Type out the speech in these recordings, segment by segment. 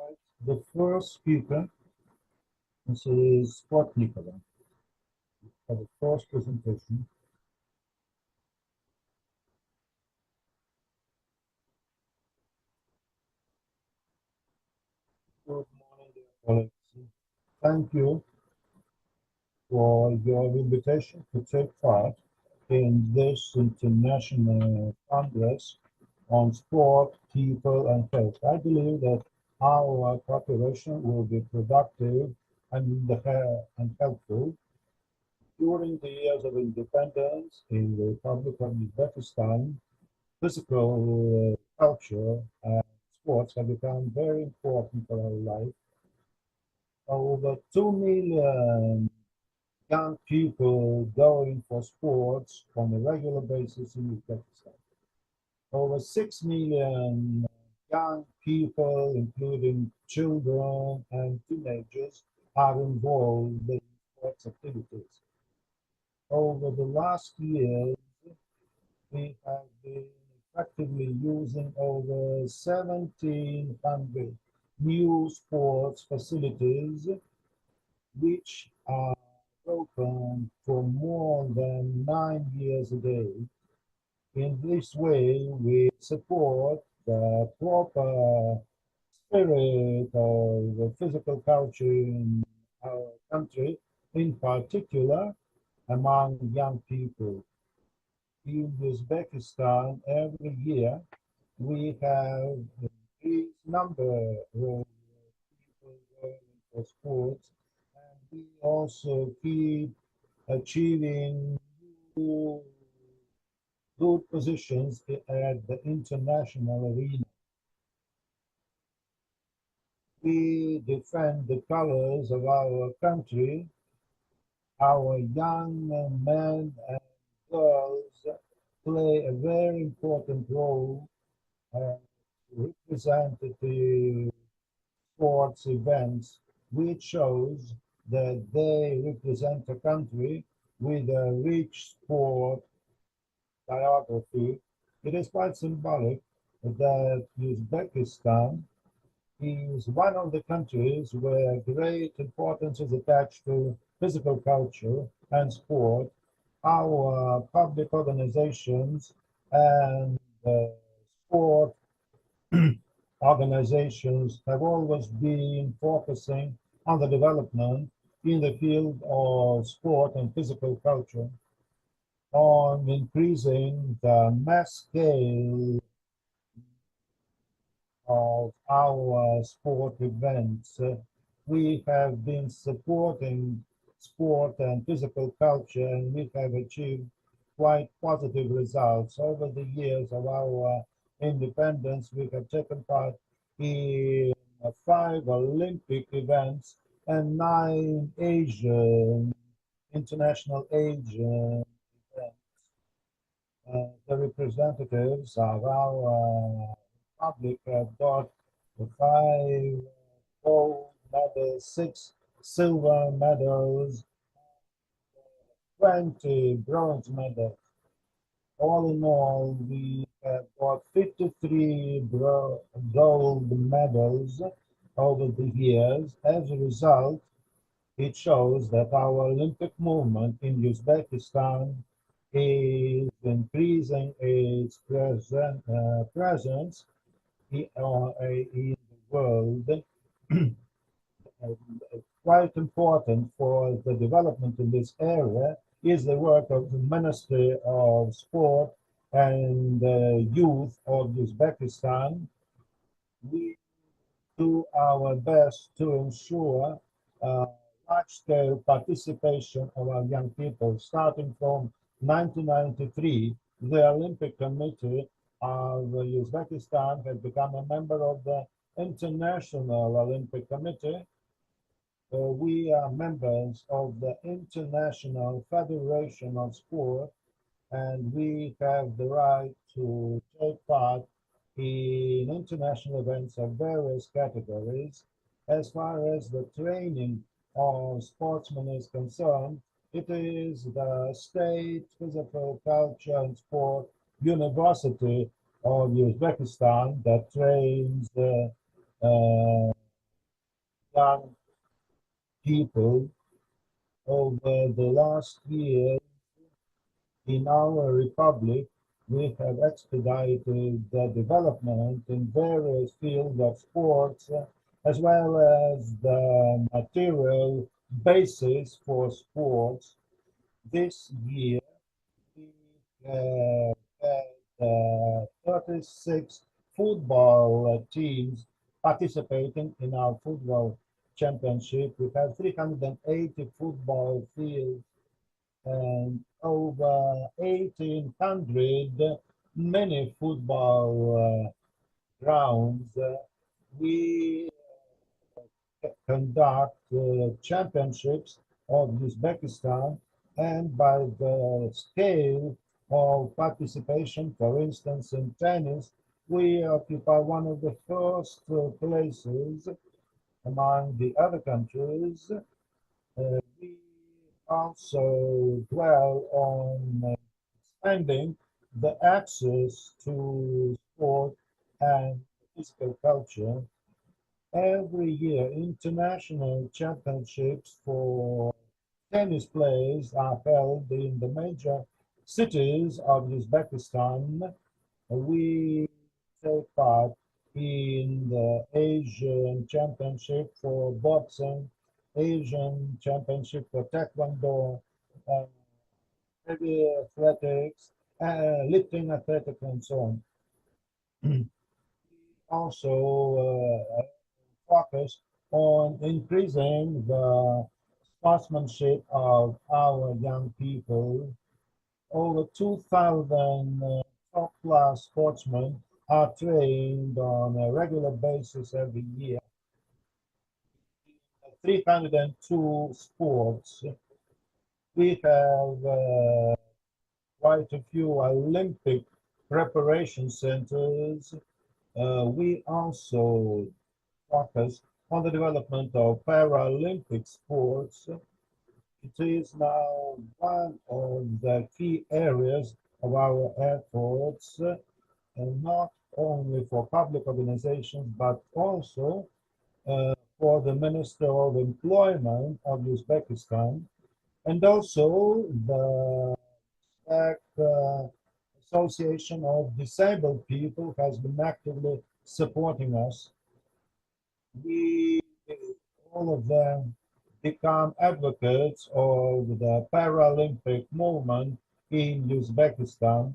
invite the first speaker, Mrs. Skotnikova, for the first presentation. Good morning, dear colleagues. Thank you for your invitation to take part in this international congress on sport, people, and health. I believe that our cooperation will be productive and helpful. During the years of independence in the Republic of Uzbekistan, physical culture and sports have become very important for our life. Over 2 million young people going for sports on a regular basis in Uzbekistan. Over 6 million young people, including children and teenagers, are involved in sports activities. Over the last years, we have been effectively using over 1,700 new sports facilities, which are open for more than 9 years a day. In this way, we support the proper spirit of the physical culture in our country, in particular among young people. In Uzbekistan, every year we have increased number of people going for sports, and we also keep achieving new good positions at the international arena. We defend the colors of our country. Our young men and girls play a very important role representative sports events, which shows that they represent a country with a rich sport biography. It is quite symbolic that Uzbekistan is one of the countries where great importance is attached to physical culture and sport. Our public organizations and sport organizations have always been focusing on the development in the field of sport and physical culture, on increasing the mass scale of our sport events. We have been supporting sport and physical culture, and we have achieved quite positive results. Over the years of our independence, we have taken part in 5 Olympic events and 9 international Asian events. The representatives of our public have got 5 gold medals, 6 silver medals, 20 bronze medals. All in all, we have got 53 gold medals over the years. As a result, it shows that our Olympic movement in Uzbekistan is increasing its presence in the world. Quite important for the development in this area is the work of the Ministry of Sport and Youth of Uzbekistan. We do our best to ensure large-scale participation of our young people. Starting from 1993, the Olympic Committee of Uzbekistan has become a member of the International Olympic Committee. We are members of the International Federation of Sport, and we have the right to take part in international events of various categories. As far as the training of sportsmen is concerned, it is the State Physical Culture and Sport University of Uzbekistan that trains young people over the last year in our republic. We have expedited the development in various fields of sports, as well as the material basis for sports. This year, we had 36 football teams participating in our football championship. We have 380 football fields and over 1,800 mini football grounds. We conduct championships of Uzbekistan, and by the scale of participation, for instance, in tennis, we occupy one of the first places among the other countries. We also dwell on expanding the access to sport and physical culture. Every year, international championships for tennis players are held in the major cities of Uzbekistan. We take part in the Asian Championship for boxing, Asian Championship for taekwondo, uh, heavy athletics, lifting athletics, and so on. Also focus on increasing the sportsmanship of our young people. Over 2,000 top-class sportsmen are trained on a regular basis every year. 302 sports. We have quite a few Olympic preparation centers. We also focus on the development of Paralympic sports. It is now one of the key areas of our efforts, and not only for public organizations, but also for the Minister of Employment of Uzbekistan, and also the Association of Disabled People has been actively supporting us. We, all of them, become advocates of the Paralympic movement in Uzbekistan,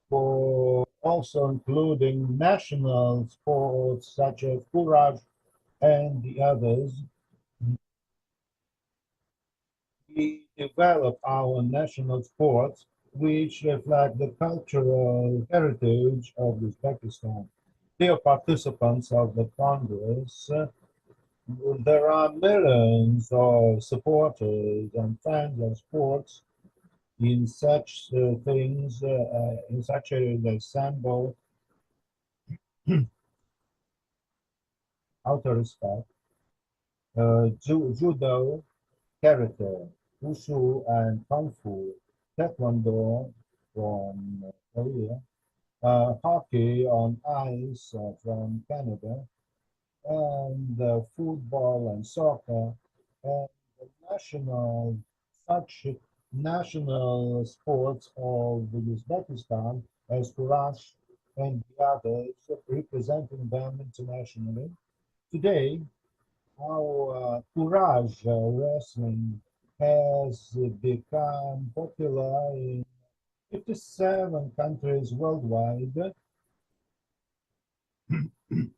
for also including national sports such as Courage and the others. We develop our national sports, which reflect the cultural heritage of Uzbekistan. Dear participants of the Congress, there are millions of supporters and fans of sports in such things, in such an ensemble, out of respect, judo, karate, wushu, and kung fu, taekwondo from Korea, hockey on ice from Canada, and football and soccer, and the such national sports of Uzbekistan as Kurash and the others, representing them internationally. Today, our Courage wrestling has become popular in 57 countries worldwide. It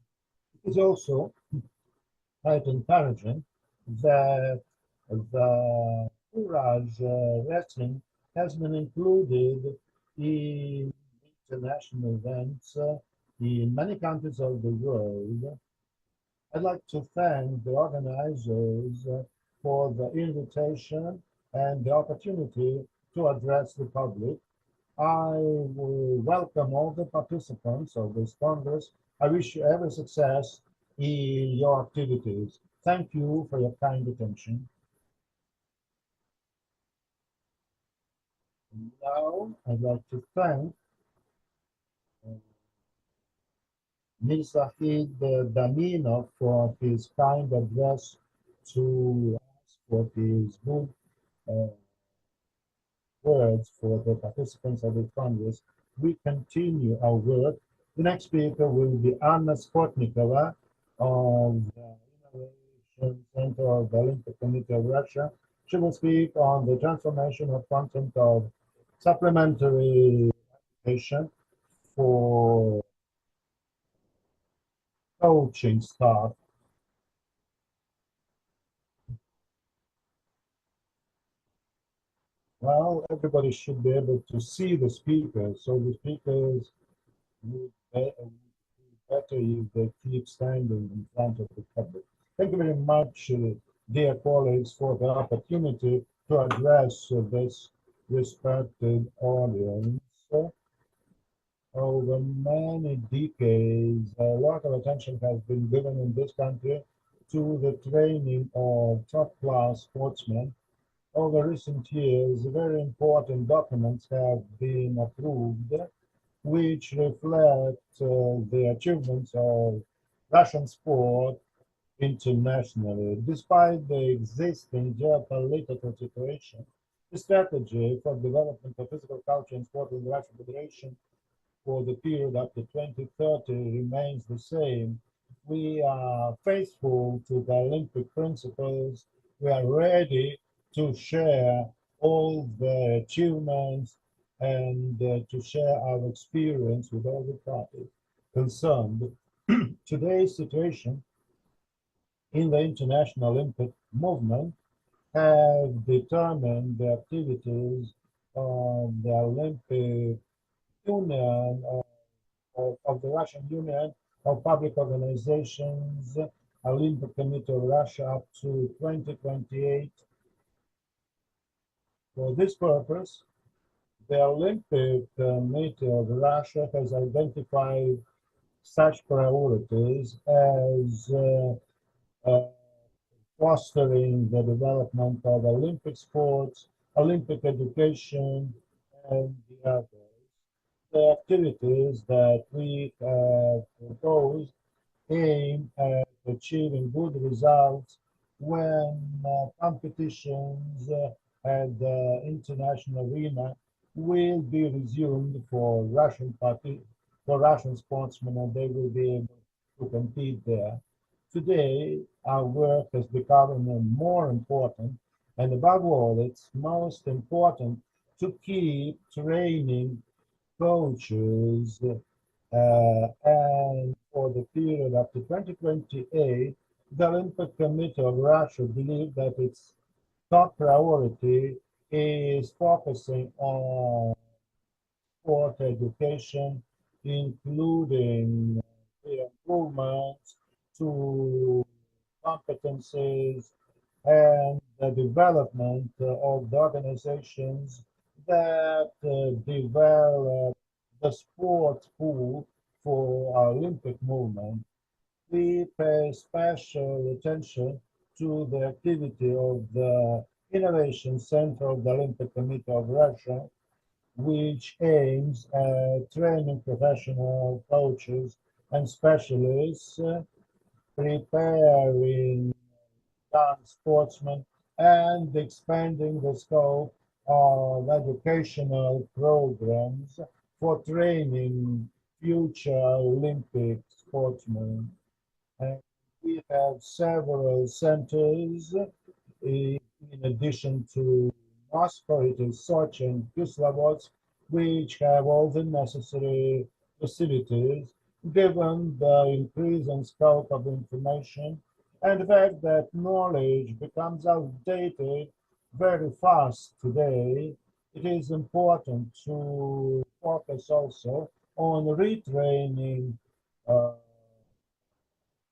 is also quite encouraging that the Courage wrestling has been included in international events in many countries of the world. I'd like to thank the organizers for the invitation and the opportunity to address the public. I will welcome all the participants of this Congress. I wish you every success in your activities. Thank you for your kind attention. Now, I'd like to thank Mirzoid Daminov for his kind address to us, for his good uh, words for the participants of the Congress. We continue our work. The next speaker will be Anna Skotnikova of the Innovation Center of the Olympic Committee of Russia. She will speak on the transformation of content of supplementary education for coaching staff. Well, everybody should be able to see the speakers, so the speakers would better if they keep standing in front of the public. Thank you very much, dear colleagues, for the opportunity to address this respected audience. Over many decades, a lot of attention has been given in this country to the training of top-class sportsmen. Over recent years, very important documents have been approved which reflect the achievements of Russian sport internationally. Despite the existing geopolitical situation, the strategy for development of physical culture and sport in the Russian Federation for the period up to 2030 remains the same. We are faithful to the Olympic principles. We are ready to share all the achievements and to share our experience with all the parties concerned. Today's situation in the international Olympic movement have determined the activities of the Olympic Union of the Russian Union of Public Organizations, Olympic Committee of Russia up to 2028. For this purpose, the Olympic Committee of Russia has identified such priorities as uh, fostering the development of Olympic sports, Olympic education, and the others. The activities that we have proposed aim at achieving good results when competitions at the international arena will be resumed for for Russian sportsmen, and they will be able to compete there. Today, our work has become more important, and above all, it's most important to keep training coaches and for the period up to 2028, the Olympic Committee of Russia believes that its top priority is focusing on sport education, including the improvements to competencies and the development of the organizations that develop the sport pool for our Olympic movement. We pay special attention to the activity of the Innovation Center of the Olympic Committee of Russia, which aims at training professional coaches and specialists, preparing young sportsmen, and expanding the scope of educational programs for training future Olympic sportsmen. And we have several centers in addition to Moscow, it is Sochi and Kislovodsk, which have all the necessary facilities, given the increasing scope of information and the fact that knowledge becomes outdated very fast today. It is important to focus also on retraining uh,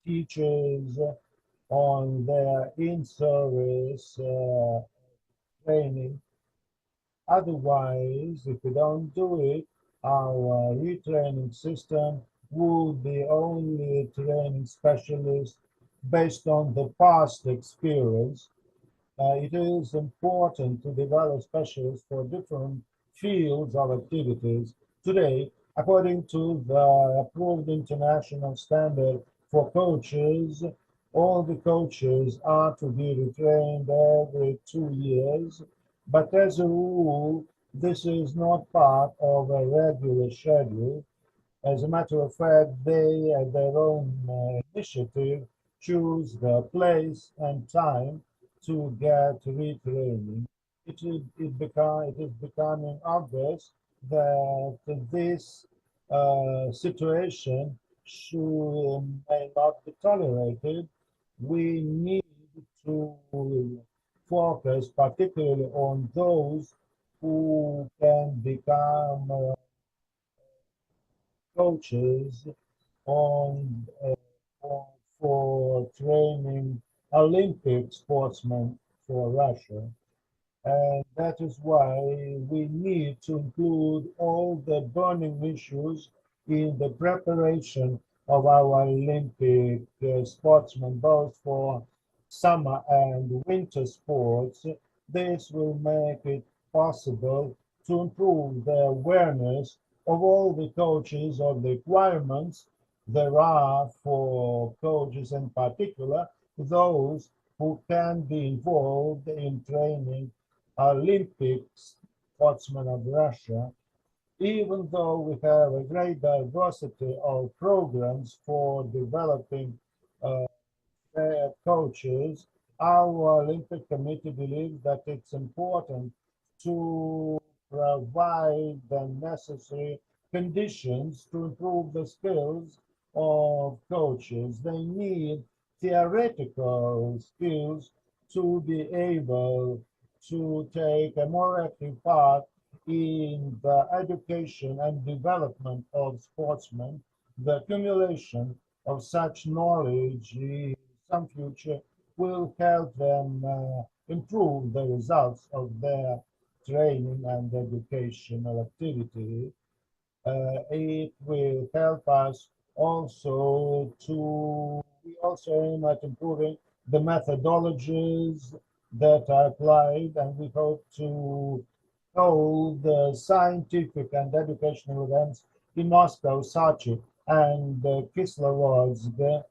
teachers on their in-service training. Otherwise, if we don't do it, our retraining system will be only training specialists based on the past experience. It is important to develop specialists for different fields of activities. Today, According to the approved international standard for coaches, all the coaches are to be retrained every 2 years, but as a rule, this is not part of a regular schedule. As a matter of fact, they, at their own initiative, choose the place and time to get retraining. It is becoming obvious that this situation may not be tolerated. We need to focus particularly on those who can become coaches on for training Olympic sportsmen for Russia. And that is why we need to include all the burning issues in the preparation of our Olympic sportsmen, both for summer and winter sports. This will make it possible to improve the awareness of all the coaches of the requirements there are for coaches, in particular those who can be involved in training Olympic sportsmen of Russia. Even though we have a great diversity of programs for developing uh, coaches, our Olympic Committee believes that it's important to provide the necessary conditions to improve the skills of coaches. They need theoretical skills to be able to take a more active part in the education and development of sportsmen. The accumulation of such knowledge some future will help them improve the results of their training and educational activity. It will help us also to, we also aim at improving the methodologies that are applied, and we hope to hold the scientific and educational events in Moscow, Sochi, and Kislovodsk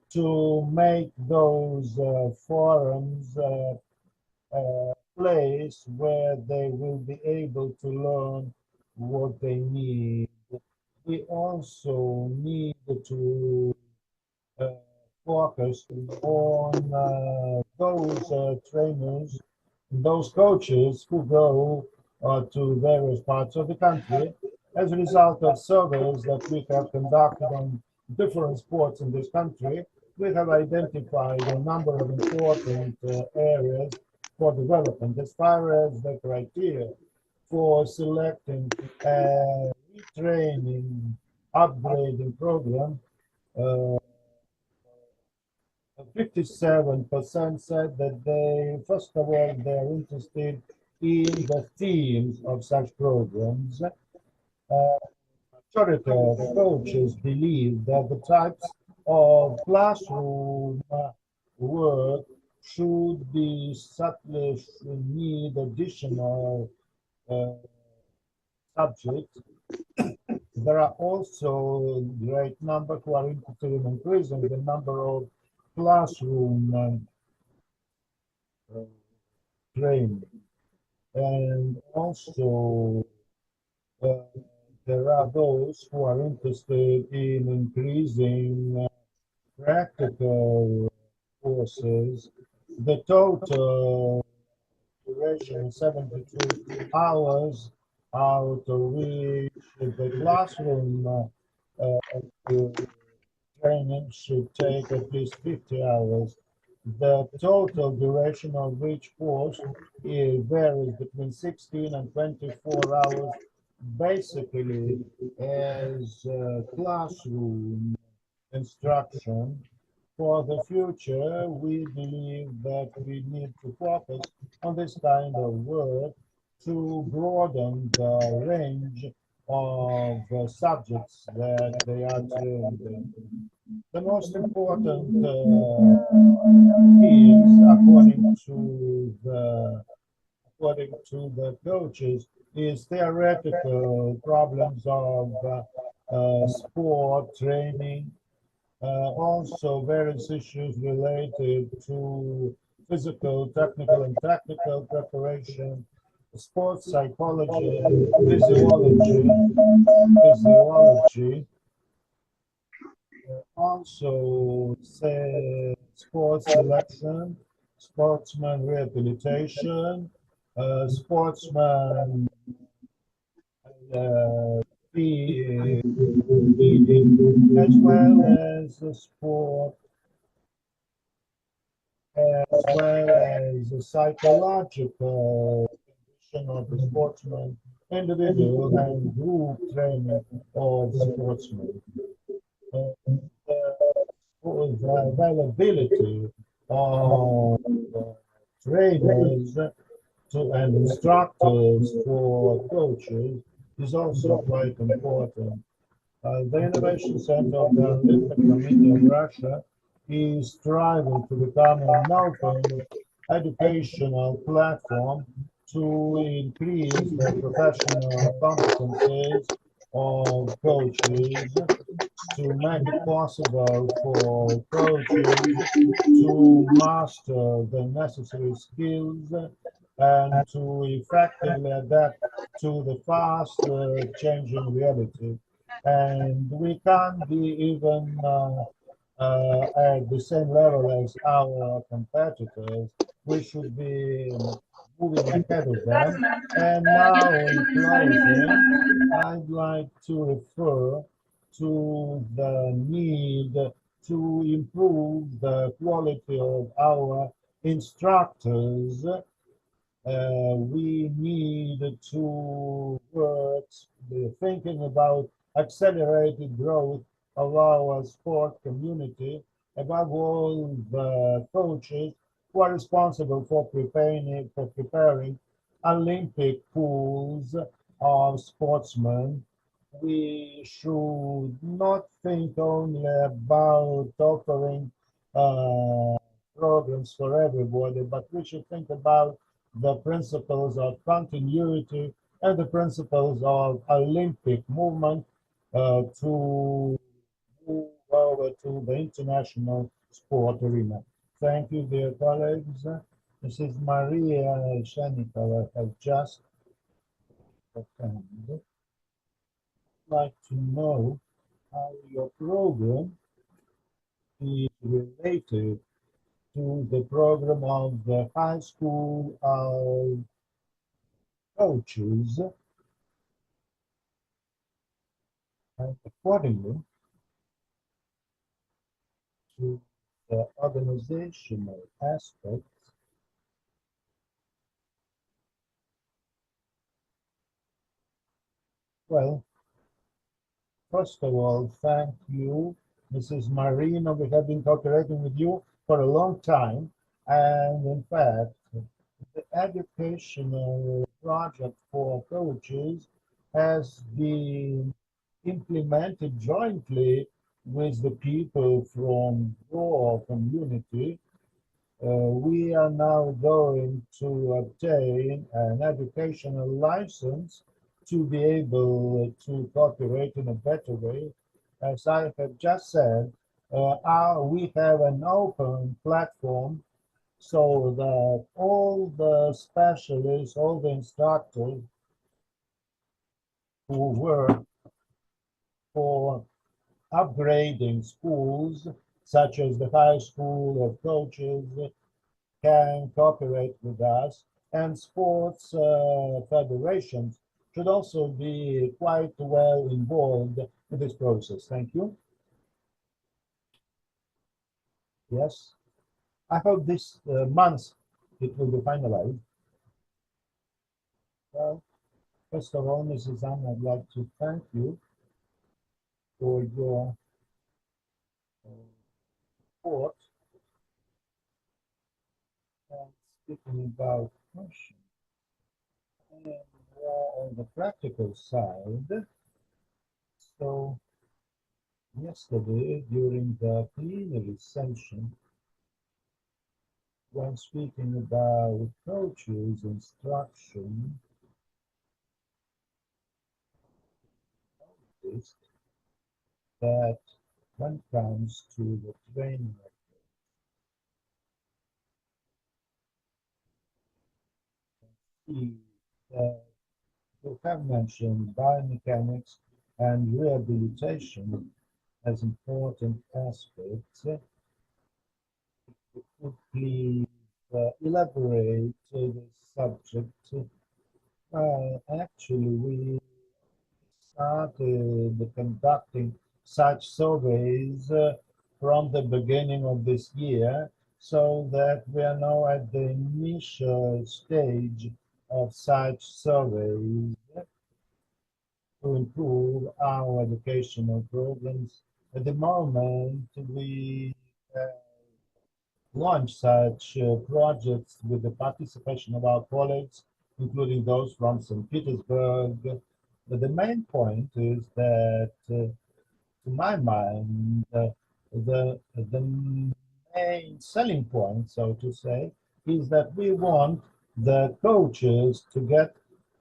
to make those forums place where they will be able to learn what they need. We also need to uh, focus on those trainers, those coaches who go to various parts of the country. As a result of surveys that we have conducted on different sports in this country, we have identified a number of important areas for development as far as the criteria for selecting a retraining upgrading program. Uh, 57% said that they, first of all, they're interested in the themes of such programs. Majority of coaches believe that the types of classroom work should be subtly need additional uh, subjects. There are also a great number who are interested in increasing the number of classroom uh, training. And also, uh, there are those who are interested in increasing practical courses. The total duration is 72 hours, out of which the classroom training should take at least 50 hours. The total duration of each course varies between 16 and 24 hours, basically as classroom instruction. For the future, we believe that we need to focus on this kind of work to broaden the range of subjects that they are trained in. The most important is, according to the coaches, is theoretical problems of sport training, also various issues related to physical, technical, and tactical preparation, sports psychology, physiology, also say sports selection, sportsman rehabilitation, sportsman uh, feeding, as well as sport, as well as the psychological condition of the sportsman, individual and group training of sportsmen. The availability of trainers and instructors for coaches is also quite important. The Innovation Center of the Olympic Committee of Russia is striving to become an open educational platform to increase the professional competencies of coaches, to make it possible for coaches to master the necessary skills and to effectively adapt to the fast changing reality. And we can't be even at the same level as our competitors. We should be moving ahead of them. And now, in closing, I'd like to refer to the need to improve the quality of our instructors. We need to work thinking about accelerated growth of our sport community, above all the coaches who are responsible for preparing Olympic pools of sportsmen. We should not think only about offering programs for everybody, but we should think about the principles of continuity and the principles of Olympic movement to move over to the international sport arena. Thank you, dear colleagues. Mrs. Maria Shanikova has just attended. I'd like to know how your program is related to the program of the high school coaches, and accordingly to the organizational aspects. Well, first of all, thank you, Mrs. Marino. We have been cooperating with you for a long time, and in fact, the educational project for coaches has been implemented jointly with the people from your community. We are now going to obtain an educational license to be able to cooperate in a better way. As I have just said, we have an open platform so that all the specialists, all the instructors who work for upgrading schools, such as the High School of Coaches, can cooperate with us, and sports federations should also be quite well involved in this process. Thank you. Yes, I hope this month it will be finalized. Well, first of all, Mrs. Anna, I'd like to thank you for your support and speaking about questions. And more on the practical side, so yesterday during the plenary session, when speaking about coaches instruction, noticed that when it comes to the training of the you have mentioned biomechanics and rehabilitation as important aspects. Could please elaborate this subject? Actually, we started conducting such surveys from the beginning of this year, so that we are now at the initial stage of such surveys to improve our educational programs. At the moment, we launch such projects with the participation of our colleagues, including those from St. Petersburg. But the main point is that, to my mind, the main selling point, so to say, is that we want the coaches to get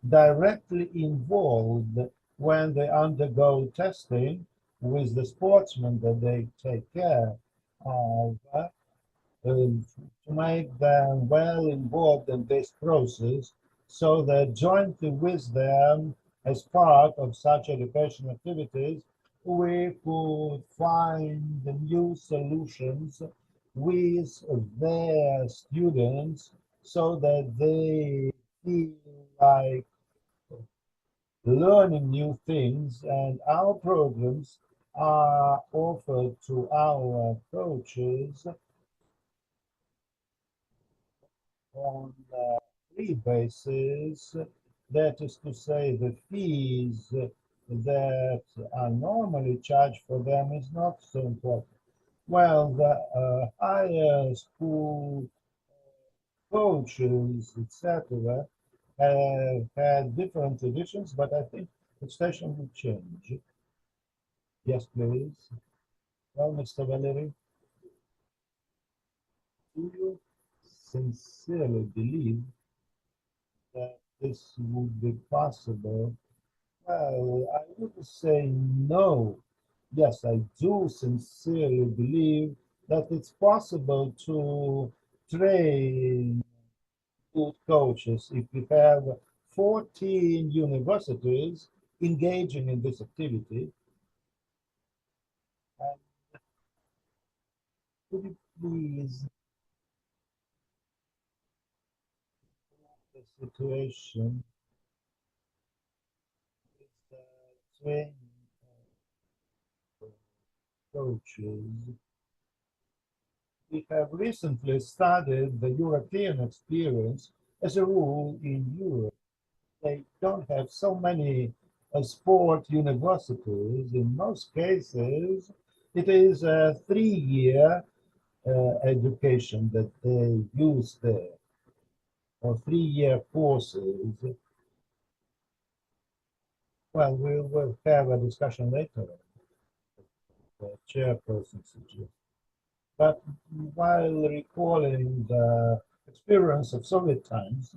directly involved when they undergo testing with the sportsmen that they take care of, to make them well involved in this process, so that jointly with them, as part of such education activities, we could find new solutions with their students, so that they feel like learning new things, and our programs are offered to our coaches on a free basis. That is to say, the fees that are normally charged for them is not so important. Well, the higher school coaches, etc., have had different traditions, but I think the station will change. Yes, please. Well, Mr. Valery, do you sincerely believe that this would be possible? Well, I would say no. Yes, I do sincerely believe that it's possible to train good coaches if we have 14 universities engaging in this activity. And could you please the situation with the training of coaches? We have recently studied the European experience. As a rule, in Europe, they don't have so many sport universities. In most cases, it is a 3 year education that they use there, or 3 year courses. Well, we will have a discussion later, the chairperson suggests. But while recalling the experience of Soviet times,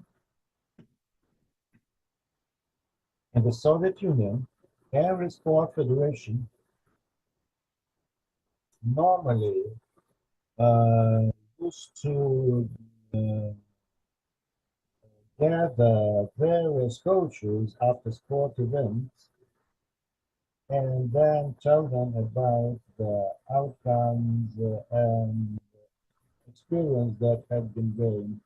in the Soviet Union, every sport federation normally uh, used to uh, gather various coaches after sport events and then tell them about the outcomes and experience that had been gained.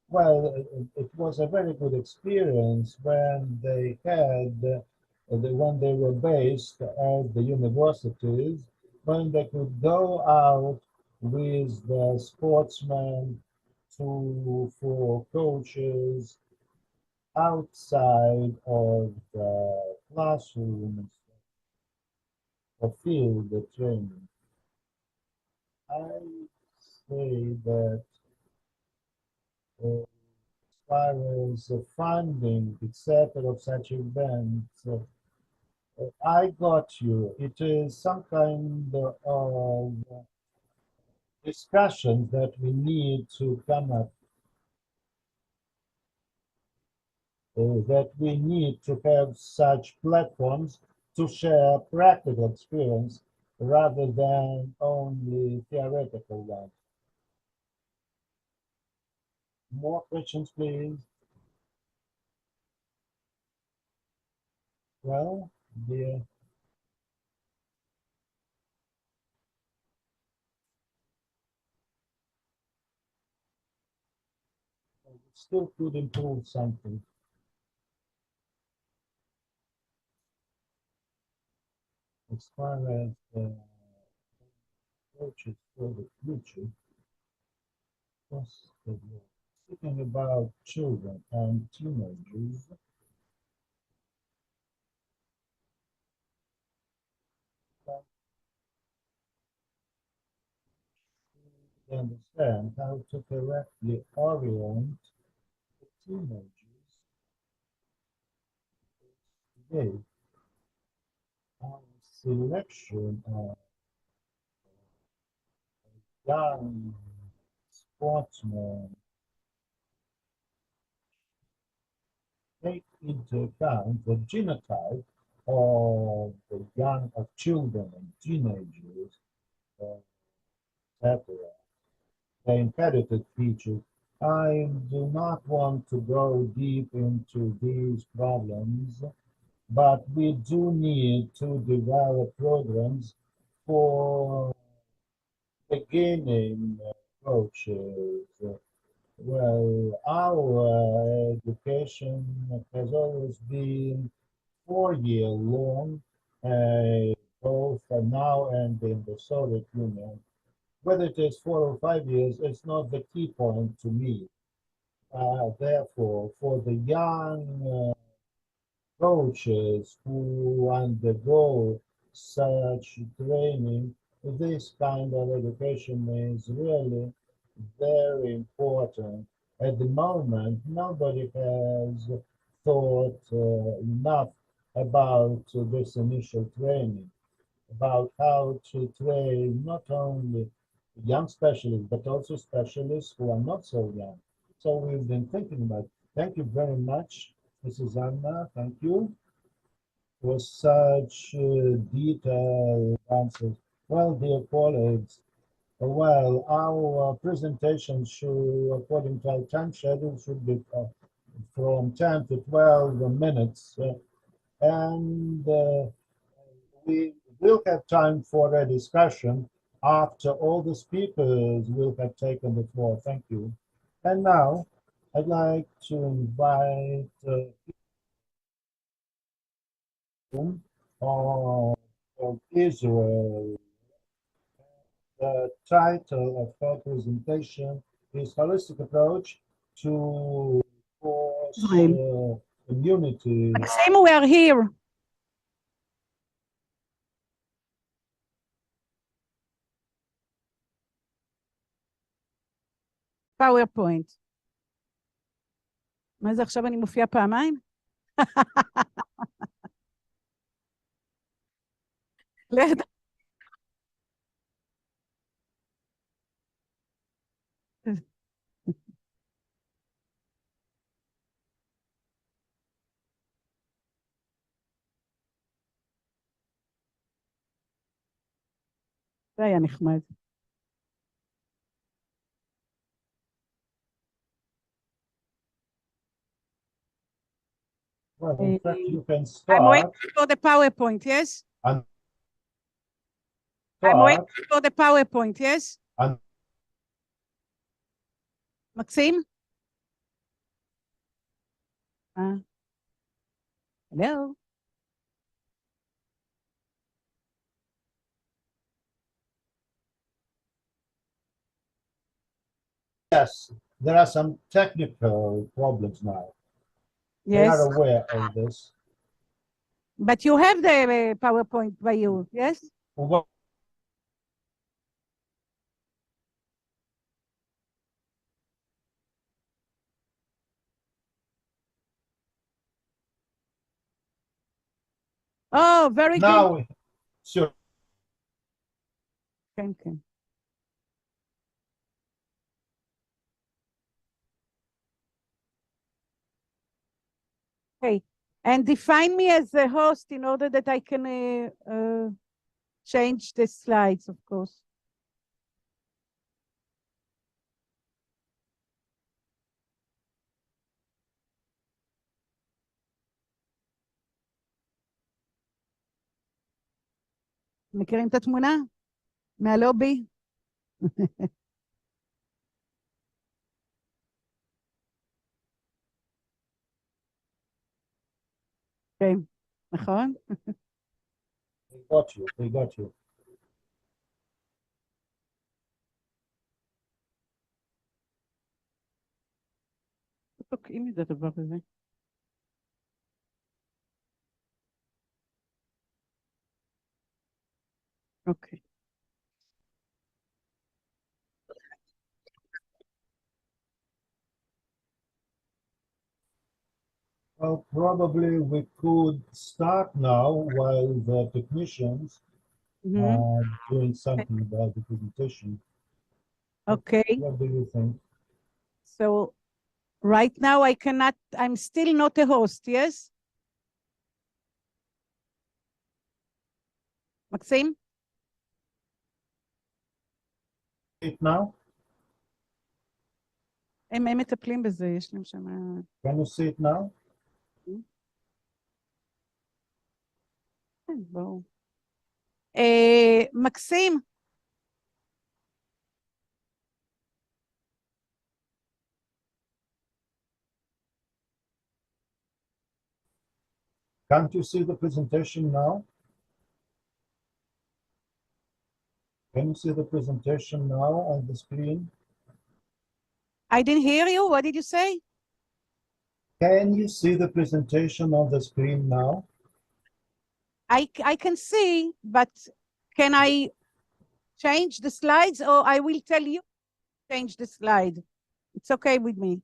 Well, it was a very good experience when they had, when they were based at the universities, when they could go out with the sportsmen for coaches outside of the classroom or field training. I say that as far as funding, etc., of such events, I got you. It is some kind of discussion that we need to come up, that we need to have such platforms to share practical experience rather than only theoretical one. More questions, please. Well, dear, still could improve something as far as approaches for the future. Speaking about children and teenagers, to understand how to correctly orient the teenagers today. Our selection of young sportsmen take into account the genotype of the young of children and teenagers, etc. The inherited features. I do not want to go deep into these problems, but we do need to develop programs for beginning approaches. Well, our education has always been 4 year long, both now and in the Soviet Union. Whether it is 4 or 5 years, it's not the key point to me. Therefore, for the young coaches who undergo such training, this kind of education is really very important. At the moment, nobody has thought enough about this initial training, about how to train not only young specialists, but also specialists who are not so young. So we've been thinking about. Thank you very much, Mrs. Anna. Thank you for such detailed answers. Well, dear colleagues, well, our presentation should, according to our time schedule, should be from 10 to 12 minutes. And we will have time for a discussion after all the speakers will have taken the floor. Thank you. And now I'd like to invite of Israel. The title of her presentation is Holistic Approach to Force Community. Maxime, we are here. PowerPoint. מה זה עכשיו אני מופיעה פעמיים? זה היה נחמד. Well, in fact, you can start. I'm waiting for the PowerPoint, yes? I'm waiting for the PowerPoint, yes? Maxime? Hello? Yes, there are some technical problems now. Yes. They are aware of this. But you have the PowerPoint by you, yes? Well, Oh, very now, good. sure. Thank you. Okay. And define me as a host in order that I can change the slides, of course. מכירים את התמונה? מהלובי? כן, נכון? They got you. They got you. תוקעים את הדבר הזה. אוקיי. Well, probably we could start now while the technicians are doing something about the presentation. Okay. What do you think? So right now I cannot, I'm still not a host, yes? Maxim? It now? הם מטפלים בזה, יש להם שם... Can you see it now? כן, בואו. מקסים. Can't you see the presentation now? Can you see the presentation now on the screen? I didn't hear you. What did you say? Can you see the presentation on the screen now? I can see, but can I change the slides or I will tell you change the slide? It's okay with me.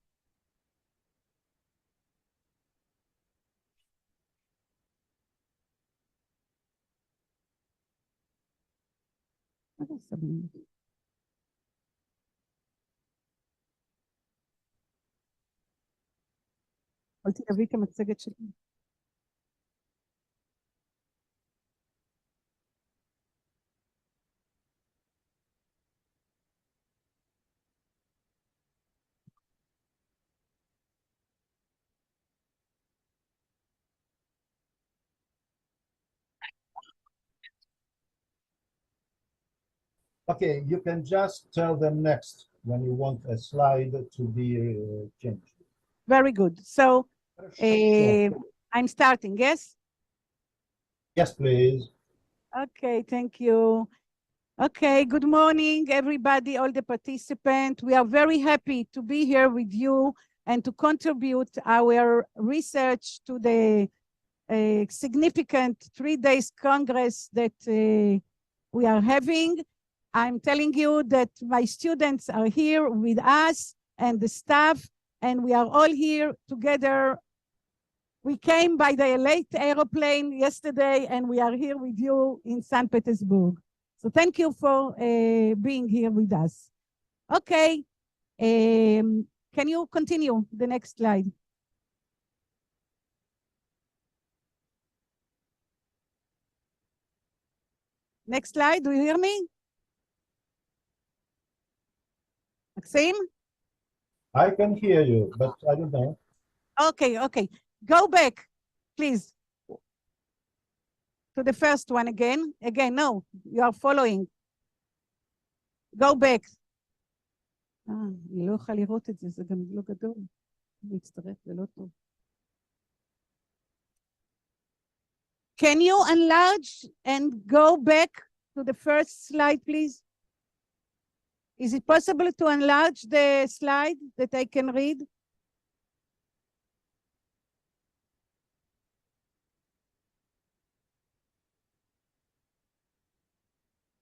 יכולתי להביא את המצגת שלי. Okay, you can just tell them next when you want a slide to be changed. Very good. So Sure. I'm starting, yes? Yes, please. Okay, thank you. Okay, good morning, everybody, all the participants. We are very happy to be here with you and to contribute our research to the significant 3 days Congress that we are having. I'm telling you that my students are here with us and the staff, and we are all here together. We came by the late aeroplane yesterday, and we are here with you in St. Petersburg. So thank you for being here with us. Okay, can you continue the next slide? Next slide, do you hear me? Maxim? I can hear you, but I don't know. Okay, okay. Go back, please. To the first one again. Again, no, you are following. Go back. אני לא יכולה לראות את זה, זה גם לא גדול. להצטרף, זה לא טוב. Can you enlarge and go back to the first slide, please? Is it possible to enlarge the slide that I can read?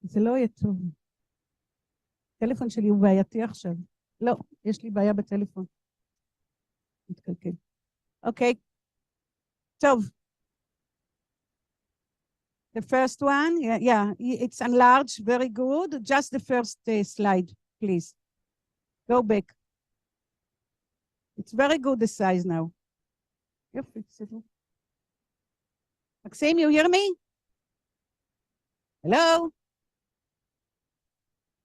זה לא יהיה טוב. הטלפון שלי הוא בעייתי עכשיו. לא, יש לי בעיה בטלפון. מתקלקל. אוקיי. טוב. The first one, yeah, it's enlarged, very good. Just the first slide, please. Go back. It's very good, the size now. יופי, בסדר. Maxime, you hear me? Hello?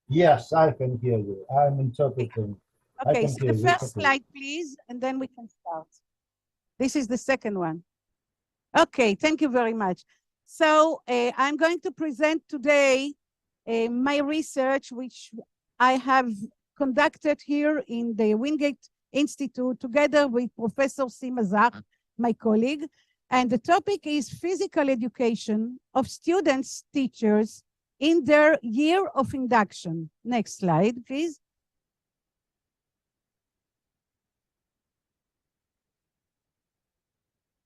Yes, I can hear you. I'm interpreting. I Okay, can so hear the you. It's first okay. slide, please, and then we can start. This is the second one. Okay, thank you very much. So I'm going to present today my research, which I have conducted here in the Wingate Institute together with Professor Sima Zach, my colleague. And the topic is physical education of students, teachers in their year of induction. Next slide, please.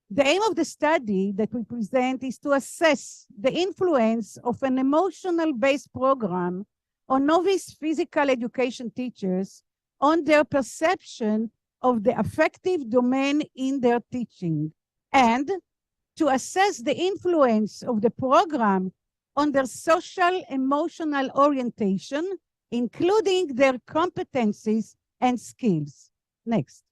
The aim of the study that we present is to assess the influence of an emotional-based program on novice physical education teachers on their perception of the affective domain in their teaching, and to assess the influence of the program on their social emotional orientation, including their competencies and skills. Next.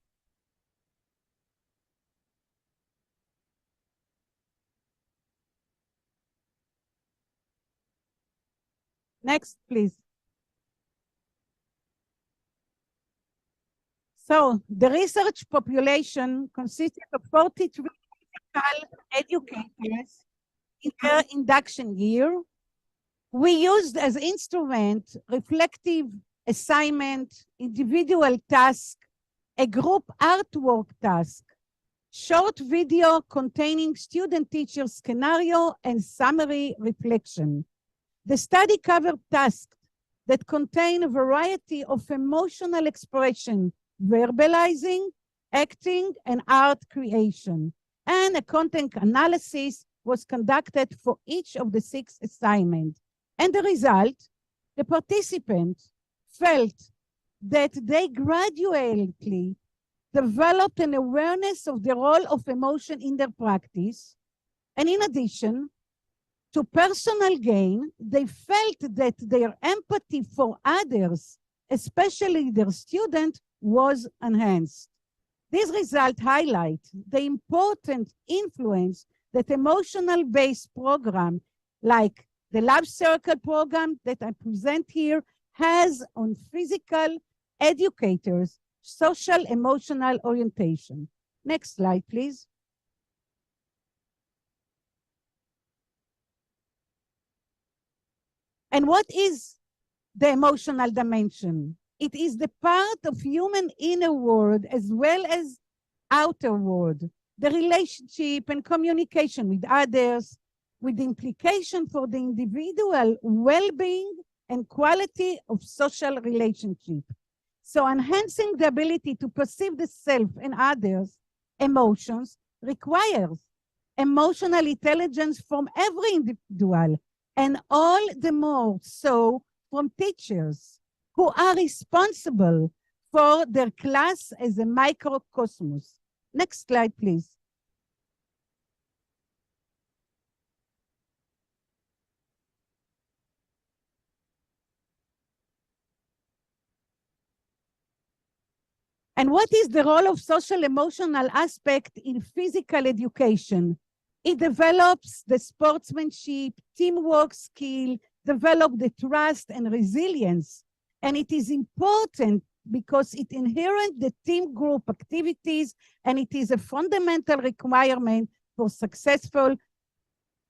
Next, please. So the research population consisted of 43 physical educators in their induction year. We used as instrument reflective assignment, individual task, a group artwork task, short video containing student-teacher scenario and summary reflection. The study covered tasks that contain a variety of emotional expression, verbalizing, acting, and art creation. And a content analysis was conducted for each of the 6 assignments. And the result, the participants felt that they gradually developed an awareness of the role of emotion in their practice. And in addition to personal gain, they felt that their empathy for others, especially their student, was enhanced. These results highlight the important influence that emotional-based program like the Love Circle program that I present here has on physical educators' social emotional orientation. Next slide, please. And what is the emotional dimension? It is the part of human inner world as well as outer world, the relationship and communication with others, with the implication for the individual well-being and quality of social relationship. So enhancing the ability to perceive the self and others' emotions requires emotional intelligence from every individual, and all the more so from teachers who are responsible for their class as a microcosmos. Next slide, please. And what is the role of social emotional aspect in physical education? It develops the sportsmanship, teamwork skill, develop the trust and resilience. And it is important because it inherits the team group activities, and it is a fundamental requirement for successful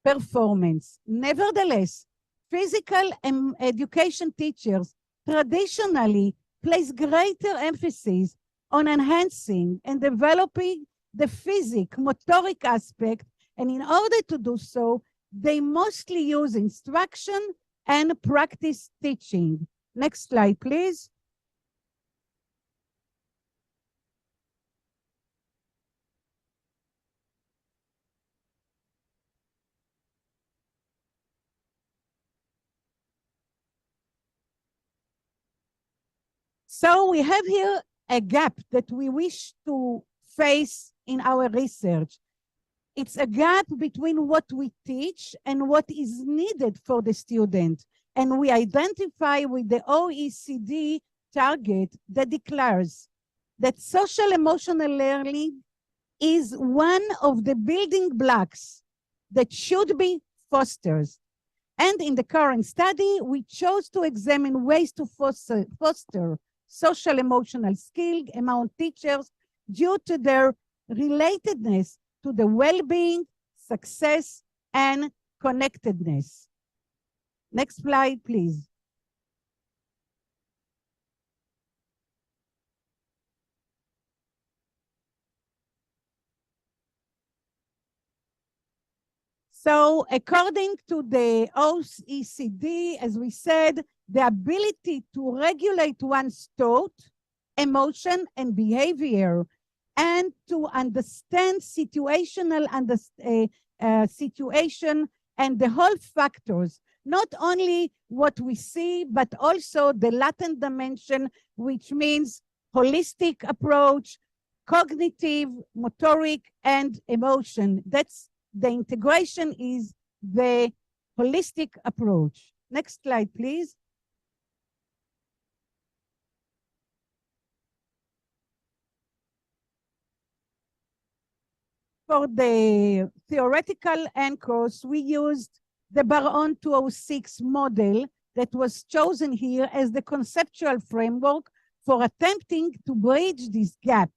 performance. Nevertheless, physical education teachers traditionally place greater emphasis on enhancing and developing the motoric aspect, and in order to do so, they mostly use instruction and practice teaching. Next slide, please. So we have here a gap that we wish to face in our research. It's a gap between what we teach and what is needed for the student. And we identify with the OECD target that declares that social emotional learning is one of the building blocks that should be fostered. And in the current study, we chose to examine ways to foster social emotional skill among teachers due to their relatedness to the well-being, success, and connectedness. Next slide, please. So according to the OECD, as we said, the ability to regulate one's thought, emotion, and behavior, and to understand situational situation and the whole factors, not only what we see, but also the latent dimension, which means holistic approach, cognitive, motoric, and emotion. That's the integration is the holistic approach. Next slide, please. For the theoretical anchors, we used the Baron 206 model that was chosen here as the conceptual framework for attempting to bridge this gap,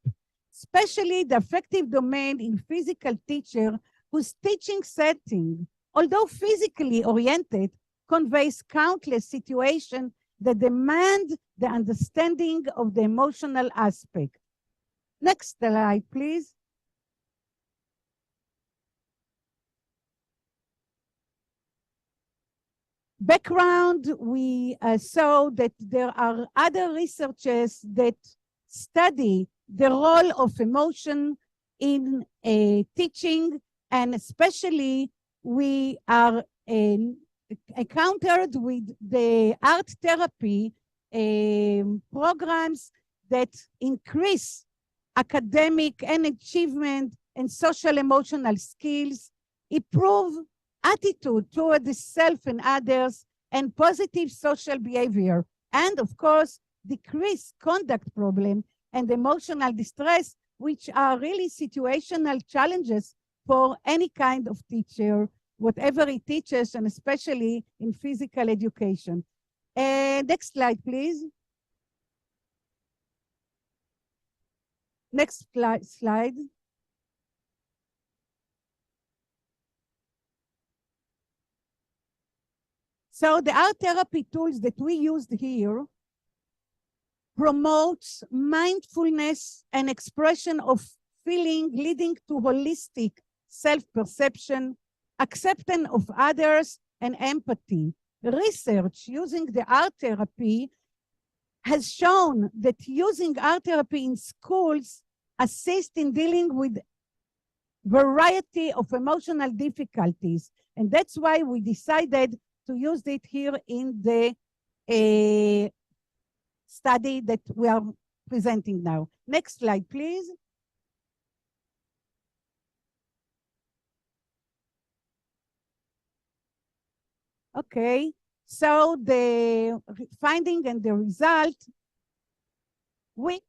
especially the affective domain in physical teacher whose teaching setting, although physically oriented, conveys countless situations that demand the understanding of the emotional aspect. Next slide, please. Background, we saw that there are other researchers that study the role of emotion in teaching, and especially we are encountered with the art therapy programs that increase academic and achievement and social emotional skills, improve attitude toward the self and others, and positive social behavior, and of course, decrease conduct problem and emotional distress, which are really situational challenges for any kind of teacher, whatever he teaches, and especially in physical education. Next slide, please. Next slide. So the art therapy tools that we used here promotes mindfulness and expression of feeling, leading to holistic self-perception, acceptance of others, and empathy. Research using the art therapy has shown that using art therapy in schools assists in dealing with variety of emotional difficulties. And that's why we decided to use it here in the study that we are presenting now. Next slide, please. Okay, so the finding and the result, we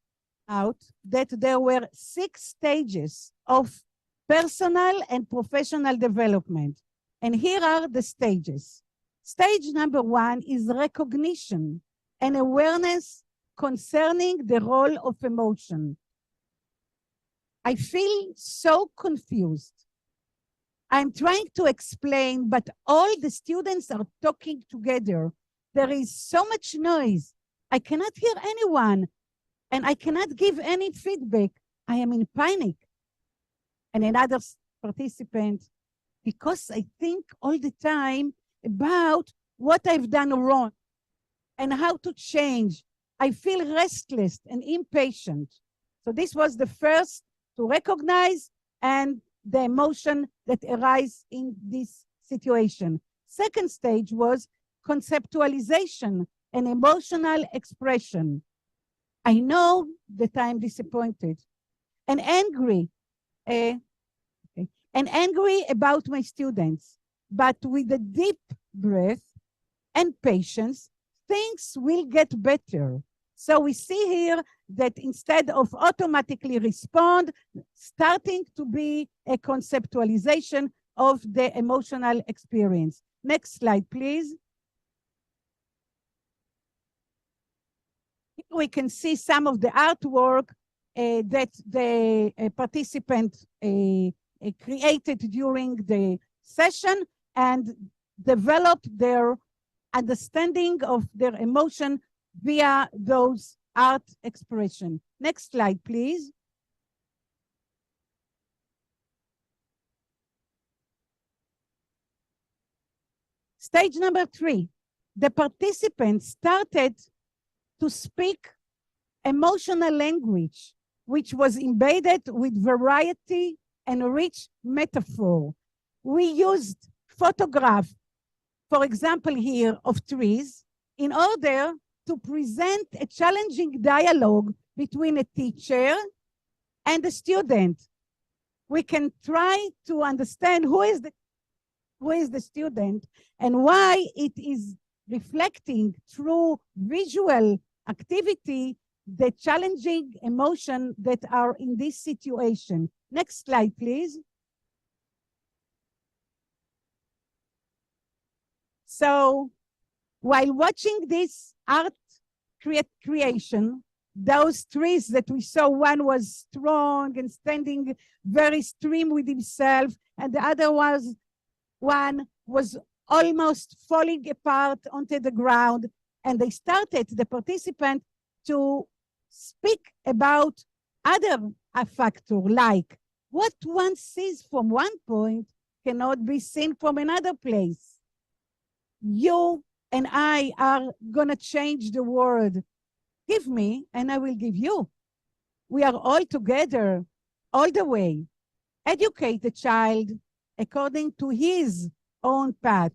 out that there were 6 stages of personal and professional development. And here are the stages. Stage number 1 is recognition and awareness concerning the role of emotion. I feel so confused. I'm trying to explain, but all the students are talking together. There is so much noise. I cannot hear anyone, and I cannot give any feedback. I am in panic. And another participant, because I think all the time about what I've done wrong and how to change. I feel restless and impatient. So this was the first to recognize and the emotion that arises in this situation. Second stage was conceptualization and emotional expression. I know that I'm disappointed and angry, and angry about my students, but with a deep breath and patience, things will get better. So we see here that instead of automatically respond, starting to be a conceptualization of the emotional experience. Next slide, please. Here we can see some of the artwork that the participant created during the session and developed their understanding of their emotion via those art expression. Next slide, please. Stage number 3, the participants started to speak emotional language, which was embedded with variety and rich metaphor. We used photograph, for example here, of trees in order to present a challenging dialogue between a teacher and a student. We can try to understand who is the student and why it is reflecting through visual activity the challenging emotion that are in this situation. Next slide, please. So while watching this art creation, those trees that we saw, one was strong and standing very strong with himself, and the other one was almost falling apart onto the ground. And they started, the participant, to speak about other factors, like what one sees from one point cannot be seen from another place. You and I are going to change the world. Give me, and I will give you. We are all together, all the way. Educate the child according to his own path.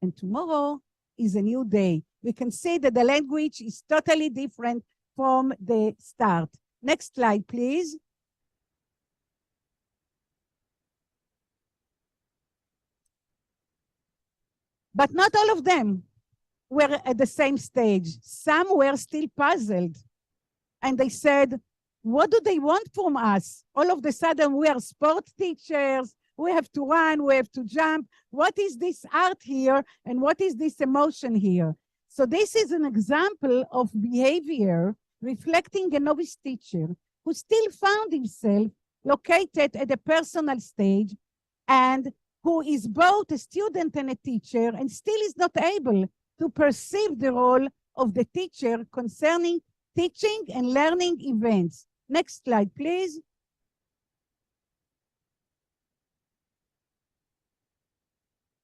And tomorrow is a new day. We can see that the language is totally different from the start. Next slide, please. But not all of them were at the same stage. Some were still puzzled. And they said, what do they want from us? All of a sudden, we are sport teachers. We have to run, we have to jump. What is this art here? And what is this emotion here? So this is an example of behavior reflecting a novice teacher who still found himself located at a personal stage and who is both a student and a teacher and still is not able to perceive the role of the teacher concerning teaching and learning events. Next slide, please.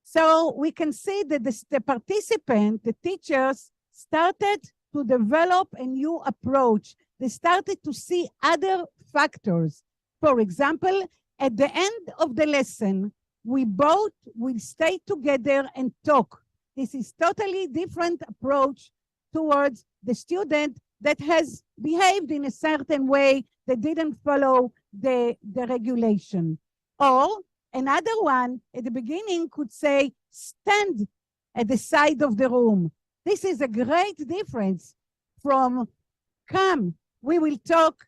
So we can see that the participant, the teachers, started to develop a new approach. They started to see other factors. For example, at the end of the lesson, we both will stay together and talk. This is totally different approach towards the student that has behaved in a certain way that didn't follow the regulation. Or another one at the beginning could say, stand at the side of the room. This is a great difference from come, we will talk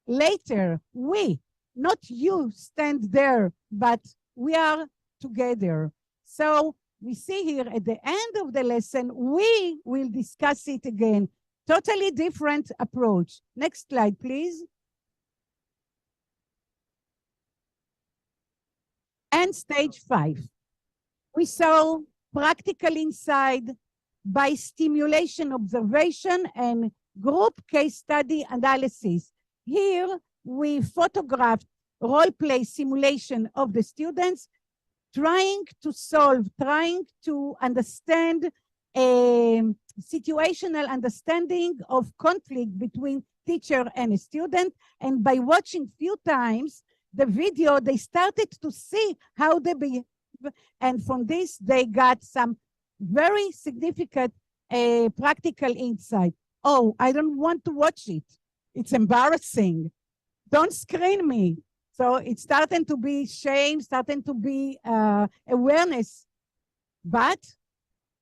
later. We, not you stand there, but we are together. So we see here at the end of the lesson, we will discuss it again. Totally different approach. Next slide, please. And stage 5. We saw practical insight by stimulation observation and group case study analysis. Here we photographed role play simulation of the students trying to solve, trying to understand a situational understanding of conflict between teacher and a student. And by watching few times the video, they started to see how they behave. And from this, they got some very significant practical insight. Oh, I don't want to watch it. It's embarrassing. Don't screen me. So it's starting to be shame, starting to be awareness. But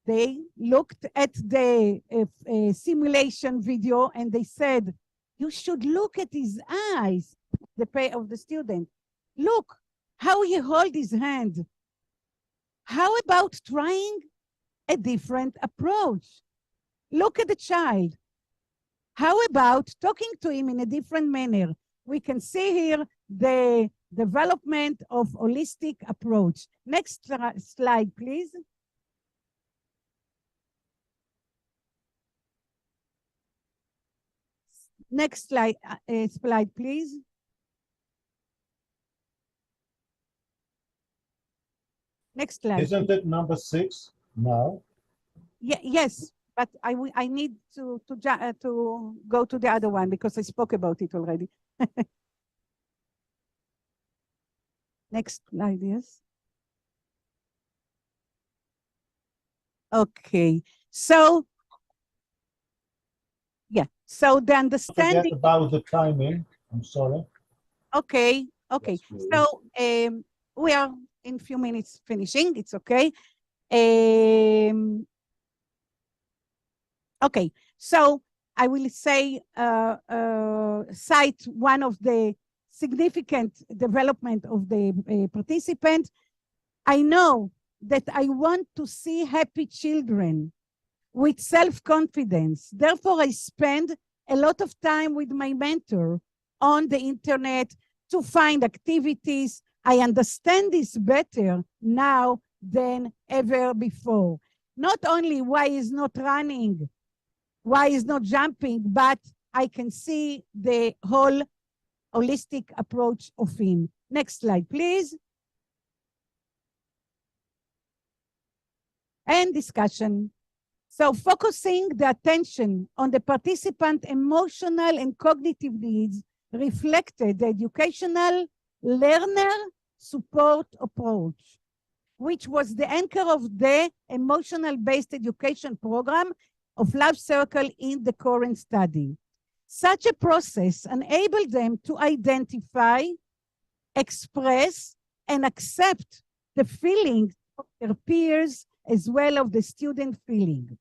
they looked at the simulation video and they said, you should look at his eyes, the pay of the student. Look how he hold his hand. How about trying a different approach? Look at the child. How about talking to him in a different manner? We can see here the development of holistic approach. Next slide, please. Next slide, please. Next slide. Isn't it number 6 now? Yes, but I need to go to the other one because I spoke about it already. Next slide, yes. Okay, so yeah, so the understanding. Forget about the timing. I'm sorry. Okay, okay. Yes, so we are in a few minutes finishing. It's okay. Okay, so I will say cite one of the significant development of the participant. I know that I want to see happy children with self-confidence. Therefore, I spend a lot of time with my mentor on the internet to find activities. I understand this better now than ever before. Not only why he's not running, why he's not jumping, but I can see the whole holistic approach of him. Next slide, please. And discussion. So focusing the attention on the participant emotional and cognitive needs reflected the educational learner support approach, which was the anchor of the emotional-based education program of Life Circle in the current study. Such a process enabled them to identify, express, and accept the feelings of their peers as well as the student feeling.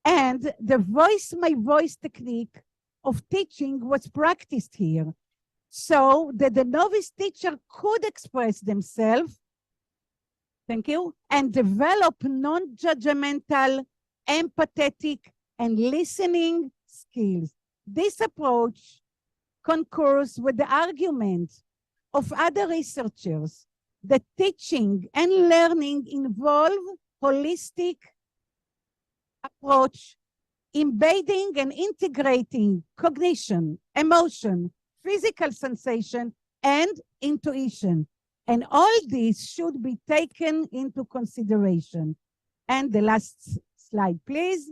And the voice my voice technique of teaching was practiced here so that the novice teacher could express themselves, thank you, and develop non-judgmental, empathetic, and listening skills. This approach concurs with the argument of other researchers that teaching and learning involve holistic approach, embedding and integrating cognition, emotion, physical sensation, and intuition. And all these should be taken into consideration. And the last slide, please.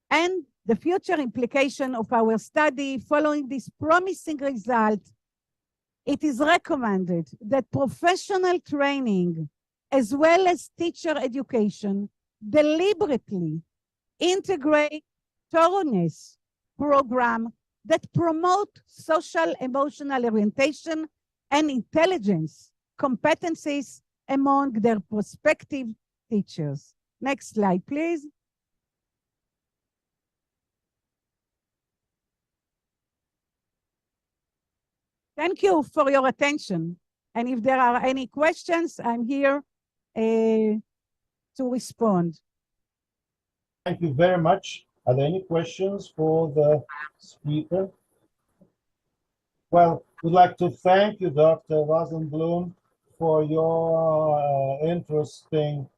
And the future implication of our study following this promising result, it is recommended that professional training as well as teacher education deliberately integrate thoroughness program that promote social emotional orientation and intelligence competencies among their prospective teachers. Next slide, please. Thank you for your attention. And if there are any questions, I'm here to respond. Thank you very much. Are there any questions for the speaker? Well, we'd like to thank you, Dr. Rosenblum, for your interesting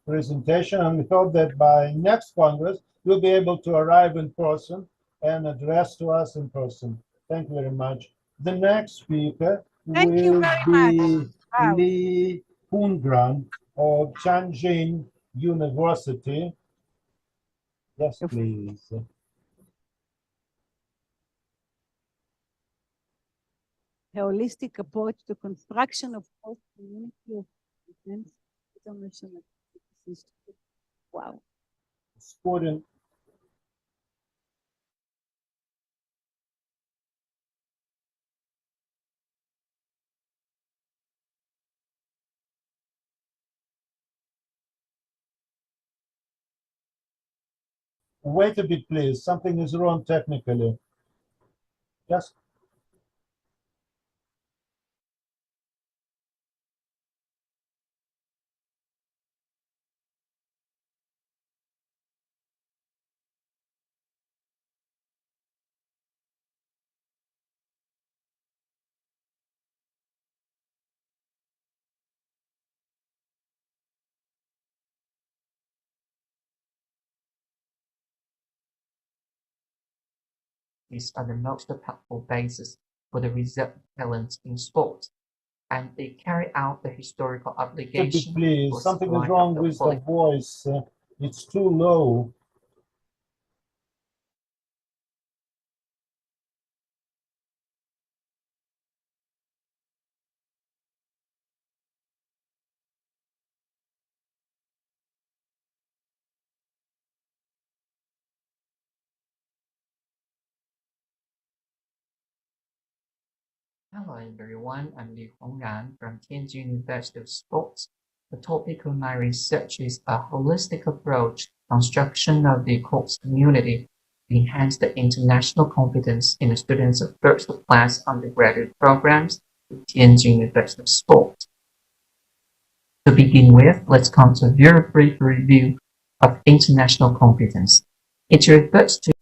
presentation, and we hope that by next Congress, you'll be able to arrive in person and address to us in person. Thank you very much. The next speaker will be Wow. Li Hungran of Tianjin University. Yes, please. A holistic approach to construction of host community of defense international. Wow. Supporting. Wait a bit, please. Something is wrong technically. Yes. These are the most powerful basis for the result talent in sports, and they carry out the historical obligation Please, for something is supply wrong of the with the quality. voice. It's too low. Hello everyone, I'm Liu Hongran from Tianjin University of Sports. The topic of my research is a holistic approach construction of the course community to enhance the international competence in the students of first-class undergraduate programs at Tianjin University of Sports. To begin with, let's come to a very brief review of international competence. It refers to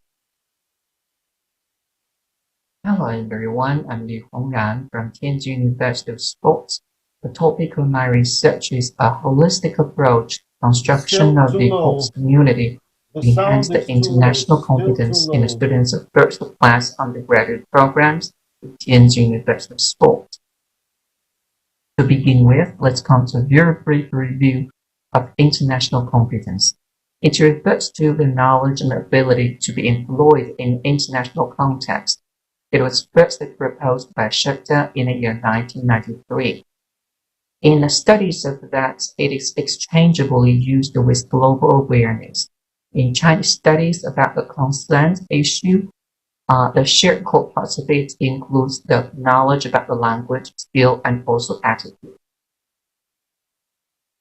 Hello everyone, I'm Liu Hongran from Tianjin University of Sports. The topic of my research is a holistic approach construction of the course community to enhance the international competence in the students of first-class undergraduate programs at Tianjin University of Sports. To begin with, let's come to a very brief review of international competence. It refers to the knowledge and ability to be employed in international context. It was first proposed by Schechter in the year 1993. In the studies of that, it is exchangeably used with global awareness. In Chinese studies about the consent issue, the shared core parts of it includes the knowledge about the language, skill, and also attitude.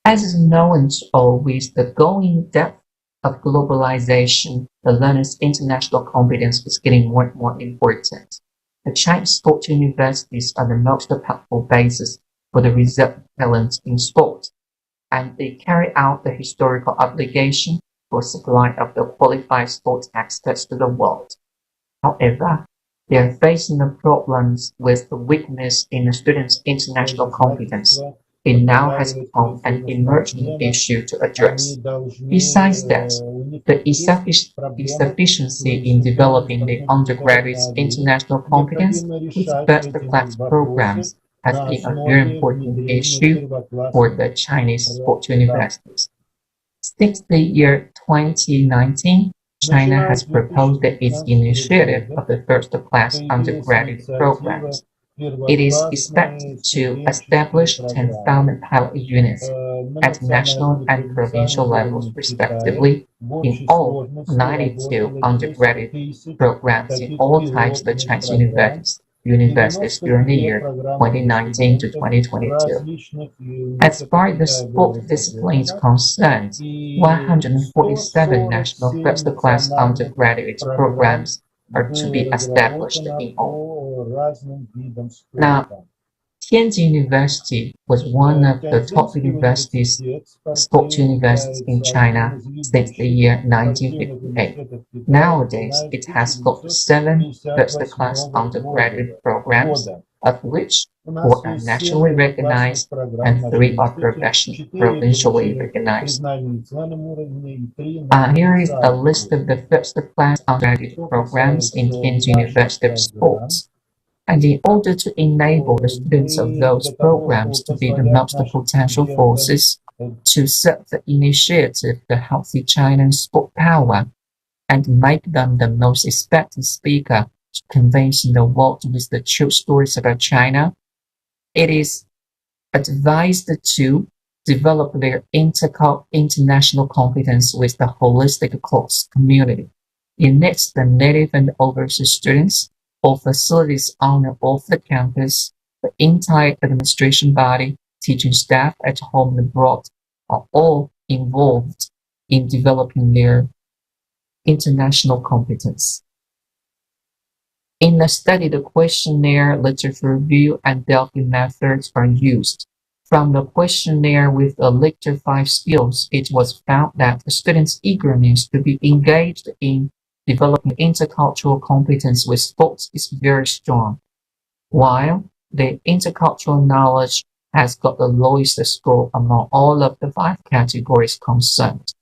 As is known to all, with the growing depth of globalization, the learner's international competence is getting more and more important. The Chinese sport universities are the most powerful basis for the result talent in sport, and they carry out the historical obligation for supply of the qualified sports experts to the world. However, they are facing the problems with the weakness in the students' international competence. It now has become an emerging issue to address. Besides that, the insufficiency in developing the undergraduates' international competence with first-class programs has been a very important issue for the Chinese sport universities. Since the year 2019, China has proposed its initiative of the first-class undergraduate programs. It is expected to establish 10,000 pilot units at national and provincial levels respectively in all 92 undergraduate programs in all types of Chinese universities during the year 2019 to 2022. As far as the sport discipline is concerned, 147 national first-class undergraduate programs are to be established in all. Now, Tianjin University was one of the top universities, sport universities in China since the year 1958. Nowadays, it has got 7 first-class undergraduate programs, of which 4 are nationally recognized and 3 are provincially recognized. Here is a list of the first-class undergraduate programs in Tianjin University of Sports. And in order to enable the students of those programs to be the most potential forces to set the initiative, the healthy China sport power, and make them the most expected speaker to convince the world with the true stories about China, it is advised to develop their international competence with the holistic course community. It needs the native and overseas students, all facilities on and off the campus, the entire administration body, teaching staff at home and abroad are all involved in developing their international competence. In the study, the questionnaire, literature review, and Delphi methods are used. From the questionnaire with the lecture 5 skills, it was found that the students' eagerness to be engaged in developing intercultural competence with sports is very strong, while the intercultural knowledge has got the lowest score among all of the 5 categories concerned.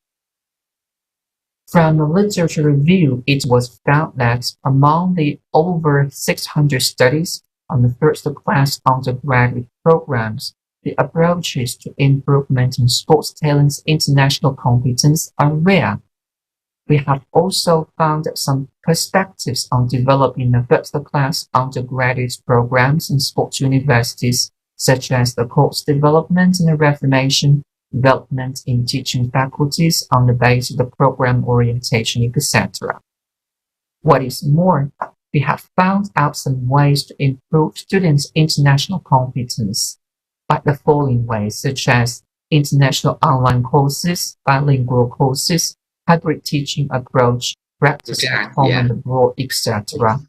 From a literature review, it was found that among the over 600 studies on the first-class undergraduate programs, the approaches to improvement in sports talents international competence are rare. We have also found some perspectives on developing the first-class undergraduate programs in sports universities, such as the course development and the reformation, development in teaching faculties on the basis of the program orientation, etc. What is more, we have found out some ways to improve students' international competence by the following ways, such as international online courses, bilingual courses, hybrid teaching approach, practice at home and abroad, etc.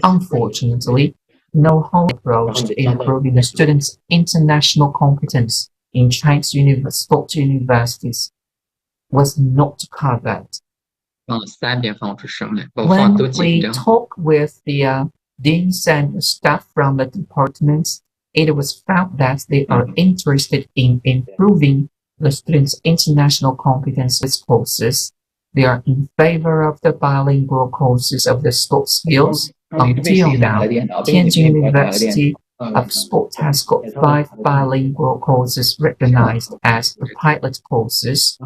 Unfortunately, no whole approach to improving the students' international competence in Chinese sports universities was not covered. When we talk with the deans and staff from the departments, it was found that they are interested in improving the students' international competences courses. They are in favor of the bilingual courses of the sports skills. Until now, Tianjin University of Sport has got 5 bilingual courses recognized as the pilot courses.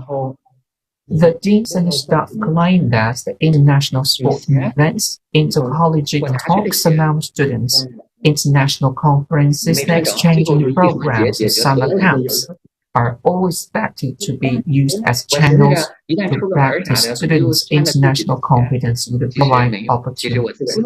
The deans and staff claim that the international sporting events, intercollegiate talks among students, international conferences, and exchanging programs and summer camps are all expected to be used as channels to practice students' international competence with life opportunities.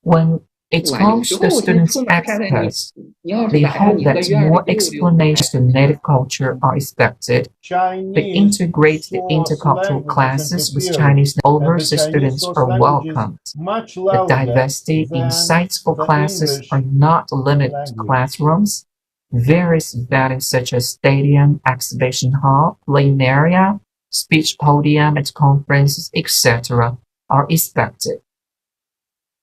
When it comes to the students' experts, they hope that more explanations to native culture are expected. They integrate the intercultural classes with Chinese and overseas students are welcomed. The diversity in sites for classes are not limited to classrooms. Various venues such as stadium, exhibition hall, playing area, speech podium at conferences, etc. are expected.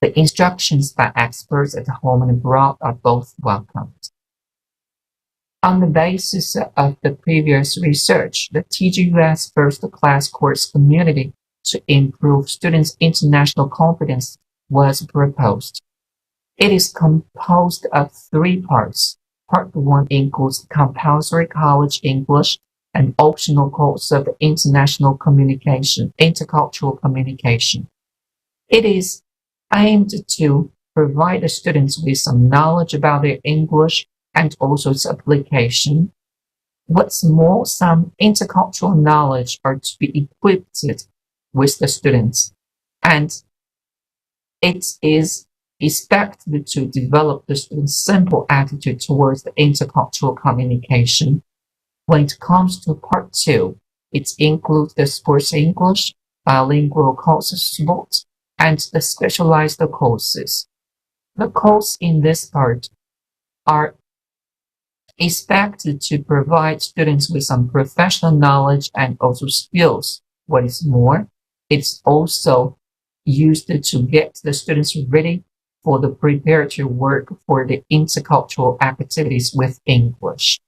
The instructions by experts at home and abroad are both welcomed. On the basis of the previous research, the TGUS first-class course community to improve students' international competence was proposed. It is composed of 3 parts. Part 1 includes compulsory college English and optional course of international communication, intercultural communication. It is aimed to provide the students with some knowledge about their English and also its application. What's more, some intercultural knowledge are to be equipped with the students, and it is expected to develop the students' simple attitude towards the intercultural communication. When it comes to part 2, it includes the sports English, bilingual courses sports, and the specialized courses. The courses in this part are expected to provide students with some professional knowledge and also skills. What is more, it's also used to get the students ready for the preparatory work for the intercultural activities with English.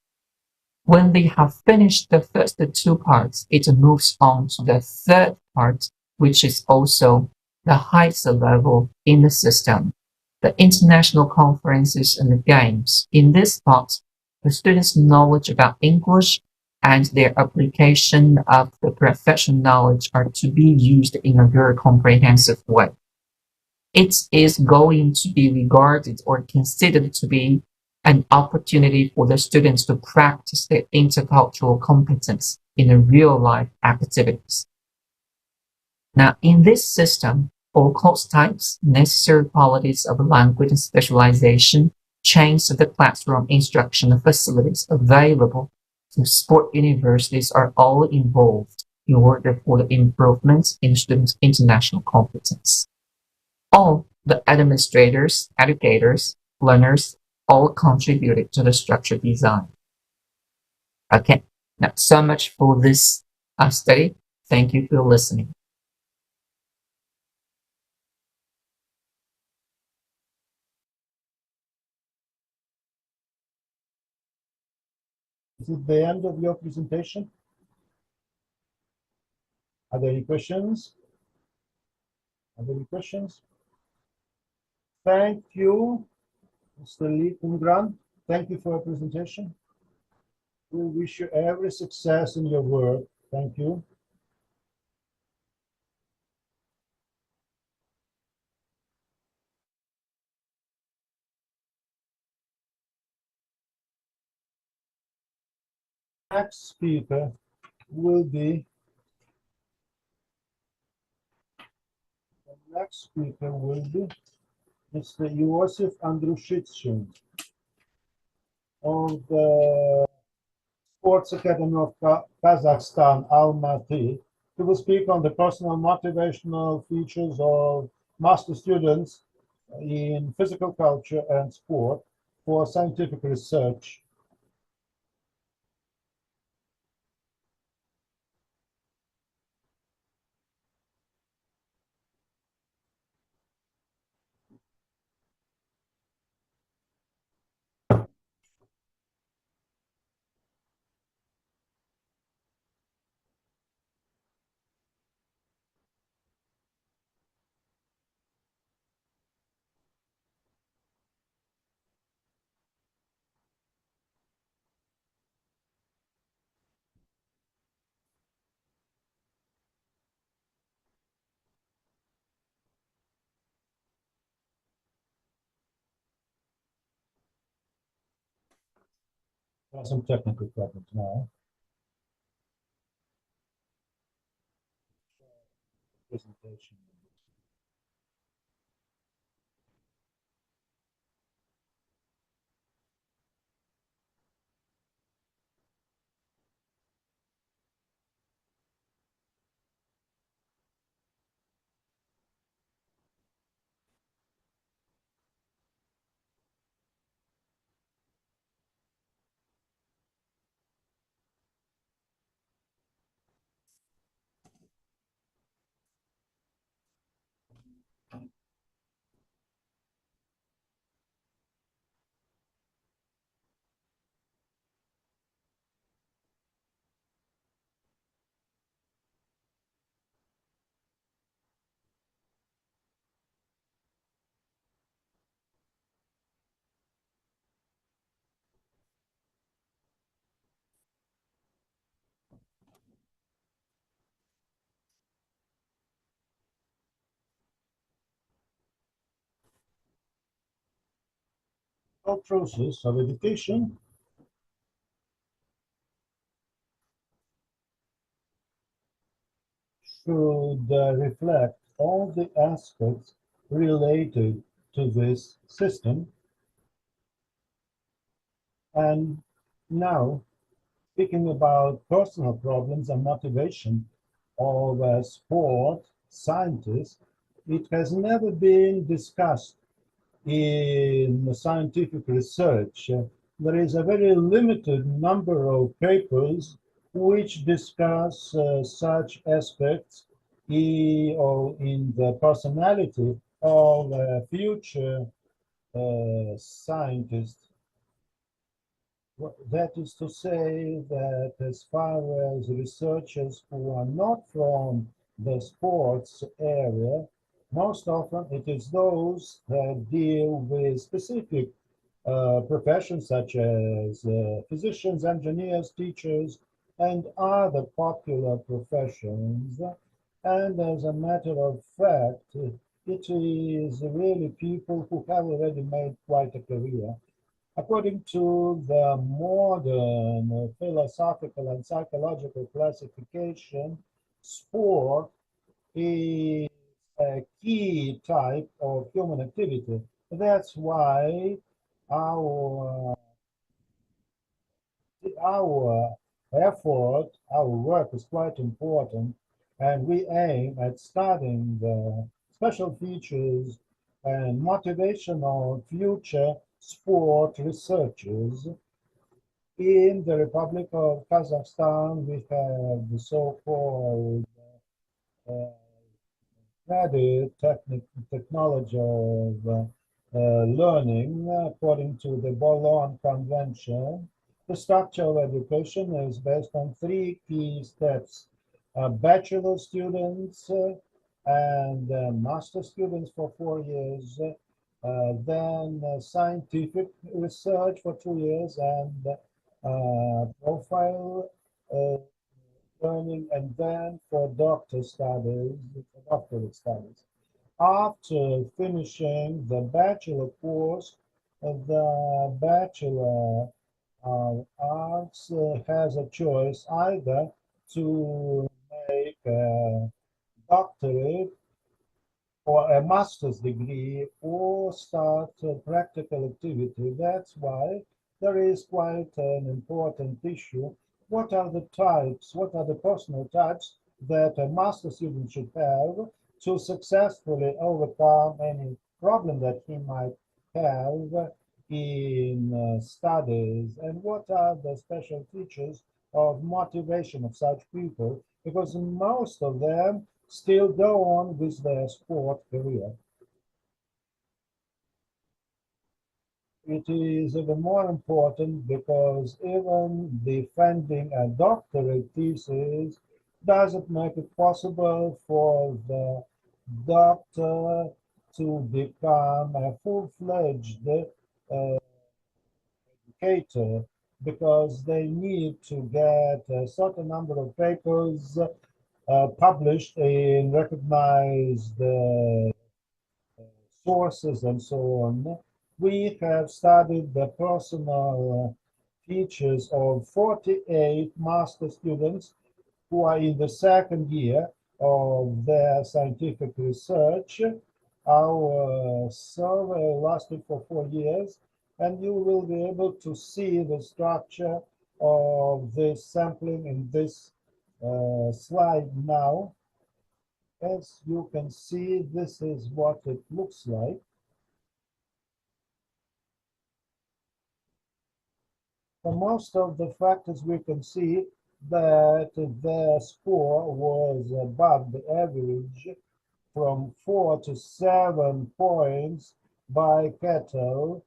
When they have finished the first 2 parts, it moves on to the 3rd part, which is also the highest level in the system, the international conferences and the games. In this part, the students' knowledge about English and their application of the professional knowledge are to be used in a very comprehensive way. It is going to be regarded or considered to be an opportunity for the students to practice their intercultural competence in a real-life activities. Now, in this system, all course types, necessary qualities of language and specialization, chains of the classroom instruction facilities available to sport universities are all involved in order for the improvements in students' international competence. All the administrators, educators, learners, all contributed to the structure design. Okay, now so much for this study. Thank you for listening. Is it the end of your presentation? Are there any questions? Are there any questions? Thank you, Mr. Lietengran. Thank you for your presentation. We wish you every success in your work. Thank you. Next speaker will be Mr. Iosif Andrushitshin of the Sports Academy of Kazakhstan, Almaty. He will speak on the personal motivational features of master students in physical culture and sport for scientific research. There are some technical problems now. Presentation. The process of education should reflect all the aspects related to this system. And now, speaking about personal problems and motivation of sport scientists, it has never been discussed in scientific research. There is a very limited number of papers which discuss such aspects in the personality of future scientists. That is to say that as far as researchers who are not from the sports area, most often it is those that deal with specific professions such as physicians, engineers, teachers, and other popular professions. And as a matter of fact, it is really people who have already made quite a career. According to the modern philosophical and psychological classification, sport is a key type of human activity. That's why our our effort, our work is quite important, and we aim at studying the special features and motivation of future sport researchers. In the Republic of Kazakhstan, we have the so-called uh, technology of learning according to the Bologna Convention. The structure of education is based on three key steps. bachelor students and master students for 4 years, then scientific research for 2 years, and profile learning, and then for doctorate studies. After finishing the bachelor course, the bachelor of arts has a choice either to make a doctorate or a master's degree or start practical activity. That's why there is quite an important issue. What are the types, what are the personal types that a master student should have to successfully overcome any problem that he might have in studies? And what are the special features of motivation of such people? Because most of them still go on with their sport career. It is even more important because even defending a doctorate thesis doesn't make it possible for the doctor to become a full-fledged educator, because they need to get a certain number of papers published in recognized sources and so on. We have studied the personal features of 48 master students who are in the second year of their scientific research. Our survey lasted for 4 years, and you will be able to see the structure of this sampling in this slide now. As you can see, this is what it looks like. For most of the factors, we can see that their score was above the average, from 4 to 7 points by Kettle.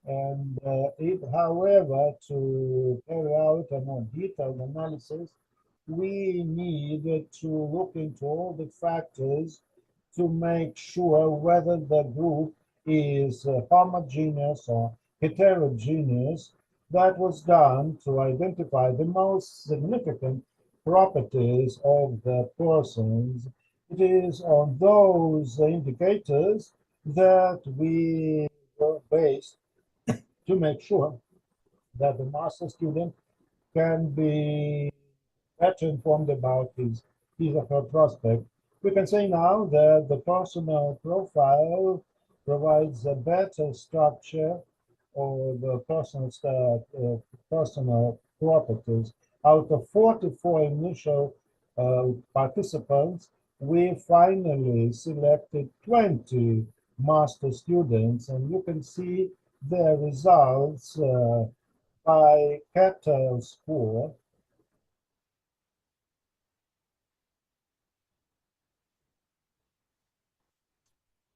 And if, however, to carry out a more detailed analysis, we need to look into all the factors to make sure whether the group is homogeneous or heterogeneous. That was done to identify the most significant properties of the persons. It is on those indicators that we were based to make sure that the master student can be better informed about his or her prospect. We can say now that the personal profile provides a better structure of the personal properties. Out of 44 initial participants, we finally selected 20 master students, and you can see their results by Cattell score.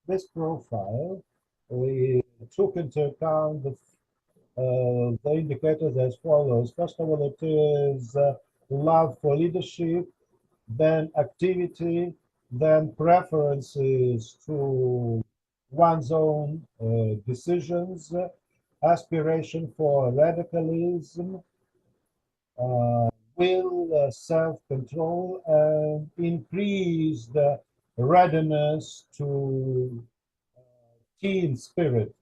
This profile, we took into account the indicators as follows. First of all, it is love for leadership, then activity, then preferences to one's own decisions, aspiration for radicalism, will, self-control, and increased readiness to team spirit.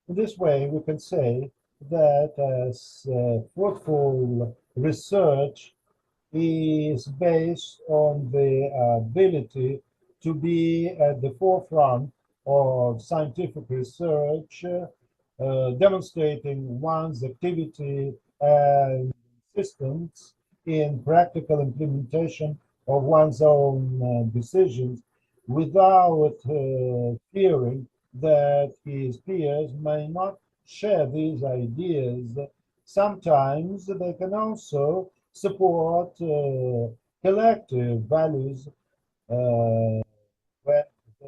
In this way, we can say that as fruitful research is based on the ability to be at the forefront of scientific research, demonstrating one's activity and insistence in practical implementation of one's own decisions, without fearing that his peers may not share these ideas. Sometimes they can also support collective values when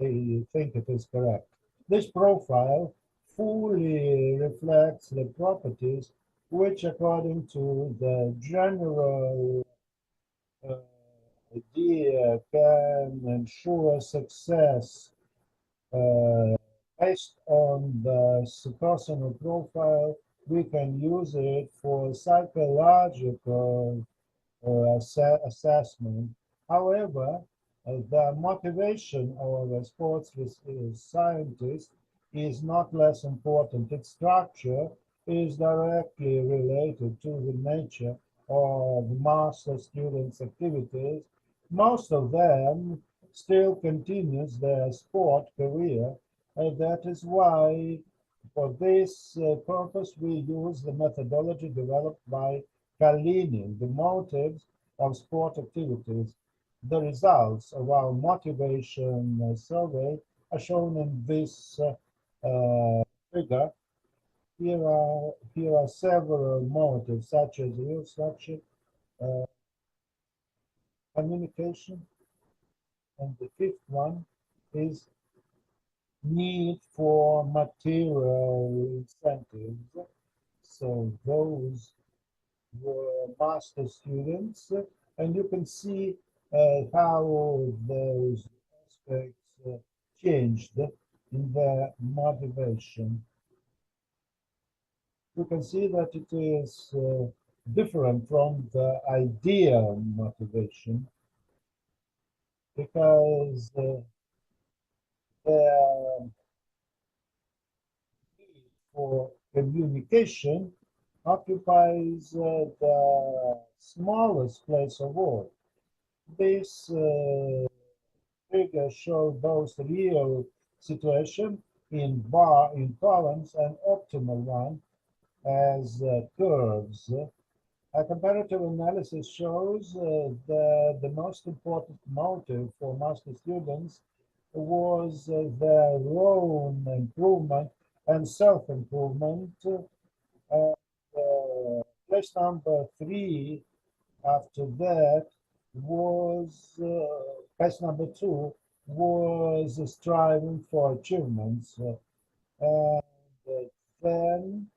they think it is correct. This profile fully reflects the properties which, according to the general idea can ensure success based on the personal profile, we can use it for psychological assessment. However, the motivation of a sports scientist is not less important. Its structure is directly related to the nature of master students' activities. Most of them still continues their sport career. That is why, for this purpose, we use the methodology developed by Kalinin, the motives of sport activities. The results of our motivation survey are shown in this figure. Here are several motives, such as real structure, communication, and the fifth one is need for material incentives. So those were master students, and you can see how those aspects changed in their motivation. You can see that it is different from the ideal motivation because the need for communication occupies the smallest place of all. This figure shows both real situation in columns and optimal one as curves. A comparative analysis shows that the most important motive for master students was their own improvement and self-improvement. Place number 3 after that was place number 2 was striving for achievements, and then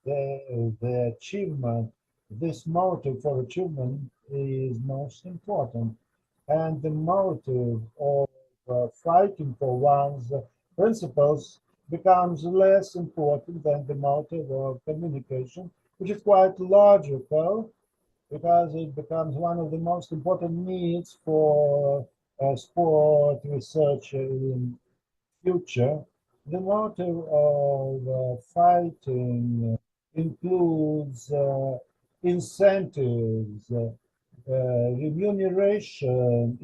the achievement, this motive for achievement is most important, and the motive of fighting for one's principles becomes less important than the motive of communication, which is quite logical because it becomes one of the most important needs for sport research in future. The motive of fighting includes incentives, remuneration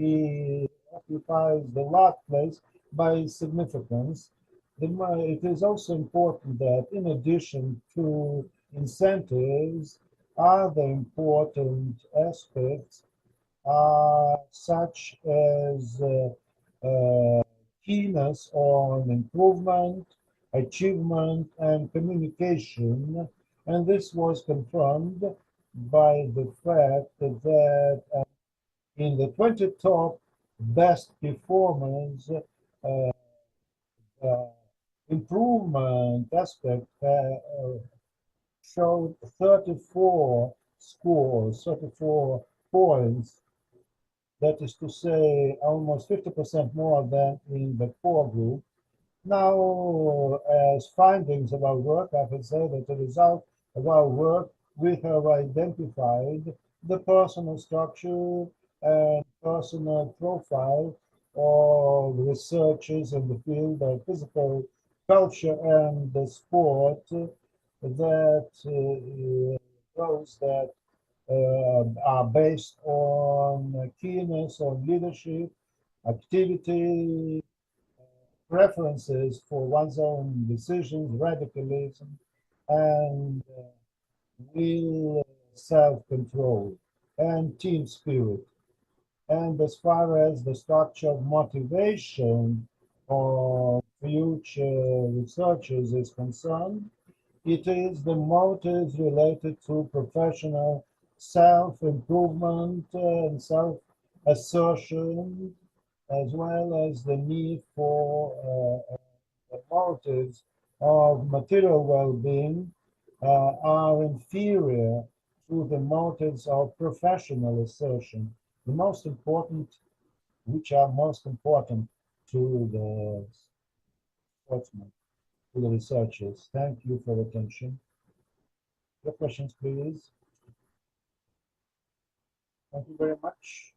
occupies the last place by significance. It is also important that in addition to incentives, other important aspects are such as keenness on improvement, achievement, and communication. And this was confirmed by the fact that in the 20 top best performers, improvement aspect showed 34 scores, 34 points. That is to say, almost 50% more than in the core group. Now, as findings of our work, I can say that the result of our work, we have identified the personal structure and personal profile of researchers in the field of physical culture and the sport that those that are based on keenness, on leadership, activity, preferences for one's own decisions, radicalism, and will, self-control, and team spirit. And as far as the structure of motivation of future researchers is concerned, it is the motives related to professional self-improvement and self-assertion, as well as the need for the motives of material well-being are inferior to the motives of professional assertion, the most important, which are most important to the sportsmen, to the researchers. Thank you for your attention. Your questions, please. Thank you very much.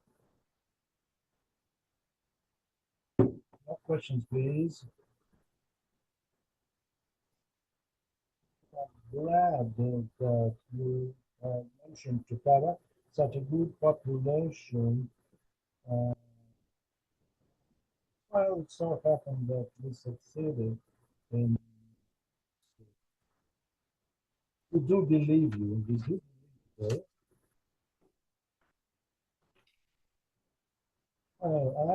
More questions, please. I'm glad that you mentioned to cover such a good population. Well, it so happened that we succeeded in. We do believe you. We do believe you.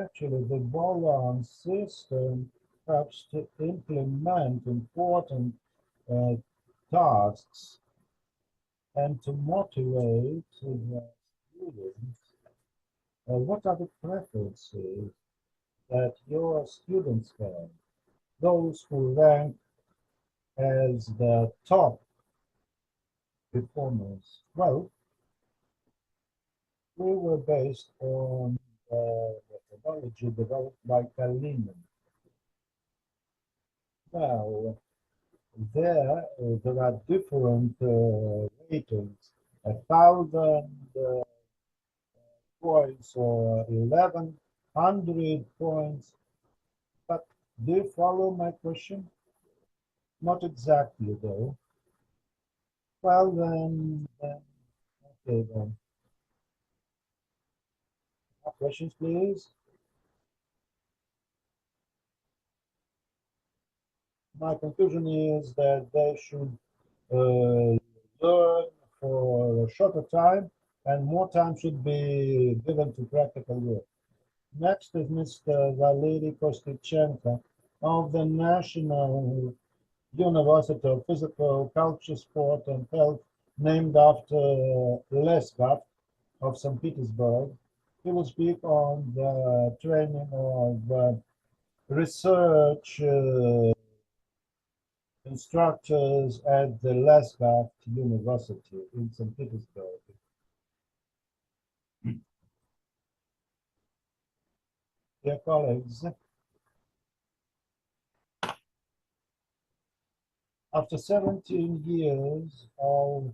Actually, the Bolan system helps to implement important tasks and to motivate the students. What are the preferences that your students have? Those who rank as the top performers. Well, we were based on the methodology developed by Kalinin. Now, there are different ratings, 1,000 points or 1,100 points. But do you follow my question? Not exactly, though. Well, then okay, then. More questions, please. My conclusion is that they should learn for a shorter time, and more time should be given to practical work. Next is Mr. Valery Kostichenko of the National University of Physical Culture, Sport and Health, named after Leskov of St. Petersburg. He will speak on the training of research instructors at the Leskov University in St. Petersburg. Dear colleagues, after 17 years of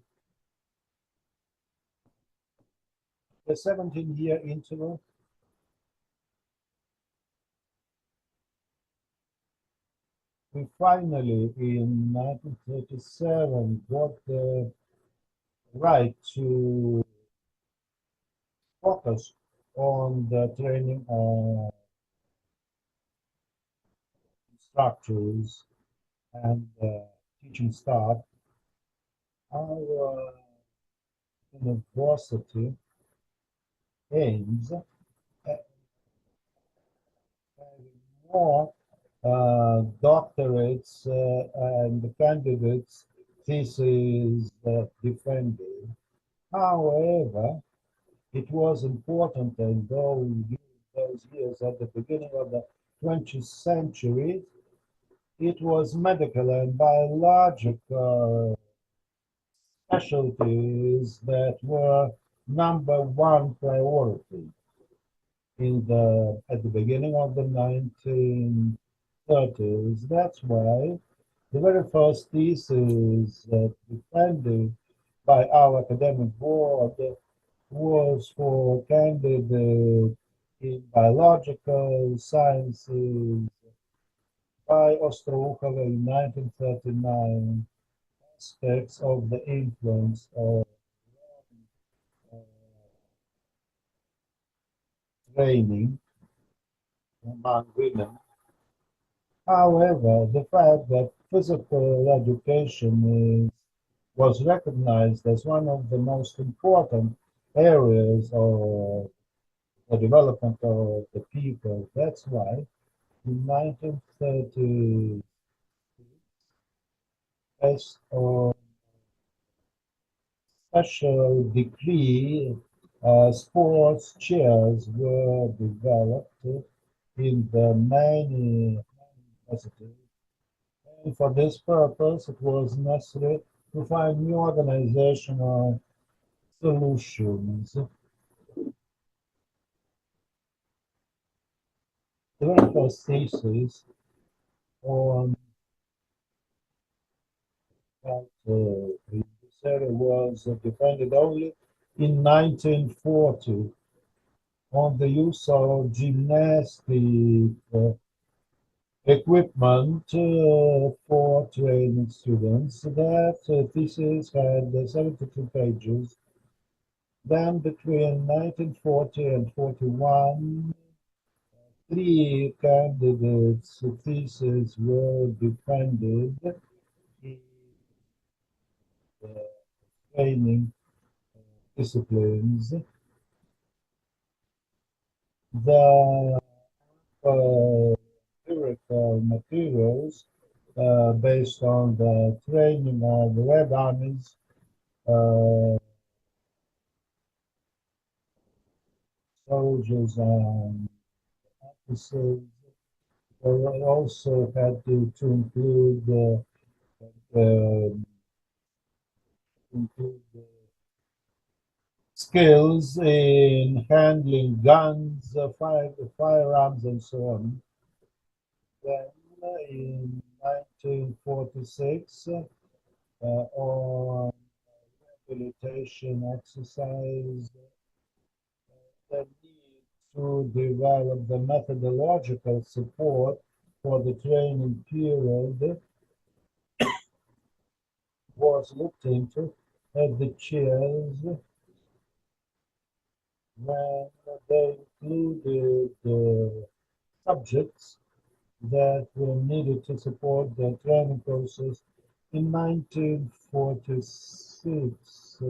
the 17-year interval, we finally, in 1937, got the right to focus on the training of instructors and teaching staff. Our university aims at having more doctorates and candidates theses defended. However, it was important in those years at the beginning of the 20th century, it was medical and biological specialties that were number one priority at the beginning of the 1930s. That's why the very first thesis defended by our academic board was for candidate in biological sciences by Ostroukhova in 1939, aspects of the influence of training among women. However, the fact that physical education was recognized as one of the most important areas of the development of the people. That's why in 1930, based on special decree, sports chairs were developed in the many universities. And for this purpose, it was necessary to find new organizational solutions. The very first thesis on that in this area was defended only in 1940 on the use of gymnastic equipment for training students. That thesis had 72 pages. Then between 1940 and 41, three candidates' theses were defended in the training disciplines. The empirical materials based on the training of Red Armies soldiers and officers also had to include skills in handling guns, firearms, and so on. Then in 1946, on rehabilitation exercise, the need to develop the methodological support for the training period was looked into at the chairs when they included subjects that were needed to support the training process. In 1946,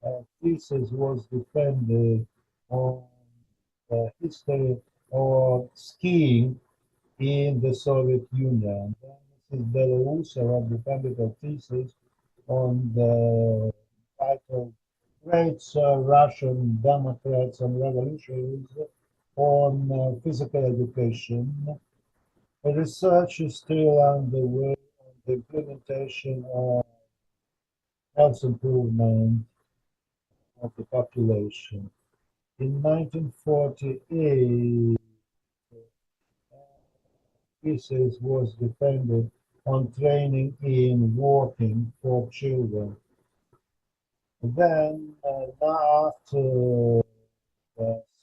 a thesis was defended on the history of skiing in the Soviet Union. Then Mrs. Belarusova defended a thesis on the title Great Russian Democrats and Revolutionaries on physical education. The research is still underway on the implementation of health improvement of the population. In 1948, thesis was defended on training in walking for children. Then, after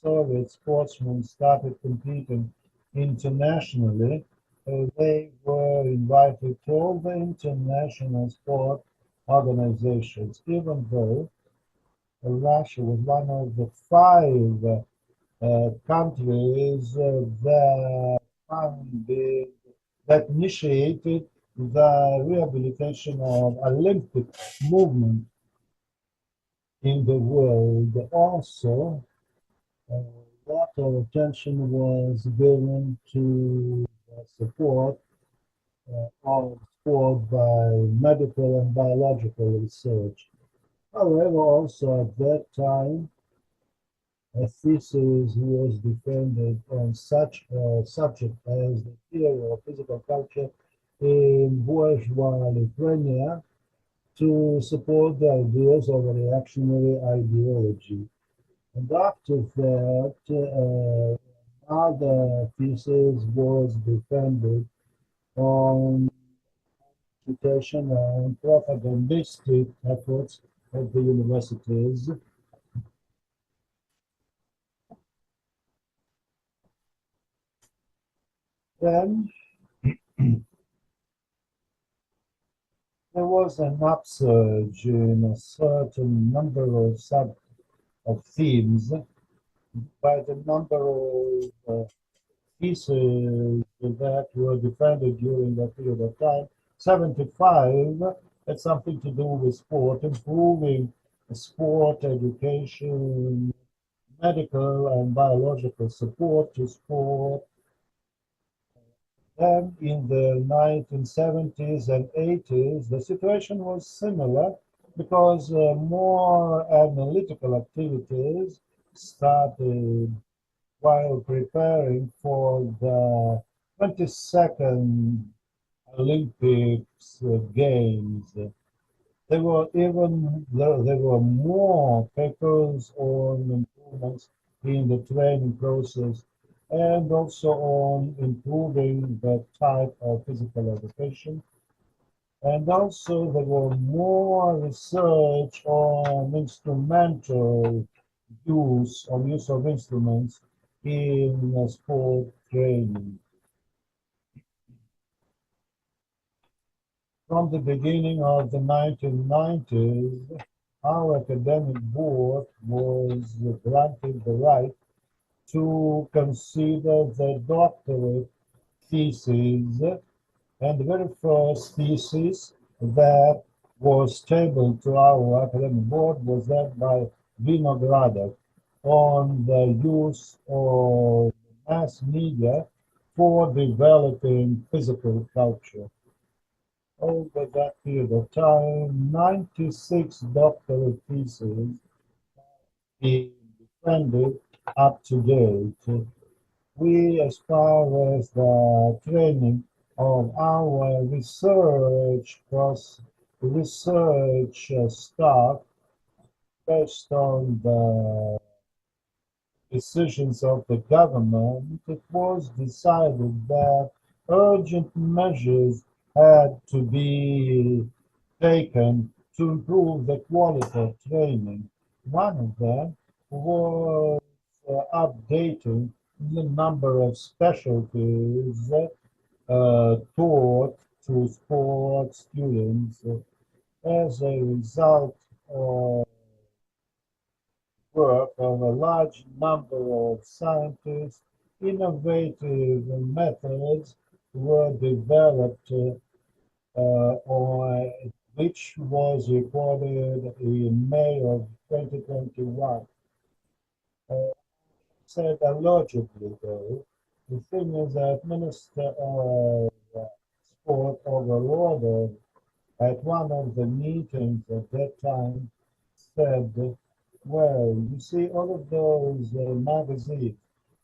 Soviet sportsmen started competing internationally, they were invited to all the international sport organizations, even though Russia was one of the five countries that initiated the rehabilitation of Olympic movement in the world. Also, a lot of attention was given to the support of sport by medical and biological research. However, also at that time, a thesis was defended on such a subject as the theory of physical culture in bourgeois Lithuania to support the ideas of a reactionary ideology. And after that, another thesis was defended on agitation and propagandistic efforts of the universities. Then there was an upsurge in a certain number of themes by the number of theses that were defended during that period of time. 75 had something to do with sport, improving sport education, medical and biological support to sport. Then in the 1970s and 80s, the situation was similar because more analytical activities started while preparing for the 22nd Olympics Games. There were more papers on improvements in the training process and also on improving the type of physical education. And also there were more research on use of instruments in sport training. From the beginning of the 1990s, our academic board was granted the right to consider the doctorate thesis, and the very first thesis that was tabled to our academic board was that by Vinogradov on the use of mass media for developing physical culture. Over that period of time, 96 doctorate theses being defended up to date. We, as far as the training of our research staff, based on the decisions of the government, it was decided that urgent measures had to be taken to improve the quality of training. One of them was updating the number of specialties taught to sport students as a result of work of a large number of scientists. Innovative methods were developed or which was recorded in May of 2021. Said logically, though, the thing is that Minister of Sport overruled at one of the meetings at that time said, well, you see, all of those magazines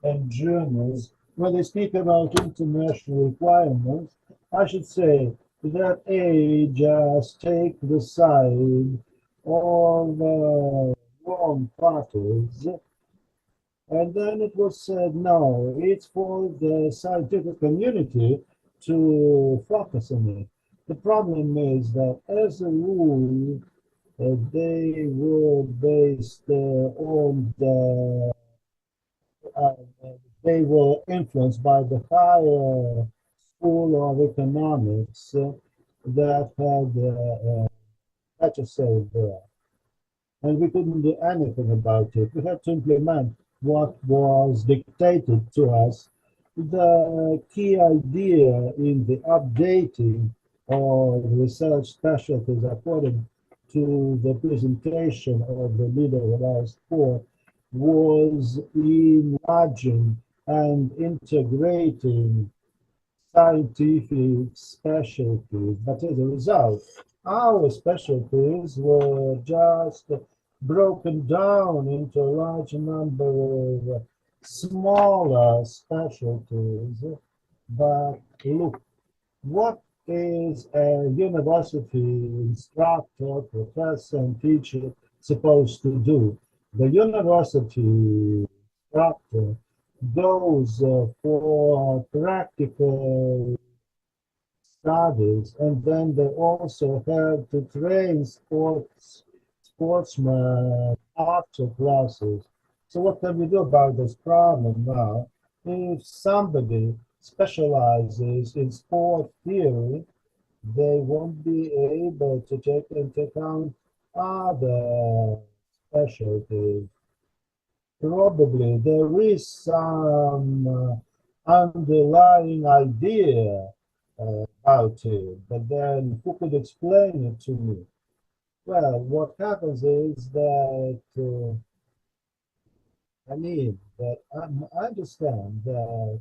and journals, when they speak about international requirements, I should say that just take the side of wrong parties. And then it was said, no, it's for the scientific community to focus on it. The problem is that, as a rule, they were based on uh, they were influenced by the higher school of economics that had better say there. And we couldn't do anything about it. We had to implement what was dictated to us. The key idea in the updating of research specialties according to the presentation of the leader of our sport was enlarging and integrating scientific specialties, but as a result, our specialties were just broken down into a large number of smaller specialties. But look, what is a university instructor, professor, and teacher supposed to do? The university instructor goes for practical studies, and then they also have to train sportsmen after classes. So what can we do about this problem now? If somebody specializes in sport theory, they won't be able to take into account other specialties. Probably there is some underlying idea about it, but then who could explain it to me? Well, what happens is that I understand that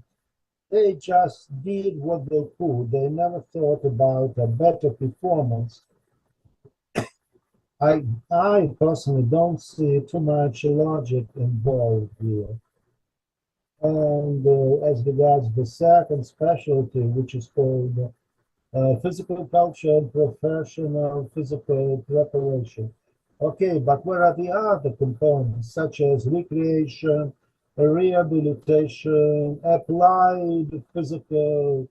they just did what they could. They never thought about a better performance. I personally don't see too much logic involved here. And as regards the second specialty, which is called physical culture and professional physical preparation. Okay, but where are the other components, such as recreation, rehabilitation, applied physical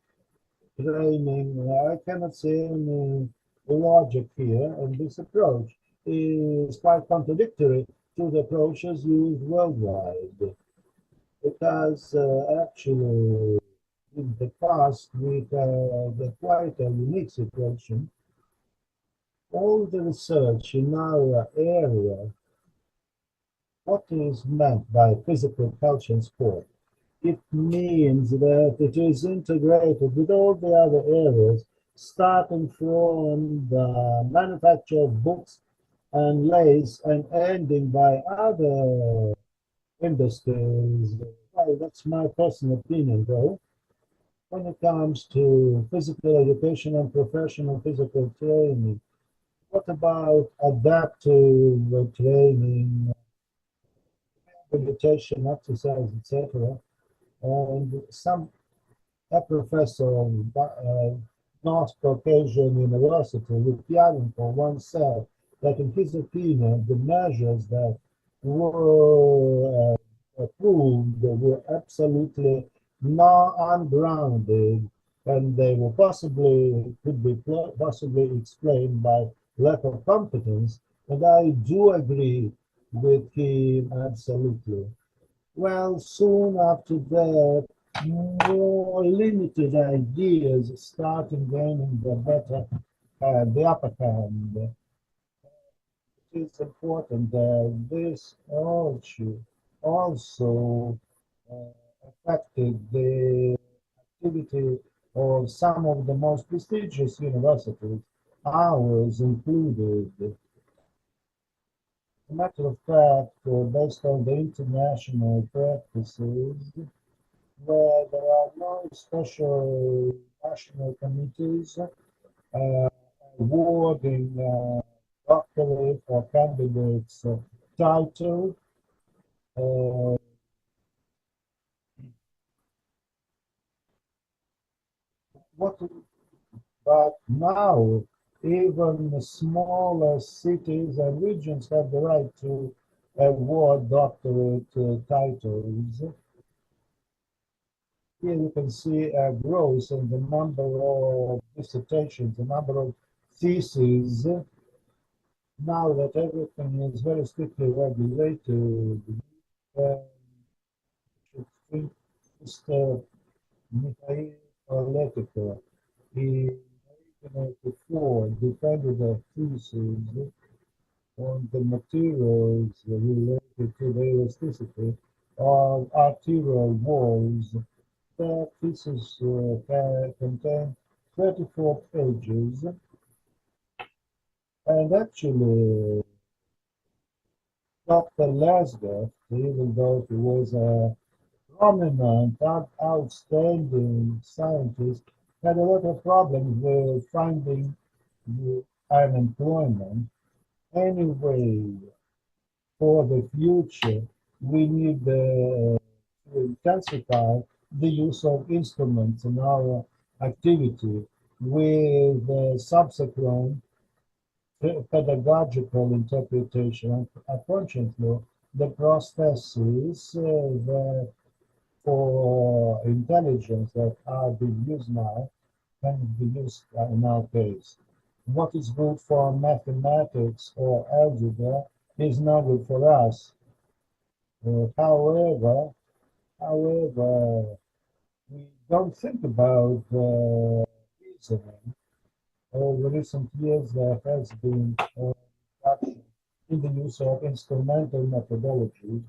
training? I cannot see any logic here, and this approach is quite contradictory to the approaches used worldwide, because actually in the past we had quite a unique situation. All the research in our area, what is meant by physical culture and sport? It means that it is integrated with all the other areas, starting from the manufacture of books and lace and ending by other industries. Well, that's my personal opinion, though. When it comes to physical education and professional physical training, what about adaptive training, rehabilitation, exercise, etc.? And a professor of North Caucasian University replied for oneself that, in his opinion, the measures that were approved were absolutely not ungrounded, and they were could be possibly explained by lack of competence. And I do agree with him absolutely. Well, soon after that, more limited ideas started gaining the better the upper hand. It is important that this also uh, affected the activity of some of the most prestigious universities, ours included. As a matter of fact, based on the international practices, where there are no special national committees awarding doctorate or candidates title. Uh, what, but now even smaller cities and regions have the right to award doctorate titles. Here you can see a growth in the number of dissertations, the number of theses. Now that everything is very strictly regulated, uh, Mr. Mikhail Letikov, in 1984 defended a thesis on the materials related to the elasticity of arterial walls. The thesis contained 34 pages, and actually Dr. Lasdorf, even though he was a prominent, outstanding scientist, had a lot of problems with finding unemployment. Anyway, for the future, we need to intensify the use of instruments in our activity with subsequent pedagogical interpretation. Unfortunately, the processes that for intelligence that are being used now can be used in our case. What is good for mathematics or algebra is not good for us. However, we don't think about reasoning. Over recent years, there has been a reduction in the use of instrumental methodology,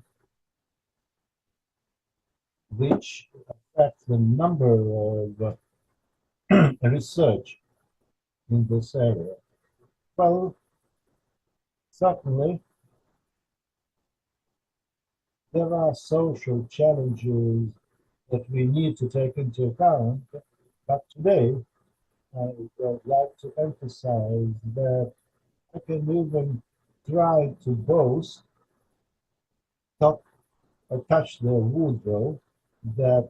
which affects the number of research in this area. Well, certainly, there are social challenges that we need to take into account, but today I would like to emphasize that I can even try to boast, top, touch the wood though, that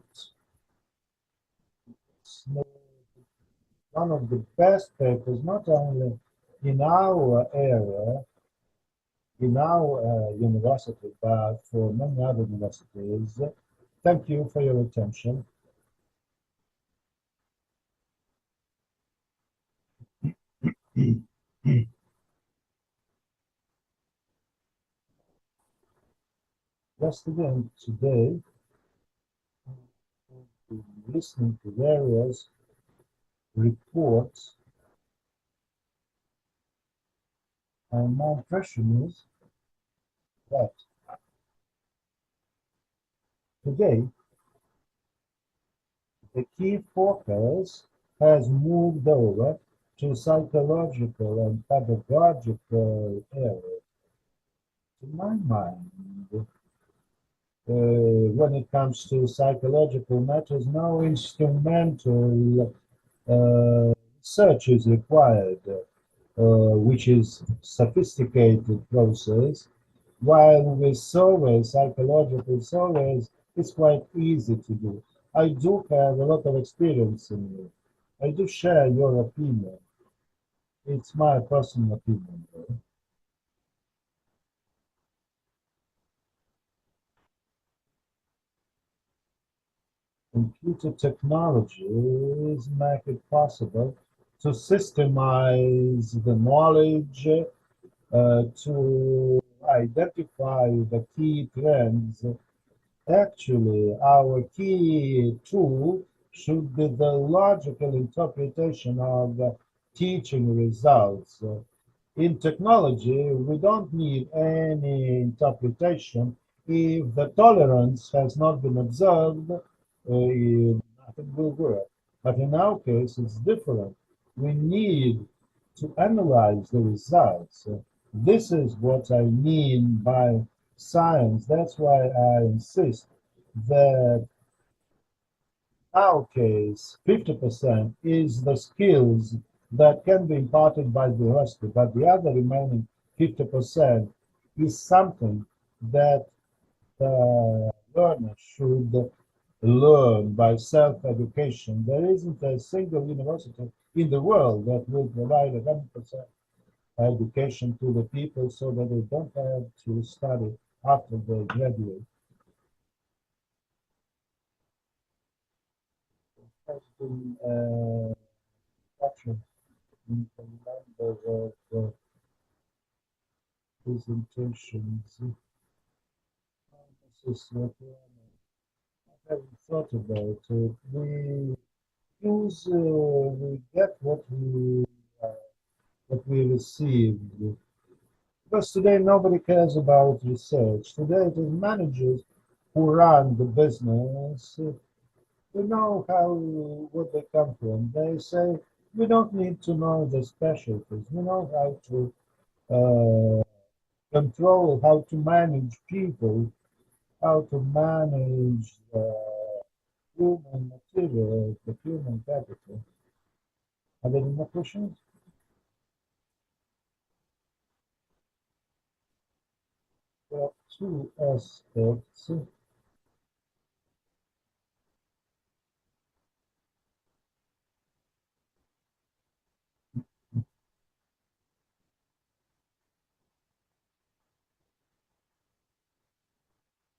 one of the best papers, not only in our area, in our university, but for many other universities. Thank you for your attention. Yesterday and today, listening to various reports, and my impression is that today the key focus has moved over to psychological and pedagogical areas. To my mind, when it comes to psychological matters, no instrumental research is required, which is sophisticated process, while with surveys, psychological surveys, it's quite easy to do. I do have a lot of experience in it. I do share your opinion. It's my personal opinion, though. Computer technologies make it possible to systemize the knowledge, to identify the key trends. Actually, our key tool should be the logical interpretation of the teaching results. In technology, we don't need any interpretation if the tolerance has not been observed, nothing will work. But in our case, it's different. We need to analyze the results. This is what I mean by science. That's why I insist that our case, 50% is the skills that can be imparted by the university, but the other remaining 50% is something that the learner should learn by self-education. There isn't a single university in the world that will provide 100% education to the people so that they don't have to study after they graduate. Has been structured in a number of presentations. This is what I haven't thought about it. We get what we received. Because today nobody cares about research. Today it is managers who run the business. We know how what they come from. They say we don't need to know the specialties. We know how to control, how to manage people, how to manage human material, the human capital. Are there any more questions? There are two aspects.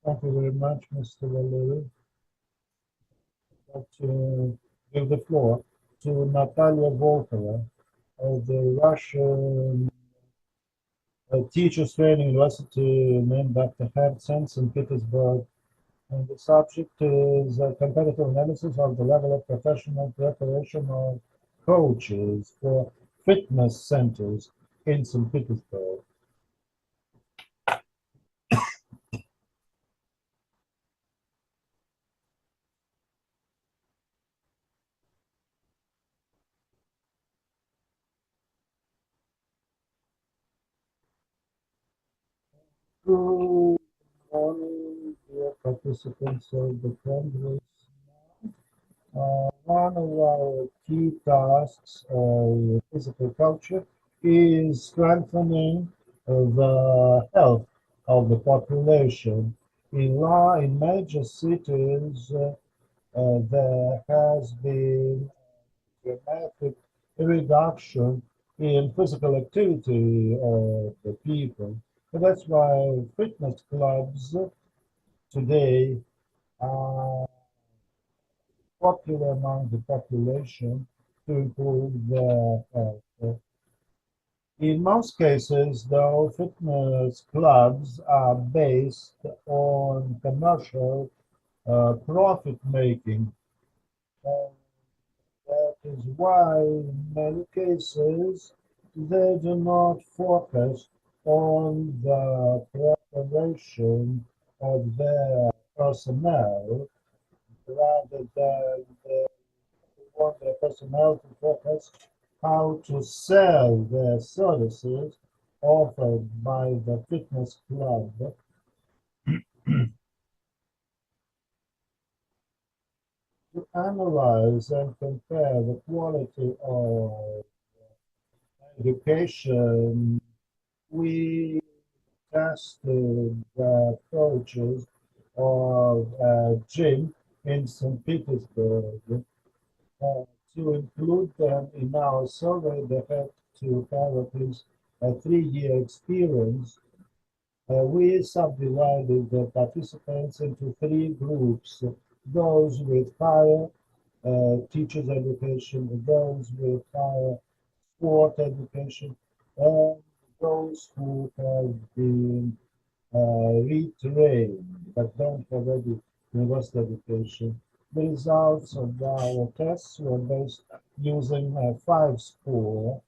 Thank you very much, Mr. Valery. I'd like to give the floor to Natalia Volkova of the Russian Teachers Training University named after her in St. Petersburg. And the subject is a comparative analysis of the level of professional preparation of coaches for fitness centers in St. Petersburg. Good morning, dear participants of the Congress. One of our key tasks of physical culture is strengthening the health of the population. In major cities, there has been dramatic reduction in physical activity of the people. And that's why fitness clubs today are popular among the population to improve their health. In most cases, though, fitness clubs are based on commercial profit making. And that is why, in many cases, they do not focus on the preparation of their personnel rather than they want their personnel to focus how to sell their services offered by the fitness club. To analyze and compare the quality of education, we tested the approaches of a gym in St. Petersburg. To include them in our survey, they had to have at least a 3-year experience. We subdivided the participants into 3 groups: those with higher teachers education, those with higher sport education, and those who have been retrained but don't have any university education. The results of our tests were based using a 5-score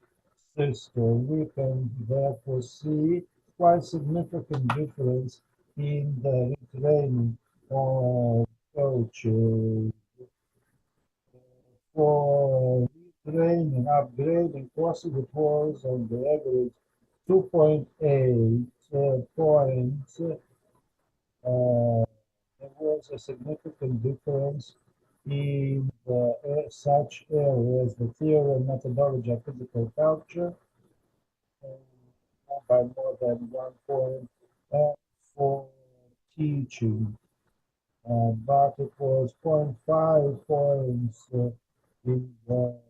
system. We can therefore see quite significant difference in the retraining of coaches. For retraining, upgrading courses, it was on the average 2.8 points. There was a significant difference in such areas, the theory and methodology of physical culture, by more than 1 point for teaching, but it was 0.5 points in the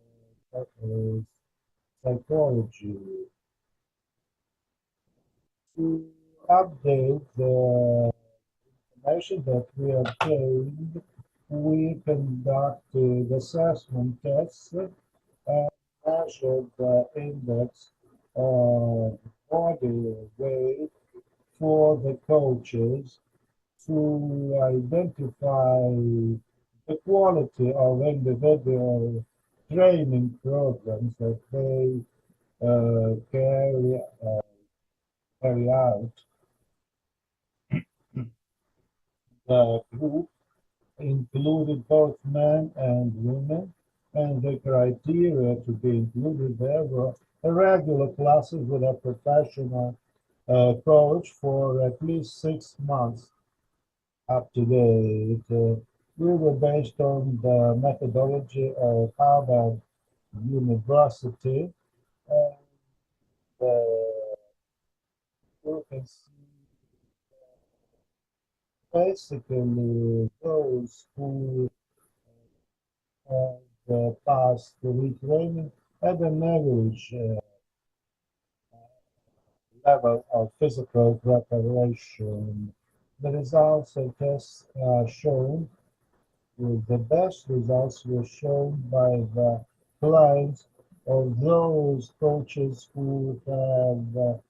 psychology. To update the information that we obtained, we conducted assessment tests and measured the index of body weight for the coaches to identify the quality of individual training programs that they carry out. The group included both men and women, and the criteria to be included there were regular classes with a professional coach for at least 6 months up to date. We were based on the methodology of Harvard University, and you can see basically those who have passed the retraining at an average level of physical preparation. The results of tests are shown. The best results were shown by the clients of those coaches who have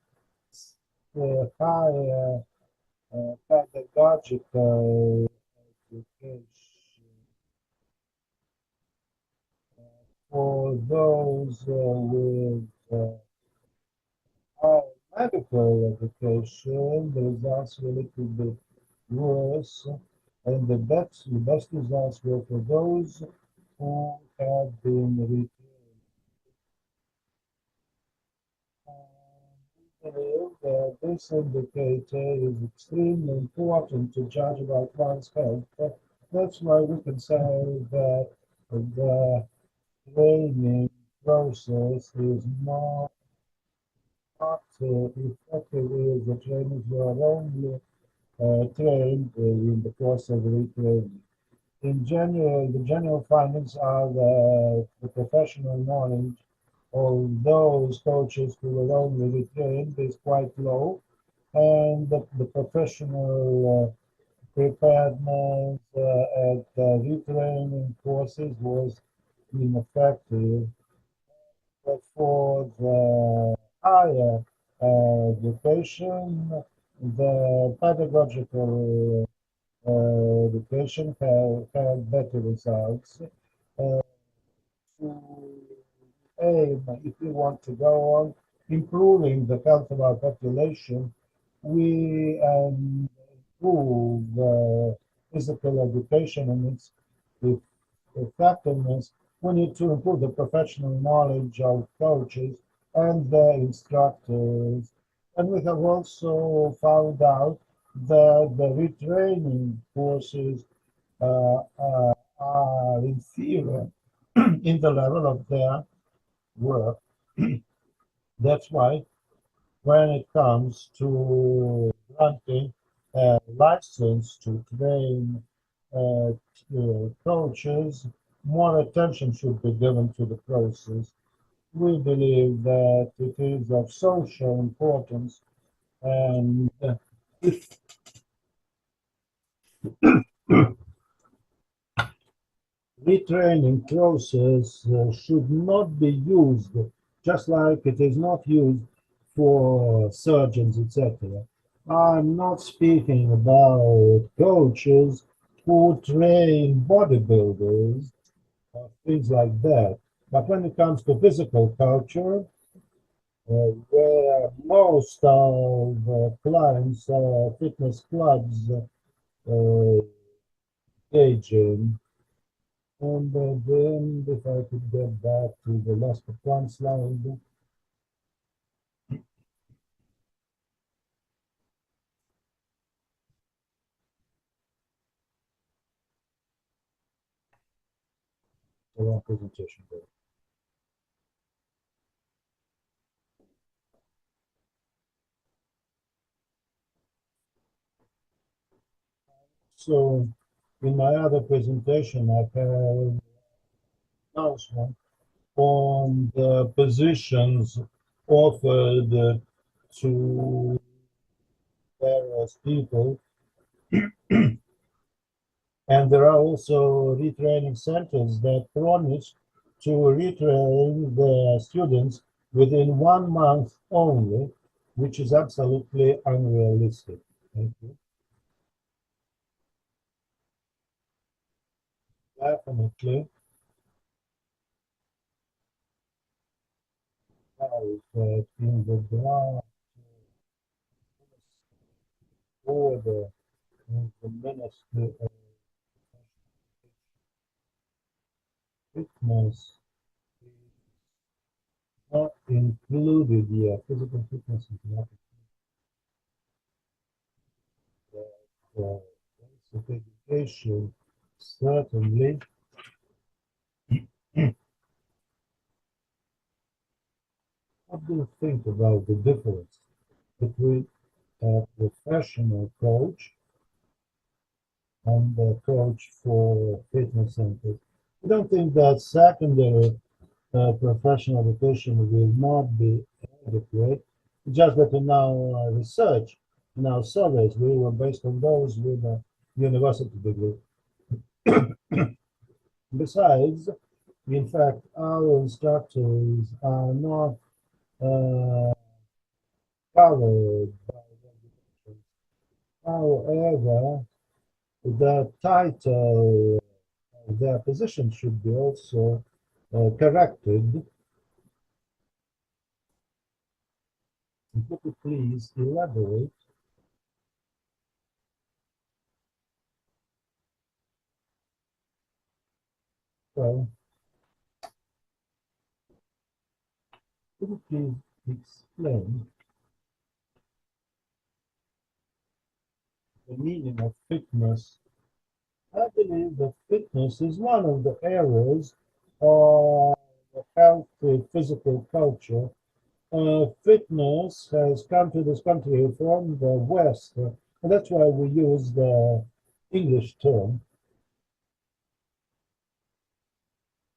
higher pedagogical education. For those with high medical education, the results were a little bit worse, and the best results were for those who had been retained. We believe that this indicator is extremely important to judge about one's health. That's why we can say that the training process is not effective if the trainers were only trained in the course of retraining. In general, the general findings are that the professional knowledge of those coaches who were only trained is quite low, and the professional preparedness at retraining courses was ineffective. For the higher education, the pedagogical education had better results. Uh, to aim, if we want to go on improving the health of our population, we improve physical education and its effectiveness. We need to improve the professional knowledge of coaches and the instructors. And we have also found out that the retraining courses are inferior in the level of their work. That's why when it comes to granting a license to train coaches, more attention should be given to the process. We believe that it is of social importance, and retraining process should not be used just like it is not used for surgeons, etc. I'm not speaking about coaches who train bodybuilders, things like that. But when it comes to physical culture, where most of clients, fitness clubs, engage in, and then if I could get back to the last one slide. The wrong presentation there. So in my other presentation, I have an announcement on the positions offered to various people. And there are also retraining centers that promise to retrain the students within 1 month only, which is absolutely unrealistic. Thank you. Definitely, in the ground order of the Ministry of Fitness is not included here. Physical fitness is not included. Basic education, certainly. What do you think about the difference between a professional coach and a coach for fitness centers? I don't think that secondary professional education will not be adequate. Just that in our research, in our surveys, we were based on those with a university degree. Besides, in fact, our instructors are not covered by regulations. However, the title of their position should be also corrected. Could you please elaborate? Well, could you please explain the meaning of fitness? I believe that fitness is one of the areas of healthy physical culture. Fitness has come to this country from the West, and that's why we use the English term.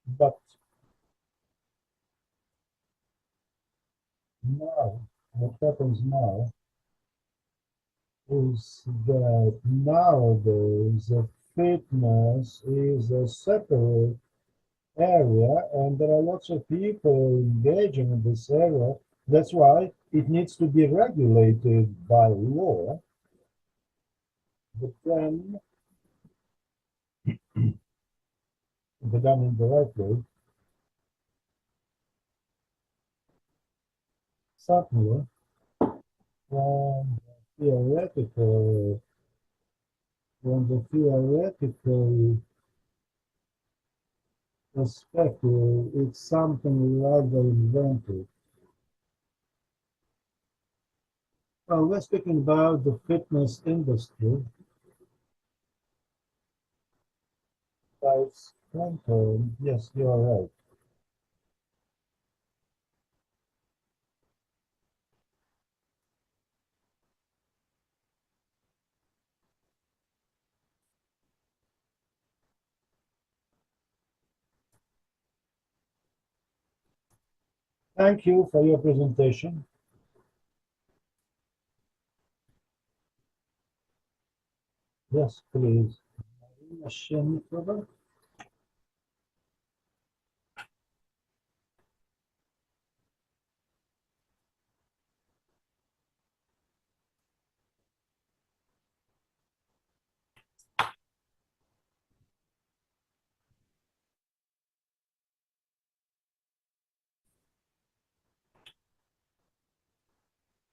But now, what happens now is that nowadays fitness is a separate area and there are lots of people engaging in this area. That's why it needs to be regulated by law. But then, done in the right way, certainly from theoretical, from the theoretical perspective, it's something rather inventive. Well, we're speaking about the fitness industry. Guys, yes, you are right. Thank you for your presentation. Yes, please.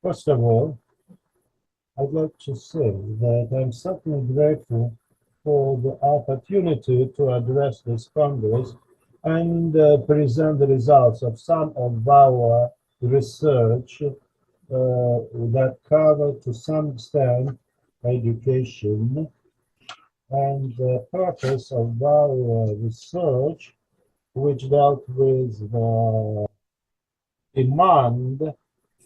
First of all, I'd like to say that I'm certainly grateful for the opportunity to address this Congress and present the results of some of our research that cover to some extent education, and the purpose of our research, which dealt with the demand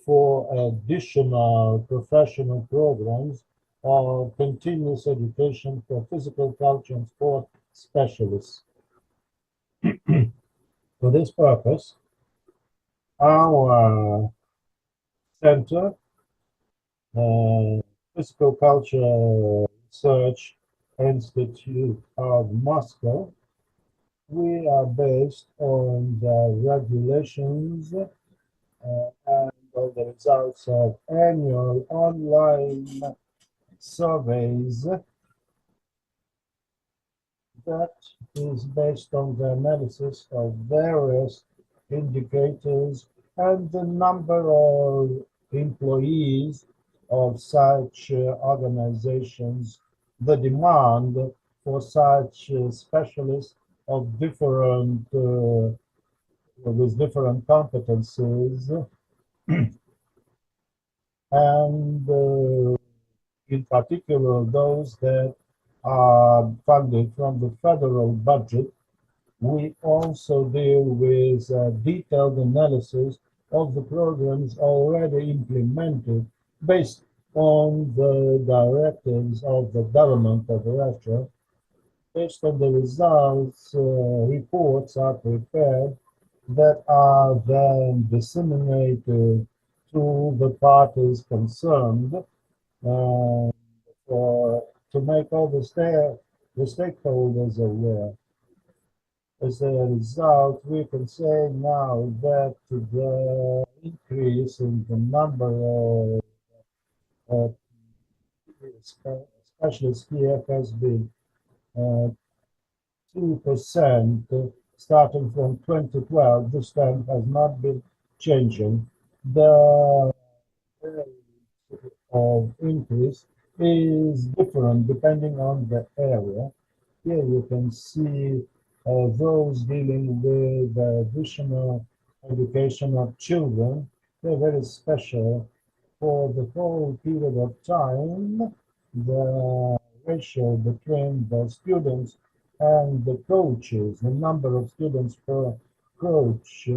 for additional professional programs or continuous education for physical culture and sport specialists. For this purpose, our center, Physical Culture Research Institute of Moscow, we are based on the regulations and on the results of annual online surveys that is based on the analysis of various indicators and the number of employees of such organizations, the demand for such specialists of different with different competencies, and in particular those that are funded from the federal budget. We also deal with detailed analysis of the programs already implemented based on the directives of the government of Russia. Based on the results, reports are prepared that are then disseminated to the parties concerned for to make all the stakeholders aware. As a result, we can say now that the increase in the number of specialists here has been 2% starting from 2012. This trend has not been changing. The rate of increase is different depending on the area. Here you can see those dealing with additional education of children. They're very special. For the whole period of time, the ratio between the students and the coaches, the number of students per coach,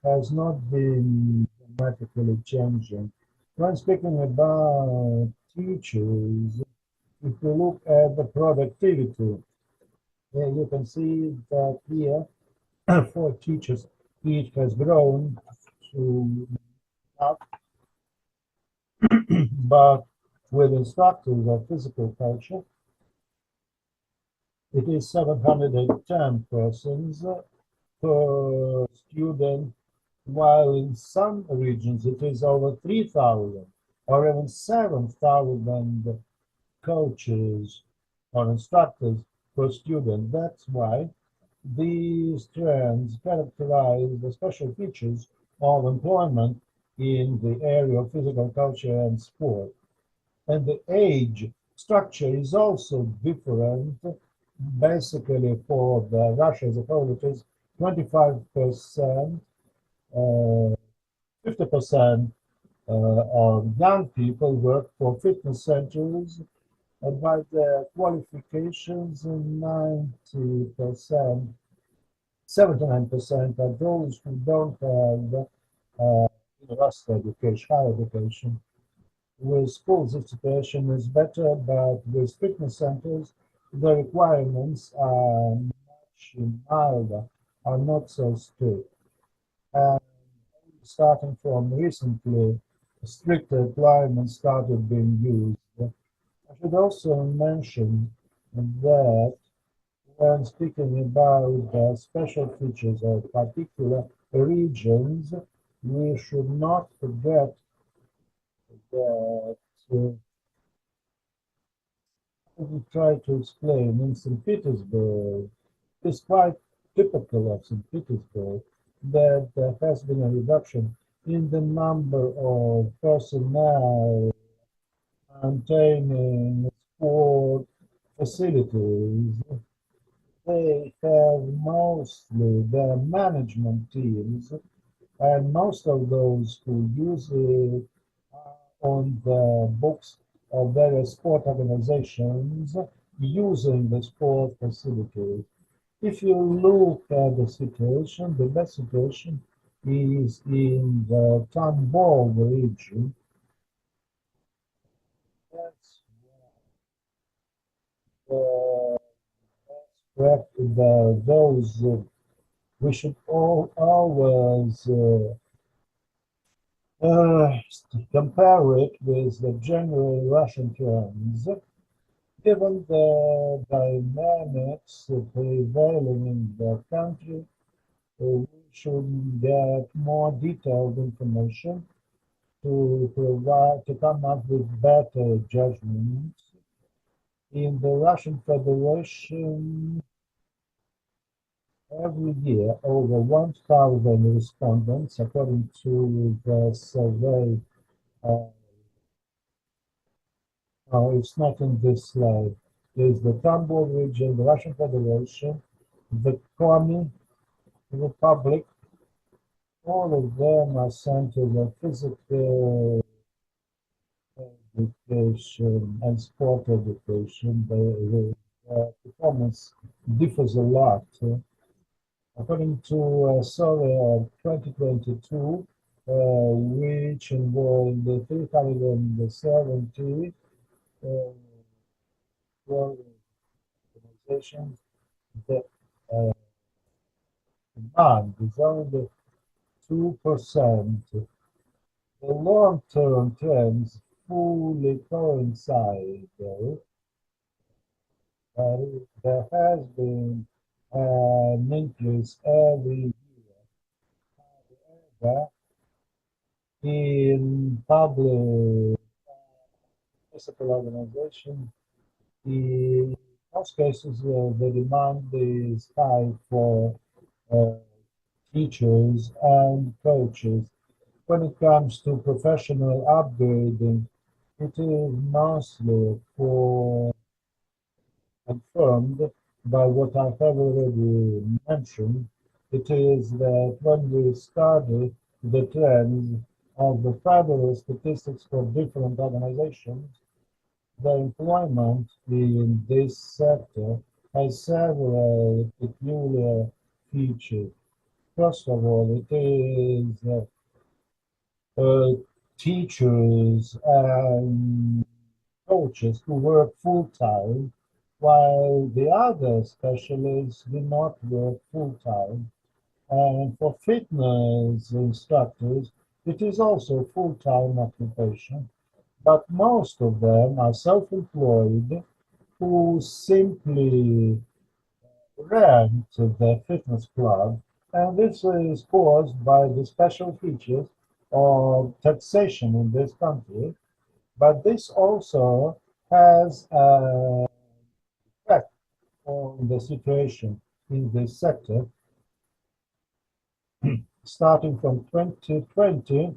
has not been dramatically changing. When speaking about teachers, if you look at the productivity, you can see that here for teachers, it has grown to up, but with instructors of physical culture, it is 710 persons per student, while in some regions it is over 3,000 or even 7,000 coaches or instructors per student. That's why these trends characterize the special features of employment in the area of physical culture and sport. And the age structure is also different. Basically, for the Russia as a whole, it is 25%, 50% of young people work for fitness centers, and by the qualifications, 90%, 79% are those who don't have university education, higher education. With schools, the situation is better, but with fitness centers, the requirements are much milder, are not so strict. And starting from recently, stricter requirements started being used. I should also mention that when speaking about special features of particular regions, we should not forget that we try to explain in St. Petersburg, it's quite typical of St. Petersburg that there has been a reduction in the number of personnel maintaining sport facilities. They have mostly their management teams, and most of those who use it are on the books of various sport organizations using the sport facilities. If you look at the situation, the best situation is in the Tambov region. That's those we should always uh, compare it with the general Russian trends. Given the dynamics prevailing in the country, we should get more detailed information to come up with better judgments. In the Russian Federation, every year, over 1,000 respondents, according to the survey. No, it's not in this slide. There's the Tambov region, the Russian Federation, the Komi Republic. All of them are centers of physical education and sport education. The performance differs a lot. According to a survey of 2022, which involved 370 organizations, the demand is only 2%. The long-term trends fully coincide, though. There has been an increase every year in public municipal organization. In most cases, the demand is high for uh, teachers and coaches. When it comes to professional upgrading, it is mostly for confirmed by what I have already mentioned. It is that when we study the trends of the federal statistics for different organizations, the employment in this sector has several peculiar features. First of all, it is teachers and coaches who work full-time, while the other specialists do not work full-time. And for fitness instructors, it is also a full-time occupation, but most of them are self-employed who simply rent the fitness club, and this is caused by the special features of taxation in this country. But this also has an effect on the situation in this sector. Starting from 2020,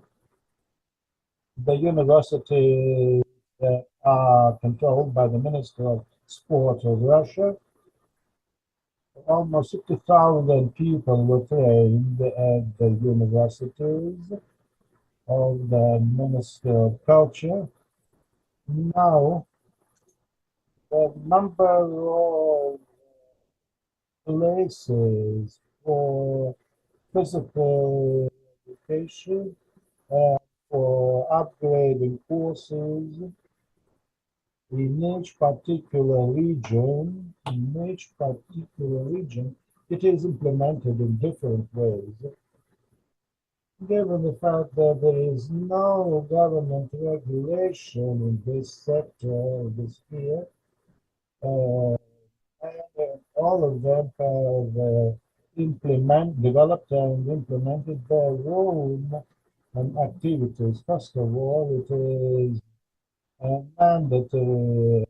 the universities that are controlled by the Minister of Sport of Russia, almost 60,000 people were trained at the universities of the Minister of Culture. Now, the number of places for physical education and for upgrading courses in each particular region, it is implemented in different ways. Given the fact that there is no government regulation in this sector, this sphere, and all of them have developed and implemented their own activities. First of all, it is mandatory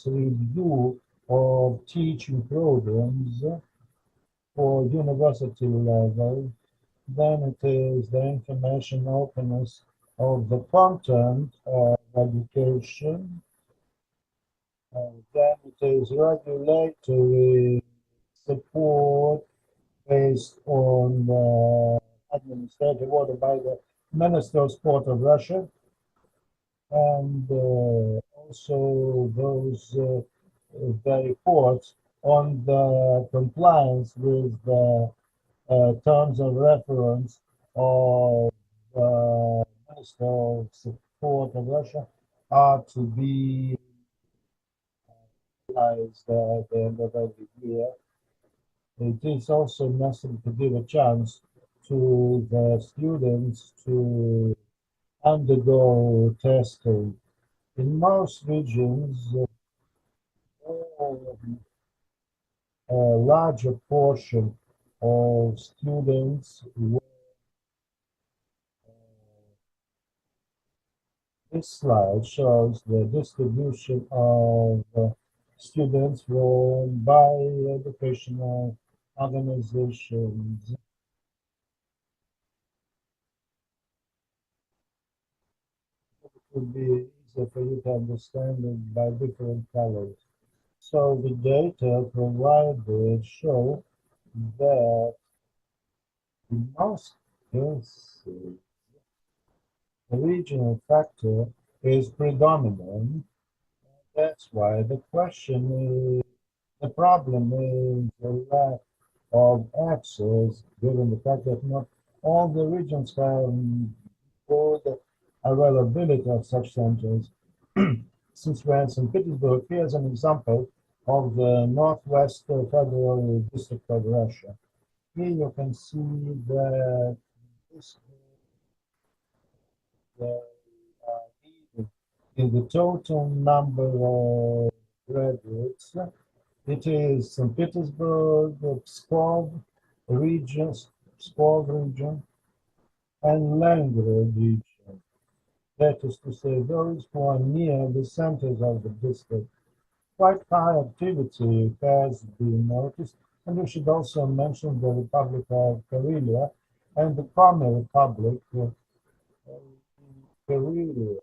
review of teaching programs for university level. Then it is the information openness of the content of education. Then it is regulatory support based on the administrative order by the Minister of Sport of Russia, and also those the reports on the compliance with the terms of reference of the Minister of Sport of Russia are to be realized at the end of every year. It is also necessary to give a chance to the students to undergo testing. In most regions, a larger portion of students. This slide shows the distribution of students from by educational organizations. It would be easier for you to understand it by different colors. So the data provided show that in most cases, the regional factor is predominant. That's why the question is, the problem is the lack of access, given the fact that not all the regions have good availability of such centers. Since we're in St. Petersburg, here's an example of the Northwest Federal District of Russia. Here you can see that this in the total number of graduates. It is St. Petersburg, Pskov region, and Leningrad region. That is to say, those who are near the centers of the district. Quite high activity has been noticed, and we should also mention the Republic of Karelia and the Komi Republic. Karelia,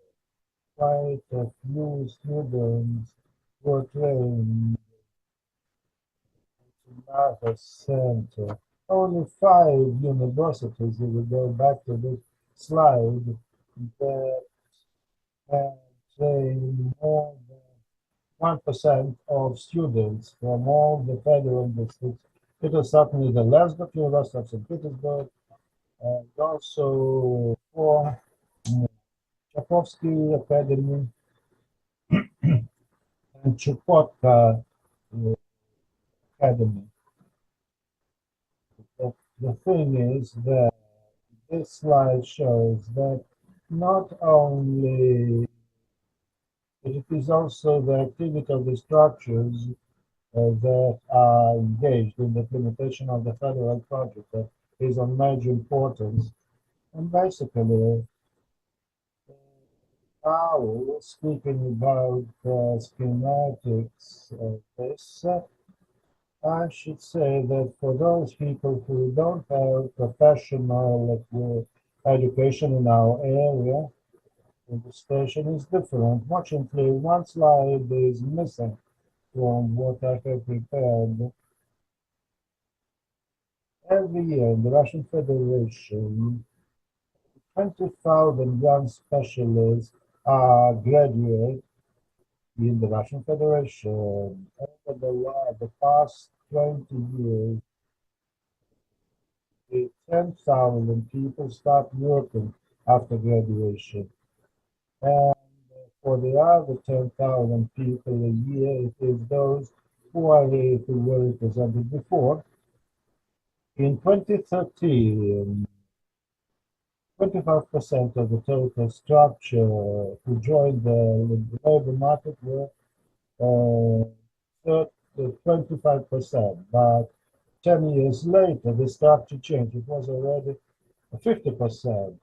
quite a few students were trained to another center. Only 5 universities, if we go back to this slide, that have trained more than 1% of students from all the federal districts. It is certainly the Lesbos University of St. Petersburg, and also for Tchaikovsky Academy and Chukotka Academy. the thing is that this slide shows that not only it is also the activity of the structures that are engaged in the implementation of the federal project that is of major importance. And basically, now speaking about the schematics of this, I should say that for those people who don't have professional education in our area, the station is different. Fortunately, one slide is missing from what I have prepared. Every year in the Russian Federation, 20,000 young specialists are graduate in the Russian Federation. Over the past 20 years, 10,000 people start working after graduation. And for the other 10,000 people a year, it is those who were represented before. In 2013, 25% of the total structure who joined the labor market were 25%, but 10 years later, the structure changed. It was already 50%.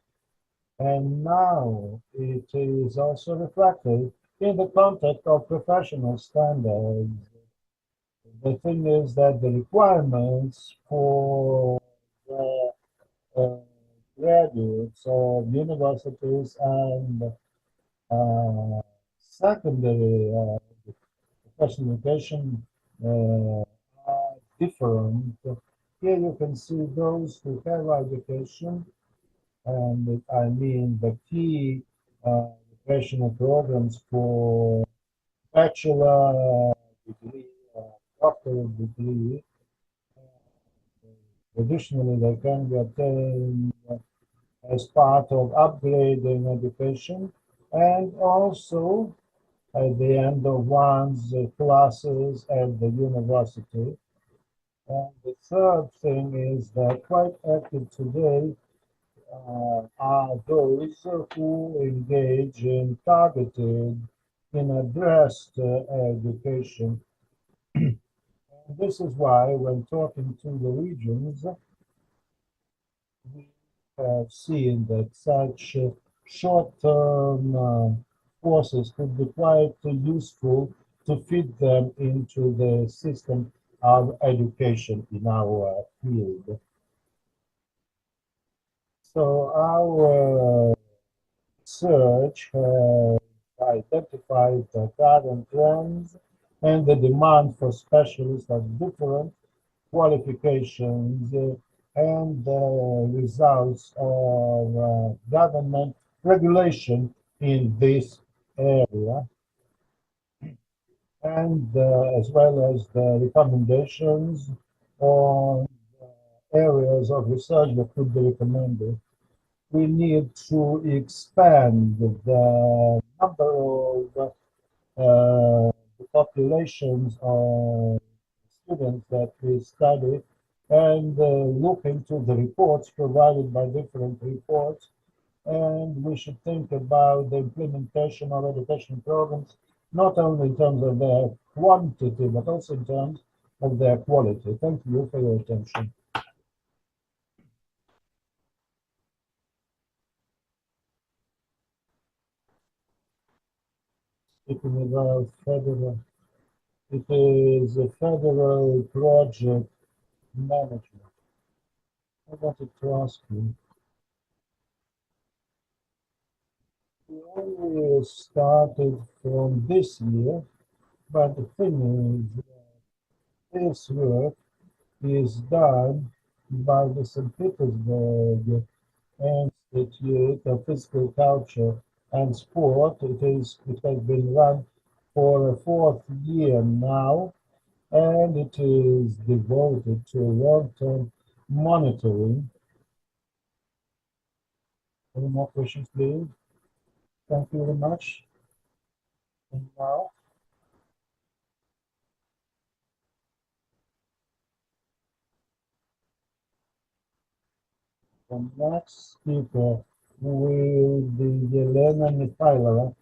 And now it is also reflected in the context of professional standards. The thing is that the requirements for the graduates of universities and secondary professional education are different. Here you can see those who have education, and I mean the key educational programs for bachelor degree, doctorate degree. Additionally, they can be obtained as part of upgrading education, and also at the end of one's classes at the university. And the third thing is that quite active today are those who engage in targeted, in addressed education. And this is why when talking to the regions, we have seen that such short-term courses could be quite useful to fit them into the system of education in our field. So our research has identified the current trends and the demand for specialists of different qualifications and the results of government regulation in this area, and as well as the recommendations on areas of research that could be recommended. We need to expand the number of the populations of students that we study and look into the reports provided by different reports. And we should think about the implementation of education programs, not only in terms of their quantity, but also in terms of their quality. Thank you for your attention. Speaking about federal, it is a federal project management. I wanted to ask you, we only started from this year, but the thing is, this work is done by the St. Petersburg Institute of Physical Culture and Sport. It has been run for a fourth year now, and it is devoted to long-term monitoring. Any more questions, please? Thank you very much. And now, The next speaker will be Elena Mikhailova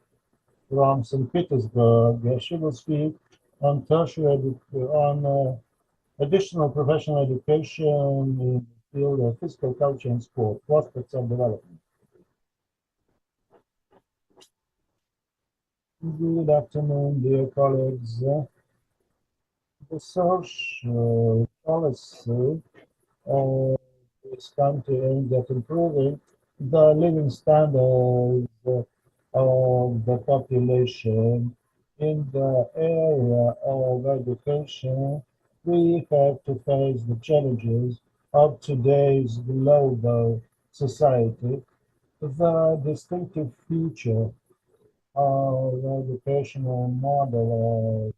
from St. Petersburg. She will speak on additional professional education in the field of physical culture and sport, prospects of development. Good afternoon, dear colleagues. The social policy of this country aims at improving the living standards of the population. In the area of education, we have to face the challenges of today's global society. The distinctive feature of the educational model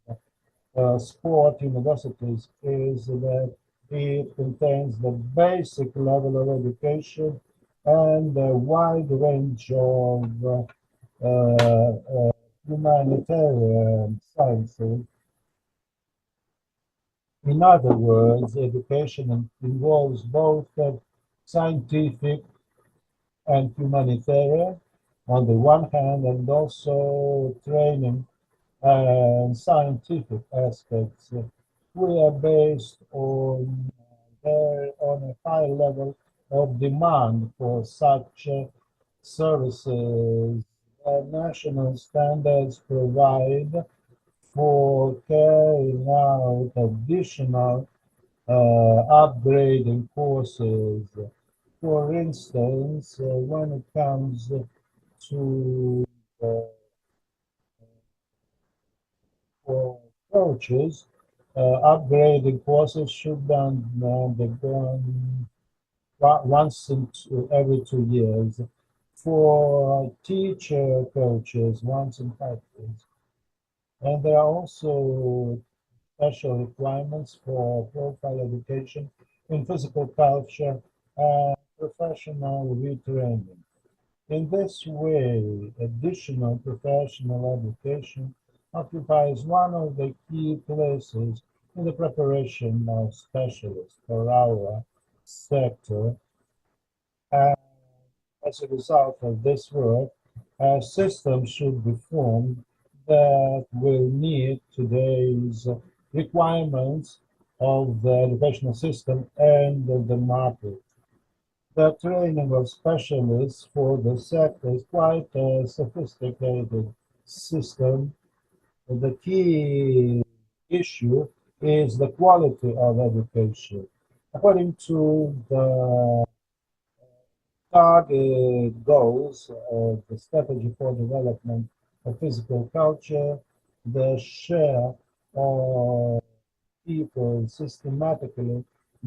of sport universities is that it contains the basic level of education and a wide range of humanitarian sciences. In other words, education involves both scientific and humanitarian on the one hand, and also training and scientific aspects. We are based on a high level of demand for such services. National standards provide for carrying out additional upgrading courses. For instance, when it comes to for coaches, upgrading courses should be undergone once every 2 years. For teacher coaches, once in 5 years. And there are also special requirements for profile education in physical culture and professional retraining. In this way, additional professional education occupies one of the key places in the preparation of specialists for our sector. And as a result of this work, a system should be formed that will meet today's requirements of the educational system and of the market. The training of specialists for the sector is quite a sophisticated system. The key issue is the quality of education. According to the target goals of the strategy for development of physical culture, the share of people systematically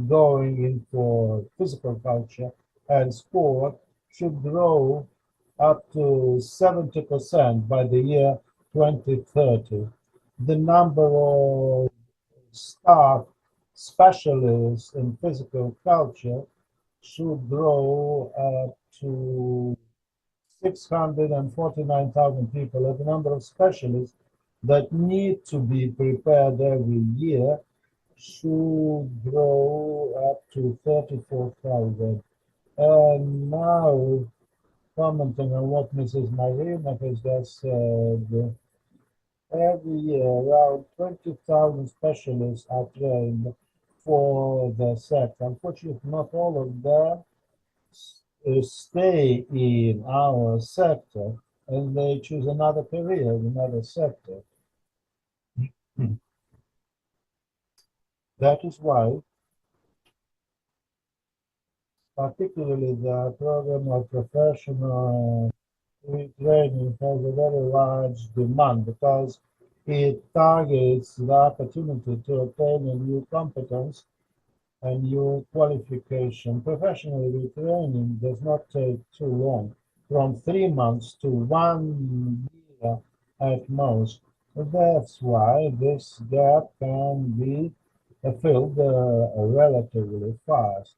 going in for physical culture and sport should grow up to 70% by the year 2030. The number of staff specialists in physical culture should grow up to 649,000 people, and the number of specialists that need to be prepared every year should grow up to 34,000. And now, commenting on what Mrs. Marina has just said, every year around 20,000 specialists are trained for the sector. Unfortunately, not all of them stay in our sector, and they choose another career in another sector. That is why, particularly the program of professional training has a very large demand because it targets the opportunity to obtain a new competence and your qualification. Professional retraining does not take too long, from 3 months to 1 year at most. That's why this gap can be filled relatively fast.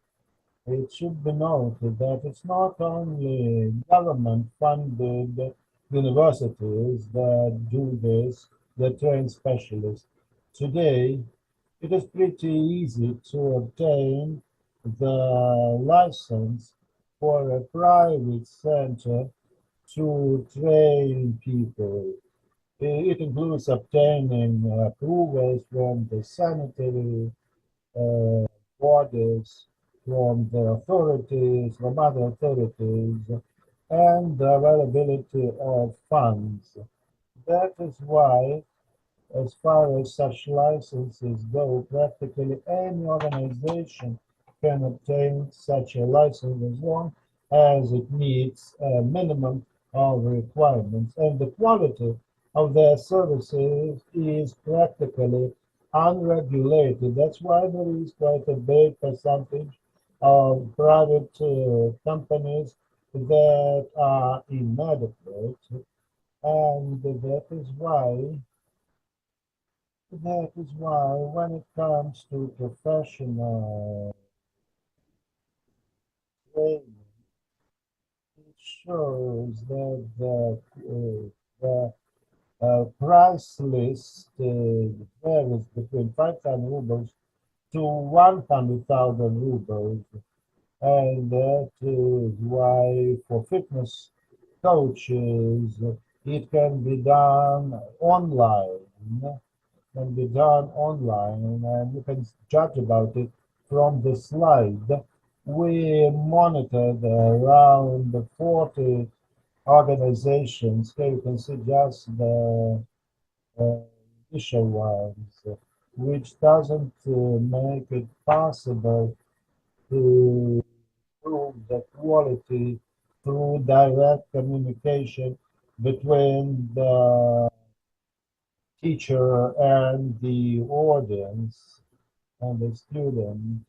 It should be noted that it's not only government-funded universities that do this, that train specialists. Today, it is pretty easy to obtain the license for a private center to train people. It includes obtaining approvals from the sanitary bodies, from the authorities, from other authorities, and the availability of funds. That is why, as far as such licenses go, practically any organization can obtain such a license as long as it meets a minimum of requirements. And the quality of their services is practically unregulated. That's why there is quite a big percentage of private companies that are inadequate. And that is why when it comes to professional training, it shows that the price list varies between 5,000 rubles to 100,000 rubles. And that is why for fitness coaches, it can be done online. Can be done online, and you can judge about it from the slide. We monitored around 40 organizations. Here you can see just the uh, initial ones, which doesn't make it possible to improve the quality through direct communication between the teacher and the audience and the student.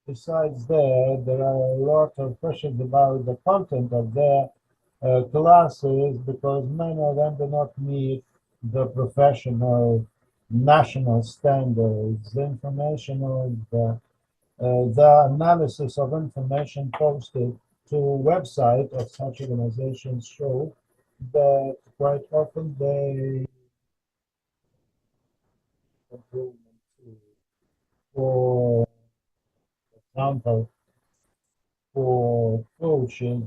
Besides that, there are a lot of questions about the content of their classes because many of them do not meet the professional national standards. The information of the analysis of information posted to website of such organizations show that quite often they improvement for example, for coaches,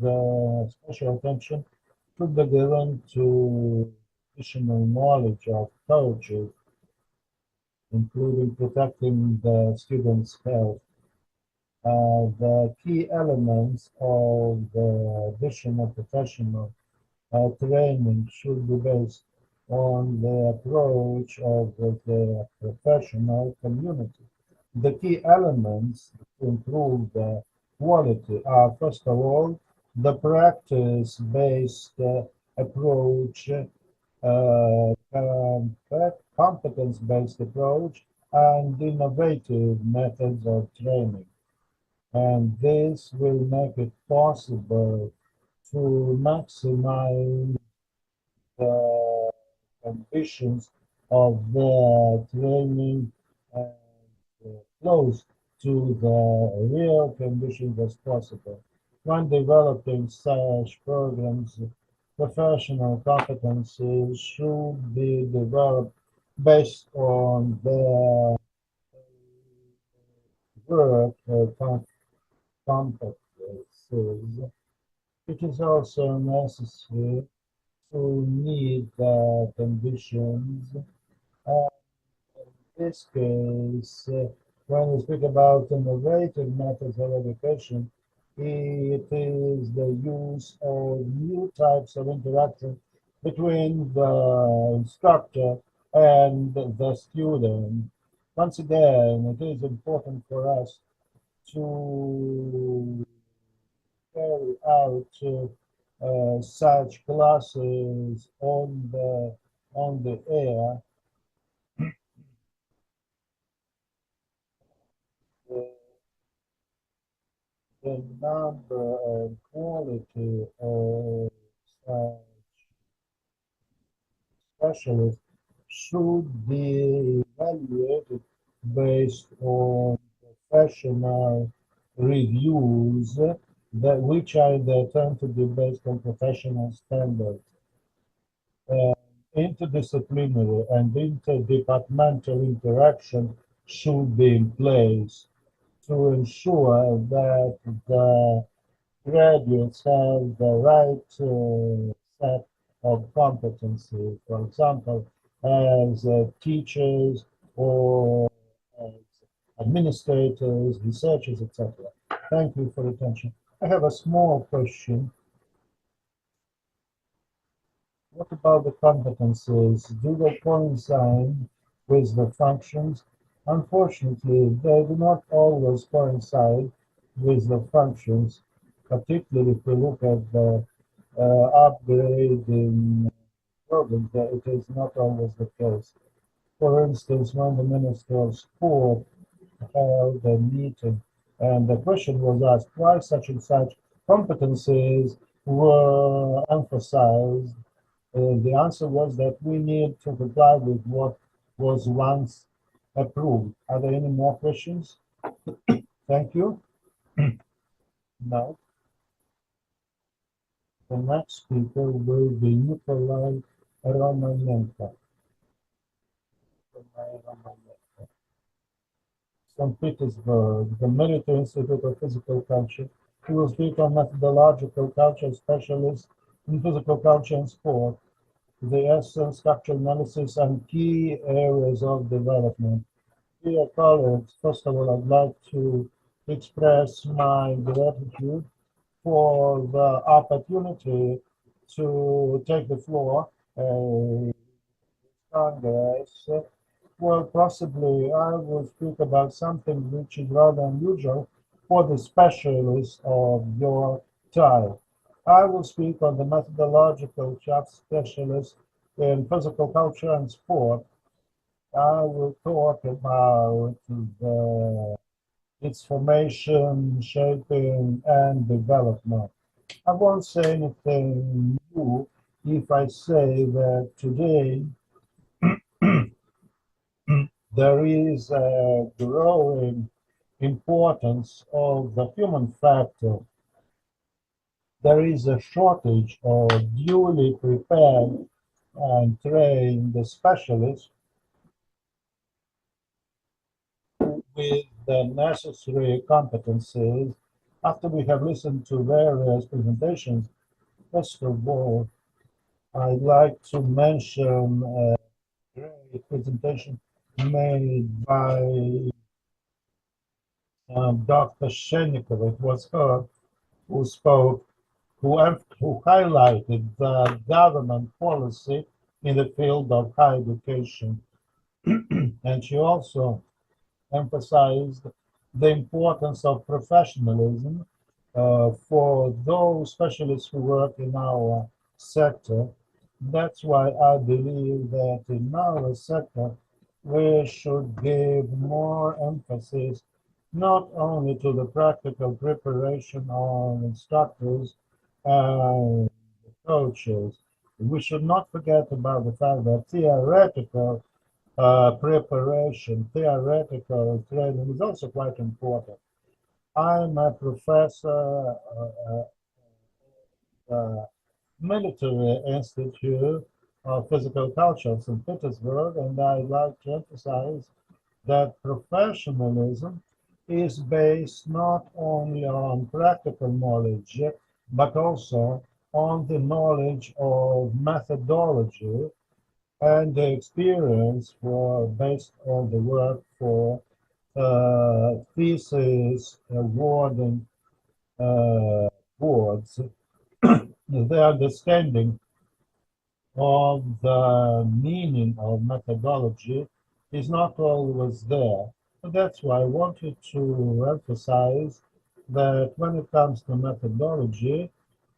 special attention should be given to additional knowledge of coaches, including protecting the students' health. The key elements of the additional professional training should be based on the approach of the professional community. The key elements to improve the quality are, first of all, the practice-based approach, competence-based approach, and innovative methods of training. And this will make it possible to maximize the conditions of the training and close to the real conditions as possible. When developing such programs, professional competencies should be developed based on their work competencies. It is also necessary to meet the conditions. Uh, in this case, when we speak about innovative methods of education, it is the use of new types of interaction between the instructor and the student. Once again, it is important for us to carry out such classes on the air. The, the number and quality of such specialists should be evaluated based on professional reviews which are in their turn to be based on professional standards. Interdisciplinary and interdepartmental interaction should be in place to ensure that the graduates have the right set of competencies, for example, as teachers or as administrators, researchers, etc. Thank you for your attention. I have a small question. What about the competencies? Do they coincide with the functions? Unfortunately, they do not always coincide with the functions, particularly if we look at the upgrading programs, that it is not always the case. For instance, when the Minister of Sport held a meeting and the question was asked why such and such competencies were emphasized, the answer was that we need to comply with what was once approved. Are there any more questions? Thank you. Now, the next speaker will be Nikolai Romanenko. St. Petersburg, the Military Institute of Physical Culture. He will speak on methodological culture specialist in physical culture and sport, the essence, structural analysis, and key areas of development. Dear colleagues, first of all, I'd like to express my gratitude for the opportunity to take the floor in Congress. Well, possibly I will speak about something which is rather unusual for the specialists of your type. I will speak on the methodological job specialist in physical culture and sport. I will talk about its formation, shaping, and development. I won't say anything new if I say that today there is a growing importance of the human factor. There is a shortage of duly prepared and trained specialists with the necessary competencies. After we have listened to various presentations, first of all, I'd like to mention a great presentation made by Dr. Shchenikova. It was her who spoke, who highlighted the government policy in the field of higher education. And she also emphasized the importance of professionalism for those specialists who work in our sector. That's why I believe that in our sector we should give more emphasis not only to the practical preparation of instructors and coaches. We should not forget about the fact that theoretical preparation, theoretical training is also quite important. I'm a professor Military Institute of Physical Culture in St. Petersburg, and I'd like to emphasize that professionalism is based not only on practical knowledge, but also on the knowledge of methodology and the experience for based on the work for thesis awarding boards. The understanding of the meaning of methodology is not always there. That's why I wanted to emphasize that when it comes to methodology,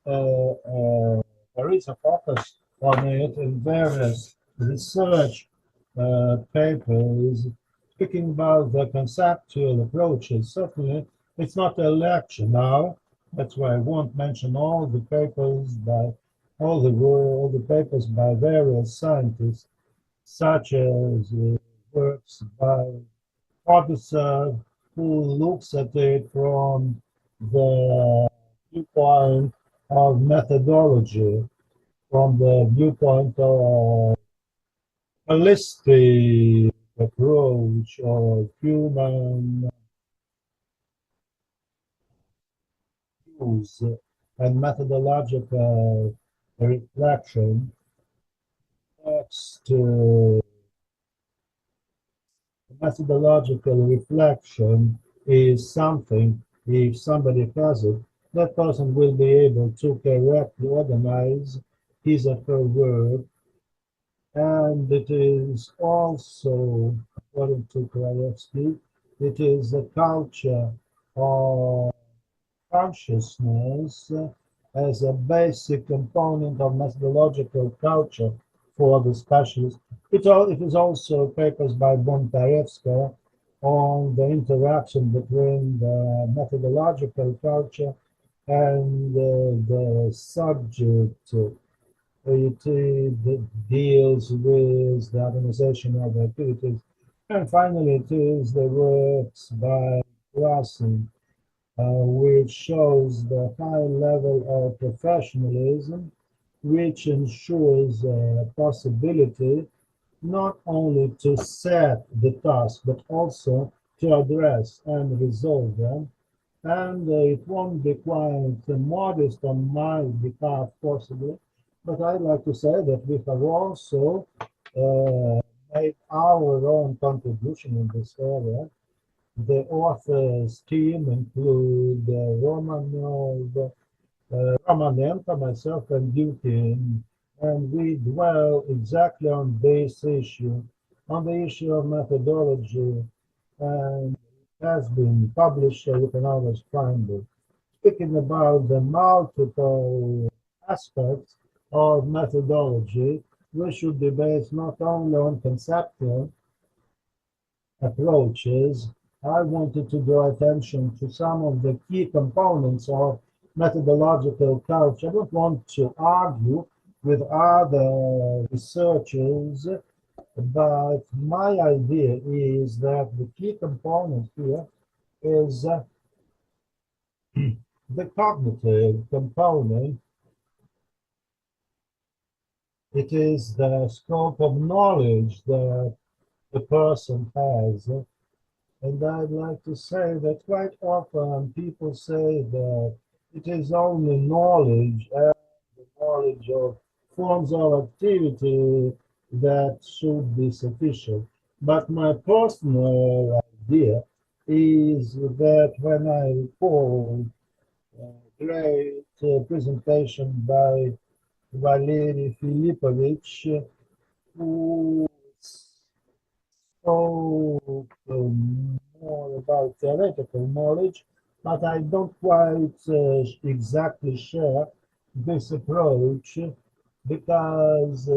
there is a focus on it in various research papers speaking about the conceptual approaches. Certainly, it's not a lecture now. That's why I won't mention all the papers by all the papers by various scientists, such as works by Ponomarev, who looks at it from the viewpoint of methodology, from the viewpoint of holistic approach of human use and methodological reflection. Next, methodological reflection is something, if somebody has it, that person will be able to correctly organize his or her work, and it is also, according to Krajewski, it is a culture of consciousness as a basic component of methodological culture for the specialist. It is also papers by Bontarevskaya on the interaction between the methodological culture and the subject. It deals with the organization of activities. And finally, it is the works by Larisa, which shows the high level of professionalism, which ensures possibility not only to set the task, but also to address and resolve them. And it won't be quite modest on my behalf, possibly, but I'd like to say that we have also made our own contribution in this area. The authors team include Romanenko, myself, and Dukin, and we dwell exactly on this issue, on the issue of methodology, and it has been published, so you can always find it. Speaking about the multiple aspects of methodology, we should be based not only on conceptual approaches. I wanted to draw attention to some of the key components of methodological culture. I don't want to argue with other researchers, but my idea is that the key component here is the cognitive component. It is the scope of knowledge that the person has. And I'd like to say that quite often people say that it is only knowledge and the knowledge of forms of activity that should be sufficient. But my personal idea is that when I recall a great presentation by Valery Filipovich, who spoke more about theoretical knowledge, but I don't quite exactly share this approach because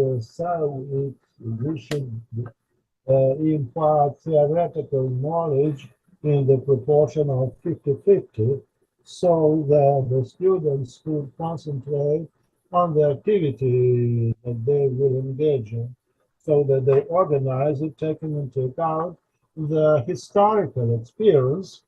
we should impart theoretical knowledge in the proportion of 50-50 so that the students could concentrate on the activity that they will engage in, so that they organize it, taking into account the historical experience.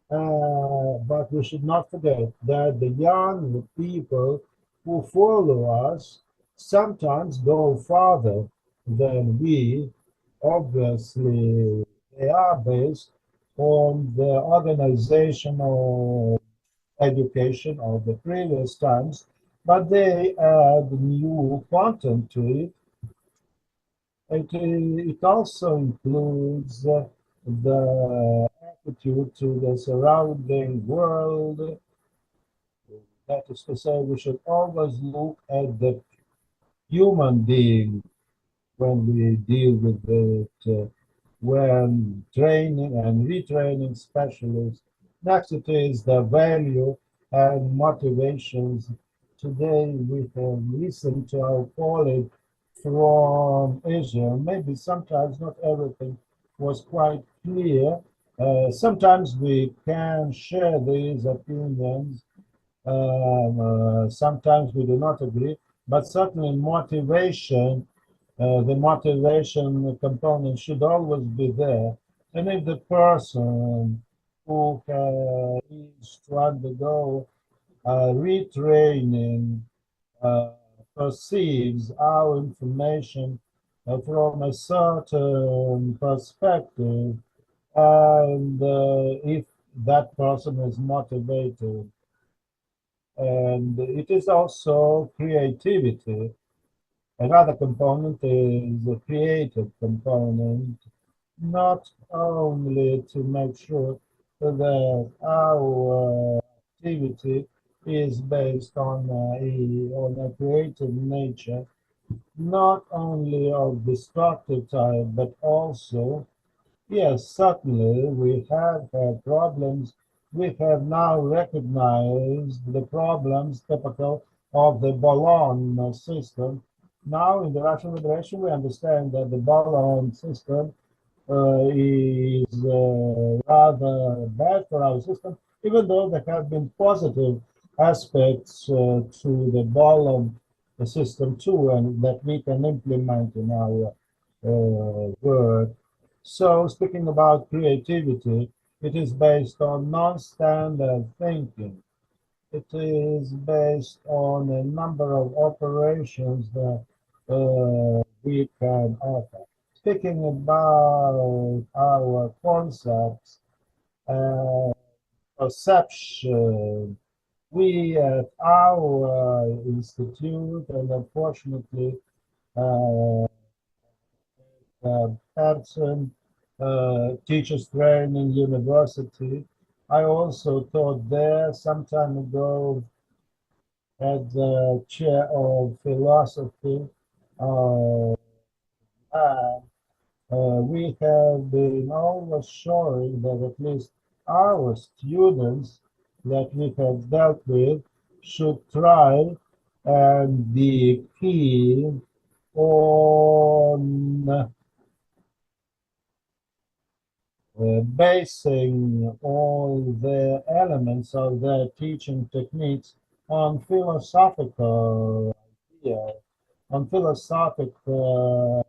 But we should not forget that the young people who follow us sometimes go farther than we. Obviously, they are based on the organizational education of the previous times, but they add new content to it. It also includes the attitude to the surrounding world. That is to say, we should always look at the human being when we deal with it, when training and retraining specialists. Next, it is the value and motivations. Today, we have listened to our colleague from Asia. Maybe sometimes not everything was quite clear. Sometimes we can share these opinions. Sometimes we do not agree, but certainly motivation, the motivation component should always be there. And if the person who needs to undergo retraining perceives our information from a certain perspective, and if that person is motivated, And it is also creativity. Another component is a creative component, not only to make sure that our activity is based on a creative nature, not only of destructive type, but also, yes, certainly we have had problems. We have now recognized the problems typical of the Bologna system. Now, in the Russian Federation, we understand that the Bologna system is rather bad for our system, even though there have been positive aspects to the Bologna system too, and that we can implement in our work. So, speaking about creativity, it is based on non-standard thinking. It is based on a number of operations that we can offer. Speaking about our concepts, uh, perception, we at our institute, and unfortunately, uh, person, teachers training university. I also taught there some time ago at the chair of philosophy. Uh, and, we have been always showing that at least our students that we have dealt with should try and be keen on basing all the elements of their teaching techniques on philosophical ideas, on philosophical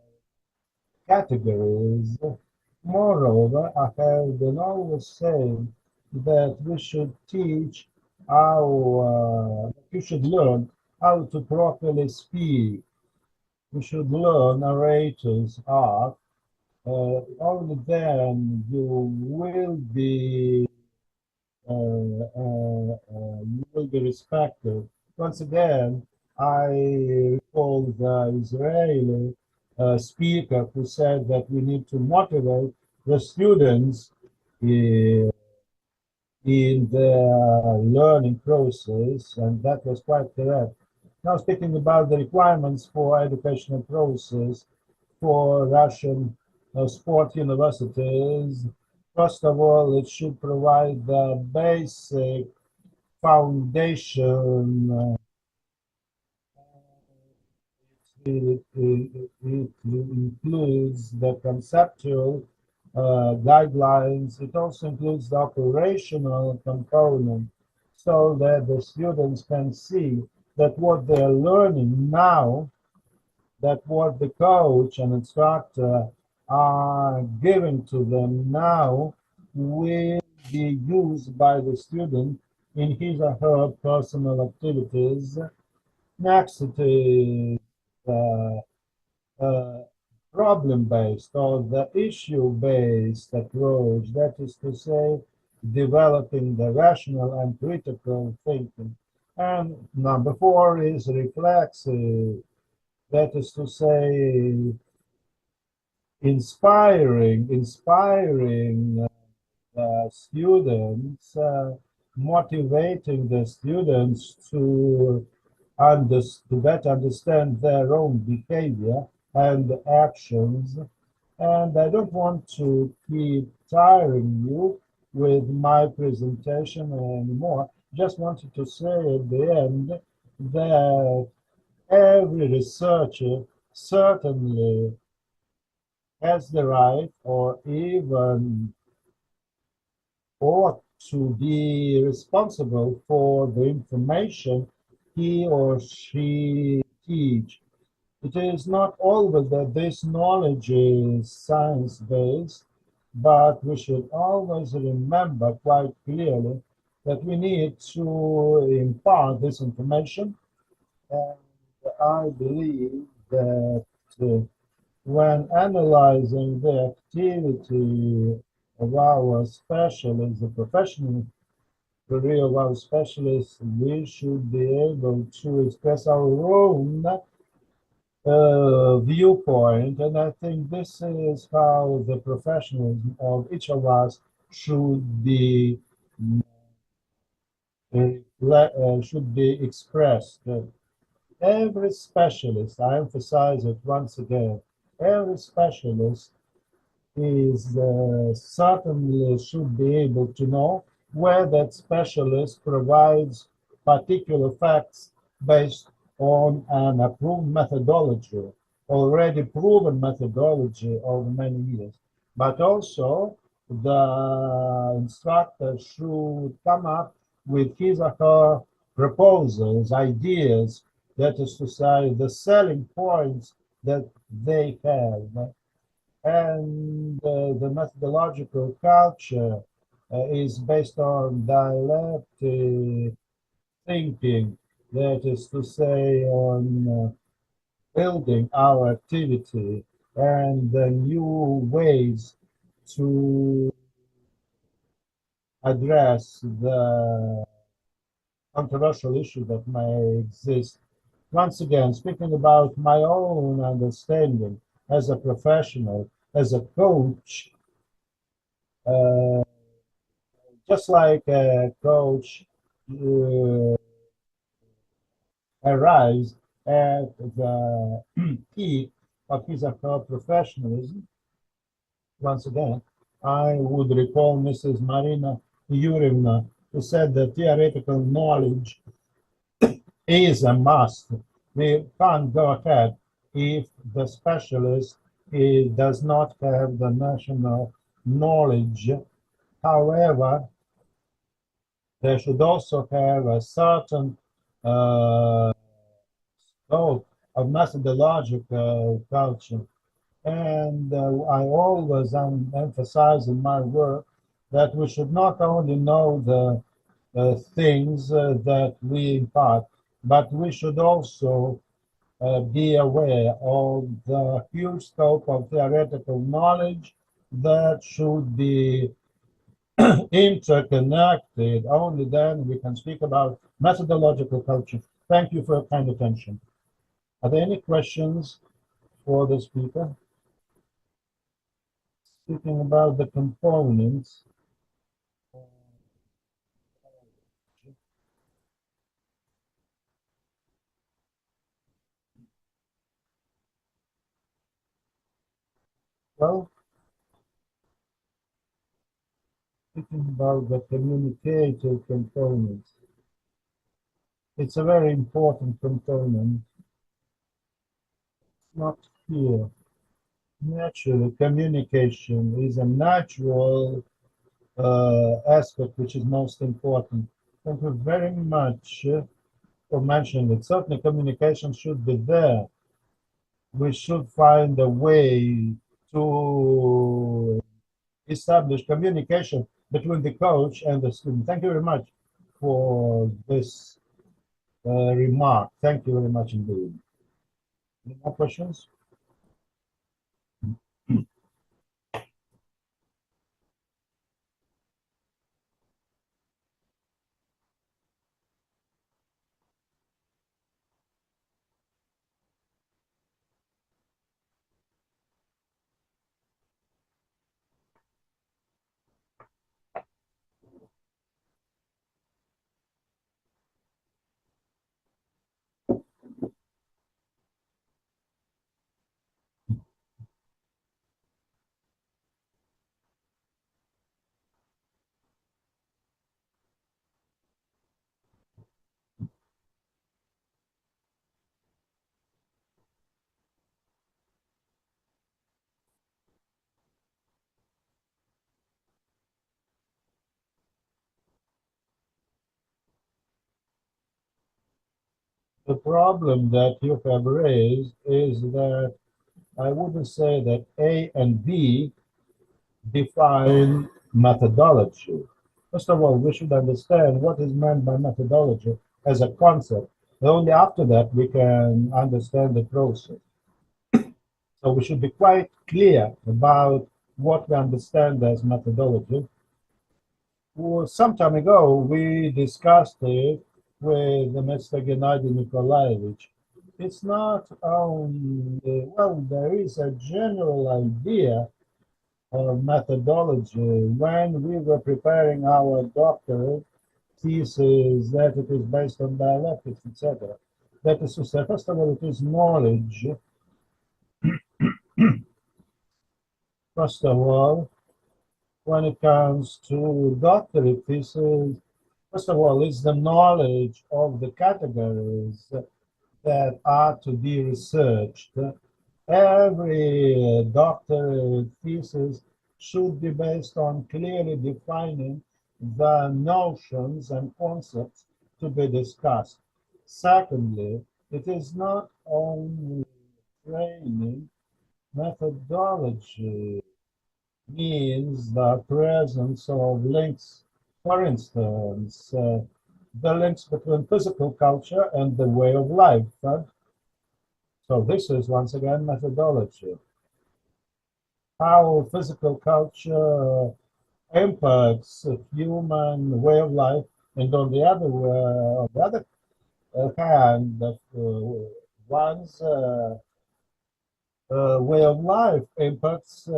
categories. Moreover, I have been always saying that we should teach you should learn how to properly speak. We should learn narrators art. Only then you will be respected. Once again, I recall the Israeli speaker who said that we need to motivate the students uh, in the learning process, and that was quite correct. Now, speaking about the requirements for educational process for Russian sport universities, first of all, it should provide the basic foundation. It includes the conceptual guidelines. It also includes the operational component so that the students can see that what they're learning now, that what the coach and instructor are giving to them now will be used by the student in his or her personal activities. Next, it is uh, uh, problem-based or the issue-based approach, that is to say, developing the rational and critical thinking. And number four is reflexive, that is to say, inspiring students, motivating the students to better understand their own behavior and actions. And I don't want to keep tiring you with my presentation anymore. Just wanted to say at the end that every researcher certainly has the right or even ought to be responsible for the information he or she teach. It is not always that this knowledge is science-based, but we should always remember quite clearly that we need to impart this information. And I believe that when analyzing the activity of our specialists, the professional career of our specialists, we should be able to express our own viewpoint, and I think this is how the professionalism of each of us should be expressed. Every specialist, I emphasize it once again, every specialist is certainly should be able to know where that specialist provides particular facts based on an approved methodology, already proven methodology over many years. But also the instructor should come up with his or her proposals, ideas, that is to say, the selling points that they have, and the methodological culture is based on dialectic thinking, that is to say, on building our activity and new ways to address the controversial issue that may exist. Once again, speaking about my own understanding as a professional, as a coach, uh, just like a coach uh, arrives at the peak of his or her professionalism, once again, I would recall Mrs. Marina Yurievna, who said that theoretical knowledge is a must. We can't go ahead if the specialist does not have the national knowledge. However, they should also have a certain scope of methodological culture. And I always emphasize in my work that we should not only know the things that we impart, but we should also be aware of the huge scope of theoretical knowledge that should be interconnected. Only then we can speak about methodological culture. Thank you for your kind attention. Are there any questions for the speaker? Speaking about the components. Well, speaking about the communicative components, it's a very important component. It's not here. Naturally, communication is a natural aspect which is most important. Thank you very much for mentioning it. Certainly, communication should be there. We should find a way to establish communication between the coach and the student. Thank you very much for this remark. Thank you very much indeed. Any more questions? The problem that you have raised is that I wouldn't say that A and B define methodology. First of all, we should understand what is meant by methodology as a concept. Only after that we can understand the process. So we should be quite clear about what we understand as methodology. Well, some time ago, we discussed it with Mr. Gennady Nikolaevich. It's not only, well, there is a general idea of methodology. When we were preparing our doctorate thesis, that it is based on dialectics, etc. That is to say, first of all, it is knowledge. First of all, when it comes to doctorate thesis, first of all, it's the knowledge of the categories that are to be researched. Every doctorate thesis should be based on clearly defining the notions and concepts to be discussed. Secondly, it is not only training, methodology means the presence of links. For instance, the links between physical culture and the way of life. So this is once again methodology. How physical culture impacts human way of life, and on the other hand, one's way of life impacts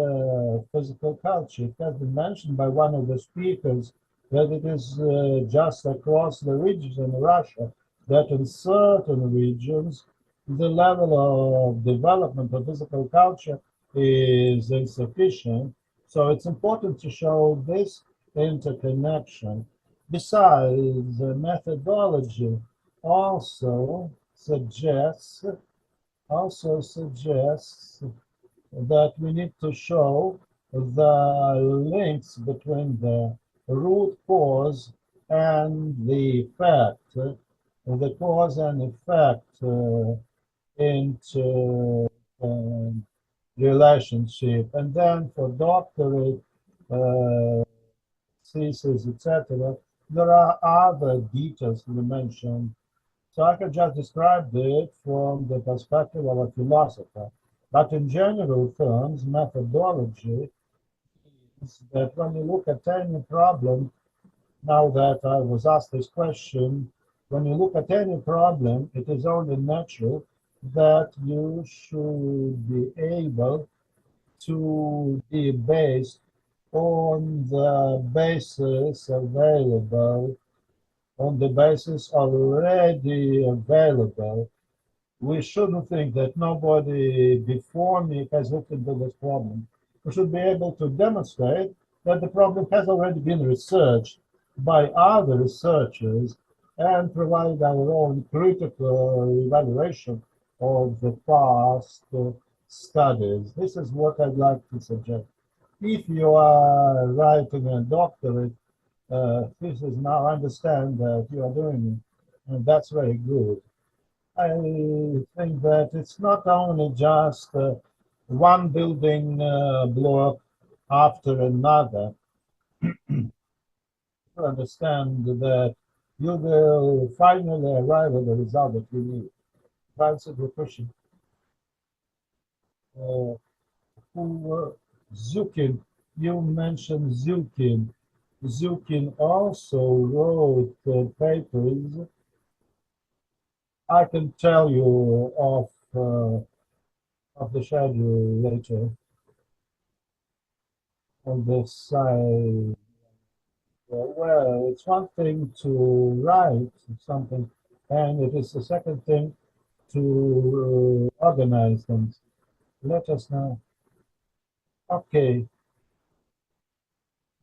physical culture. It has been mentioned by one of the speakers that it is just across the regions in Russia that in certain regions the level of development of physical culture is insufficient. So it's important to show this interconnection. Besides, methodology also suggests that we need to show the links between the root cause and the effect, the cause and effect into relationship. And then for doctorate thesis, etc., there are other details to be mentioned. So I can just describe it from the perspective of a philosopher. But in general terms, methodology is that when you look at any problem, now that I was asked this question, when you look at any problem, it is only natural that you should be able to be based on the basis available, on the basis already available. We shouldn't think that nobody before me has looked into this problem. We should be able to demonstrate that the problem has already been researched by other researchers and provide our own critical evaluation of the past studies. This is what I'd like to suggest. If you are writing a doctorate thesis now, understand that you are doing it, and that's very good. I think that it's not only just one building block after another. To understand that you will finally arrive at the result that you need. To answer the question, Zukin, you mentioned Zukin. Zukin also wrote papers. I can tell you of the schedule later on this side. Well, it's one thing to write something, and it is the second thing to organize things. Let us know. Okay.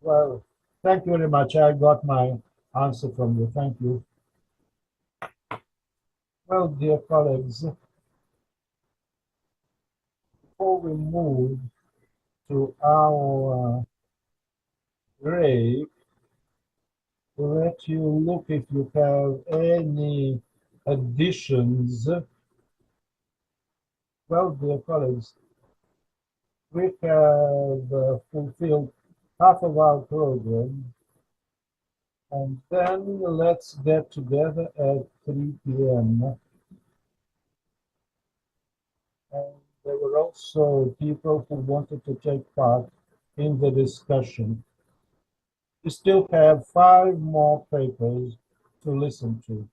Well, thank you very much. I got my answer from you. Thank you. Well, dear colleagues, before we move to our break, let you look if you have any additions. Well, dear colleagues, we have fulfilled half of our program, and then let's get together at 3 p.m. And there were also people who wanted to take part in the discussion. We still have 5 more papers to listen to.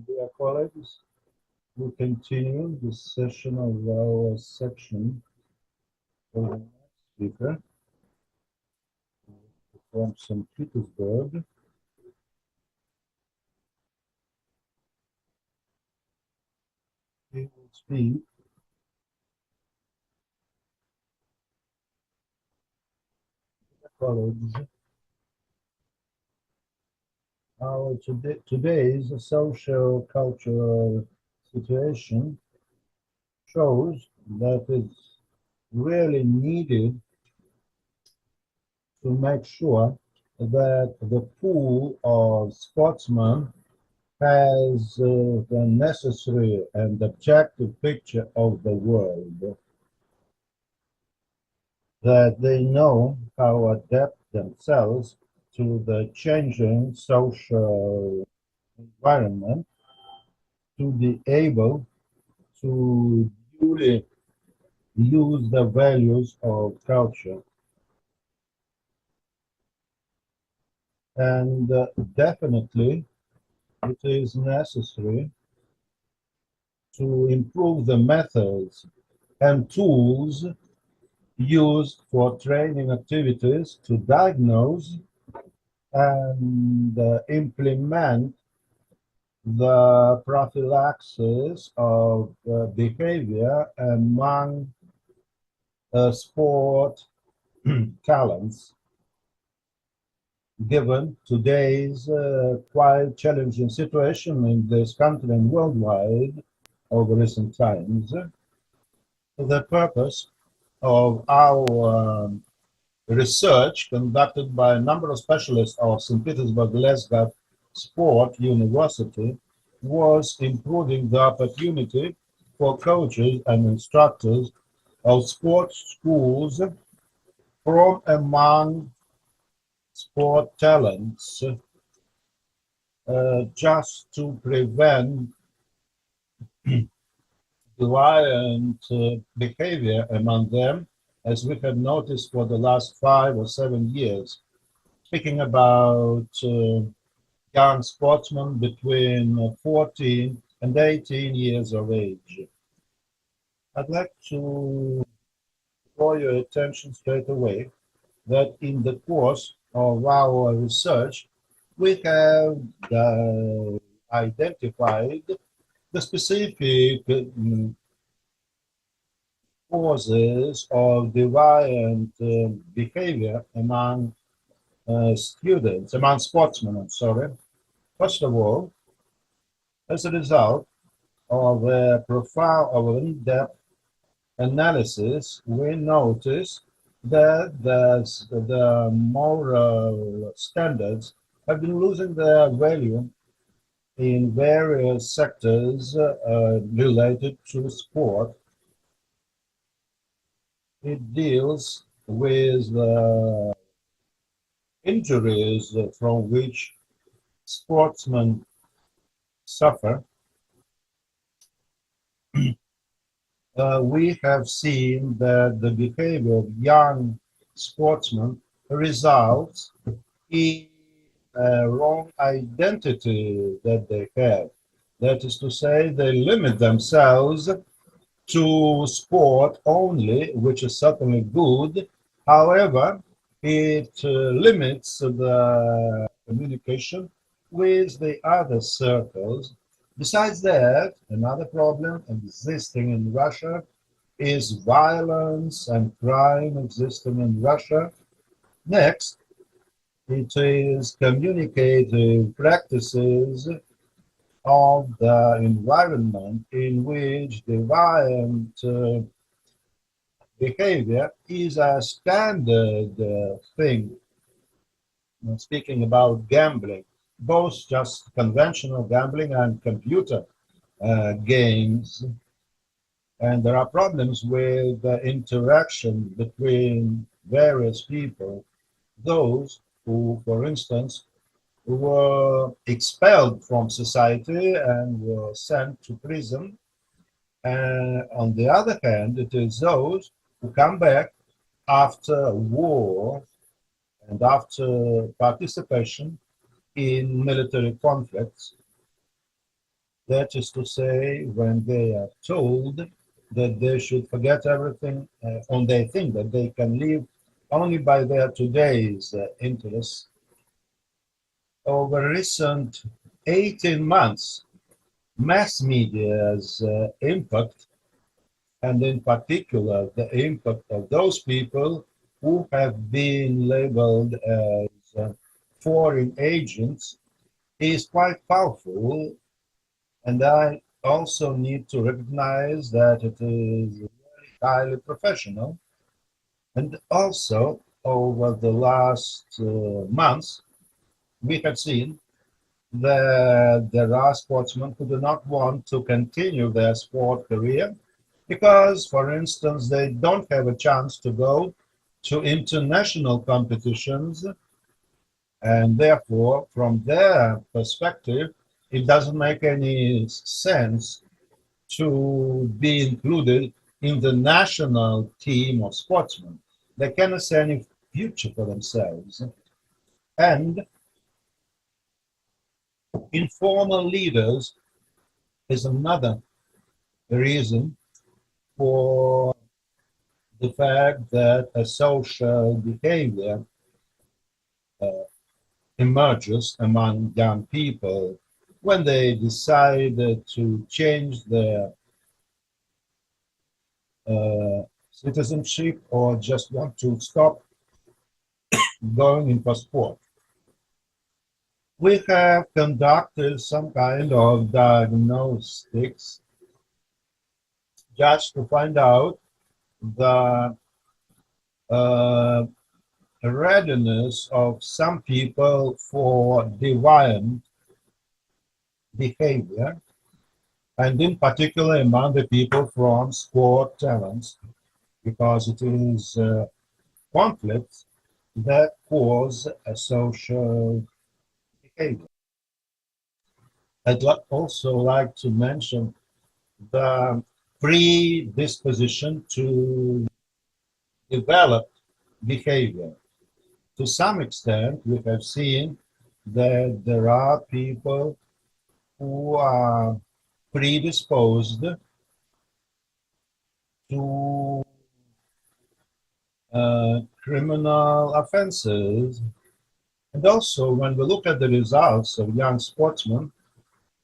Dear colleagues, we continue this session of our section of the next speaker from St. Petersburg. He will speak college. Our today's socio-cultural situation shows that it's really needed to make sure that the pool of sportsmen has the necessary and objective picture of the world, that they know how adapt themselves to the changing social environment, to be able to duly use the values of culture. And definitely it is necessary to improve the methods and tools used for training activities to diagnose and implement the prophylaxis of behavior among sport talents, given today's quite challenging situation in this country and worldwide over recent times. The purpose of our research conducted by a number of specialists of St. Petersburg Lesgov Sport University was improving the opportunity for coaches and instructors of sports schools from among sport talents, just to prevent violent behavior among them, as we have noticed for the last 5 or 7 years, speaking about young sportsmen between 14 and 18 years of age. I'd like to draw your attention straight away that in the course of our research, we have identified the specific causes of deviant behavior among students, among sportsmen, I'm sorry. First of all, as a result of a profound, of an in-depth analysis, we notice that the moral standards have been losing their value in various sectors related to sport. It deals with injuries from which sportsmen suffer. We have seen that the behavior of young sportsmen results in a wrong identity that they have. That is to say, they limit themselves to sport only, which is certainly good. However, it limits the communication with the other circles. Besides that, another problem existing in Russia is violence and crime existing in Russia. Next, it is communicative practices of the environment in which deviant behavior is a standard thing. Speaking about gambling, both just conventional gambling and computer games. And there are problems with the interaction between various people, those who, for instance, were expelled from society and were sent to prison. And on the other hand, it is those who come back after war and after participation in military conflicts. That is to say, when they are told that they should forget everything, and they think that they can live only by their today's interests. Over recent 18 months, mass media's impact, and in particular the impact of those people who have been labeled as foreign agents, is quite powerful. And I also need to recognize that it is very highly professional. And also, over the last months, we have seen that there are sportsmen who do not want to continue their sport career because, for instance, they don't have a chance to go to international competitions, and therefore, from their perspective, it doesn't make any sense to be included in the national team of sportsmen. They cannot see any future for themselves. And informal leaders is another reason for the fact that a social behavior uh, emerges among young people when they decide to change their citizenship or just want to stop going in for sport. We have conducted some kind of diagnostics just to find out the uh, readiness of some people for deviant behavior, and in particular among the people from sport talents, because it is conflicts that cause a social behavior. I'd also like to mention the predisposition to develop behavior. To some extent, we have seen that there are people who are predisposed to criminal offenses. And also, when we look at the results of young sportsmen,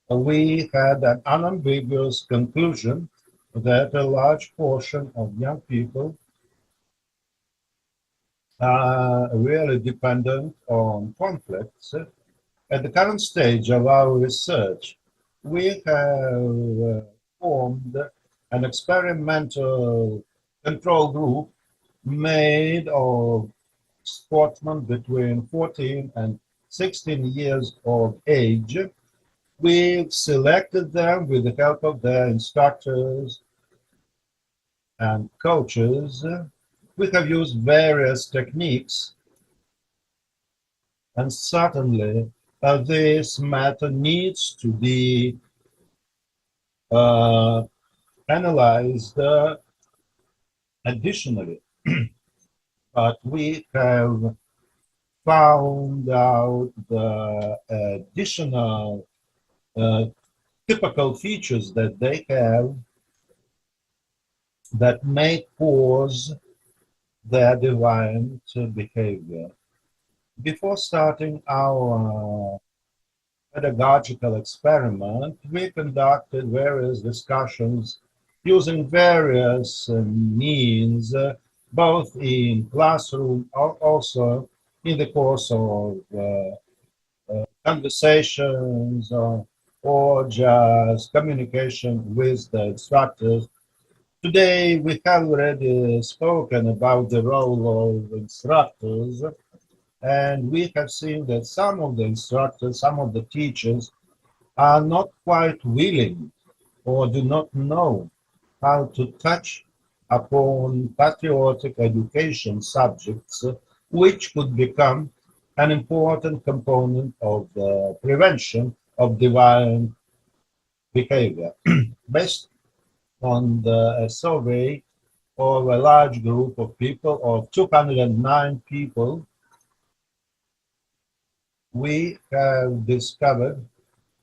we had an unambiguous conclusion that a large portion of young people are really dependent on conflicts. At the current stage of our research, we have formed an experimental control group made of sportsmen between 14 and 16 years of age. We've selected them with the help of their instructors and coaches. We have used various techniques, and certainly this matter needs to be analyzed additionally. But we have found out the additional typical features that they have that may cause their deviant behavior. Before starting our pedagogical experiment, we conducted various discussions using various means, both in classroom or also in the course of conversations or just communication with the instructors. Today, we have already spoken about the role of instructors, and we have seen that some of the instructors, some of the teachers are not quite willing or do not know how to touch upon patriotic education subjects, which could become an important component of the prevention of deviant behavior. Based on a survey of a large group of people, of 209 people, we have discovered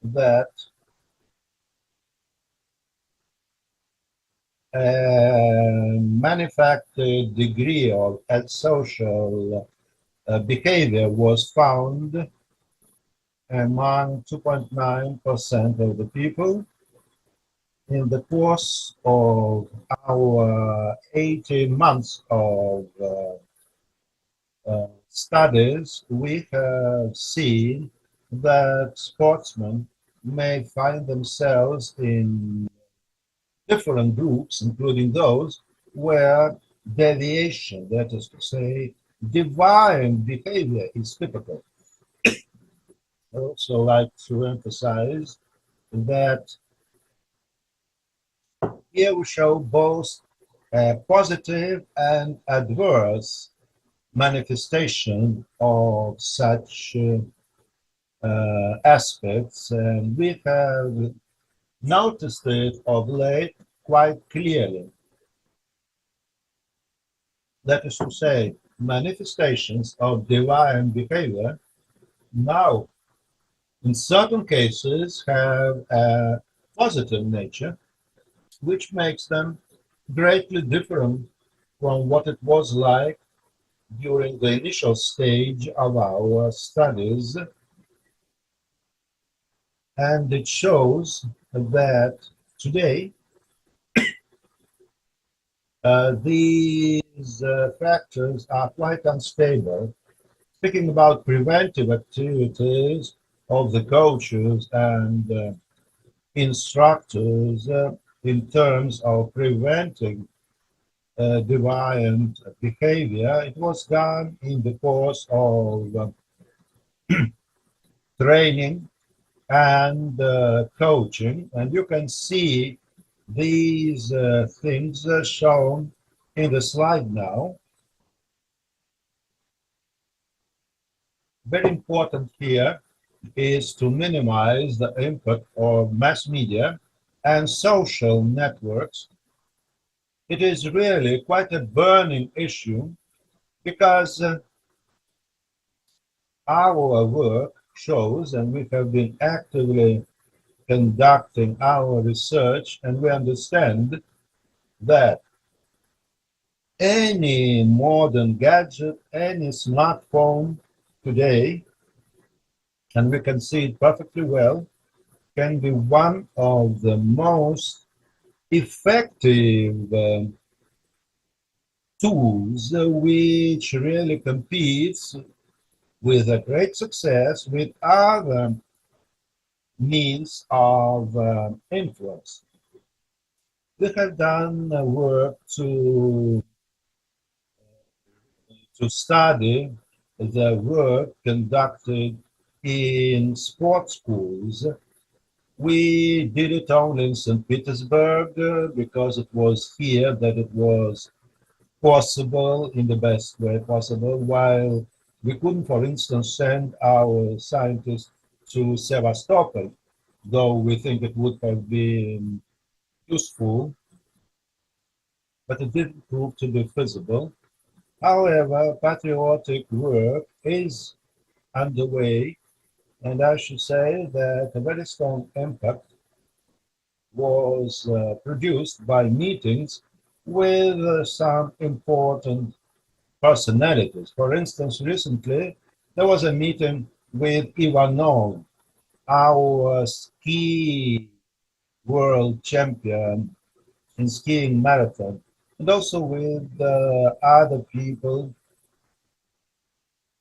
that a manufactured degree of social behavior was found among 2.9% of the people. In the course of our 18 months of studies, we have seen that sportsmen may find themselves in different groups, including those where deviation, that is to say, divine behavior is typical. I also like to emphasize that here we show both positive and adverse manifestation of such aspects, and we have noticed it of late quite clearly. That is to say, manifestations of divine behavior now, in certain cases, have a positive nature, which makes them greatly different from what it was like during the initial stage of our studies. And it shows that today these factors are quite unstable. Speaking about preventive activities of the coaches and instructors in terms of preventing deviant behavior, it was done in the course of training and coaching, and you can see these things shown in the slide now. Very important here is to minimize the impact of mass media and social networks. It is really quite a burning issue because our work shows, and we have been actively conducting our research, and we understand that any modern gadget, any smartphone today, and we can see it perfectly well, can be one of the most effective tools which really competes with a great success with other means of influence. We have done work to study the work conducted in sports schools. We did it only in St. Petersburg because it was here that it was possible in the best way possible, while we couldn't, for instance, send our scientists to Sevastopol, though we think it would have been useful, but it didn't prove to be feasible. However, patriotic work is underway, and I should say that a very strong impact was produced by meetings with some important personalities. For instance, recently there was a meeting with Ivanov, our ski world champion in skiing marathon, and also with other people.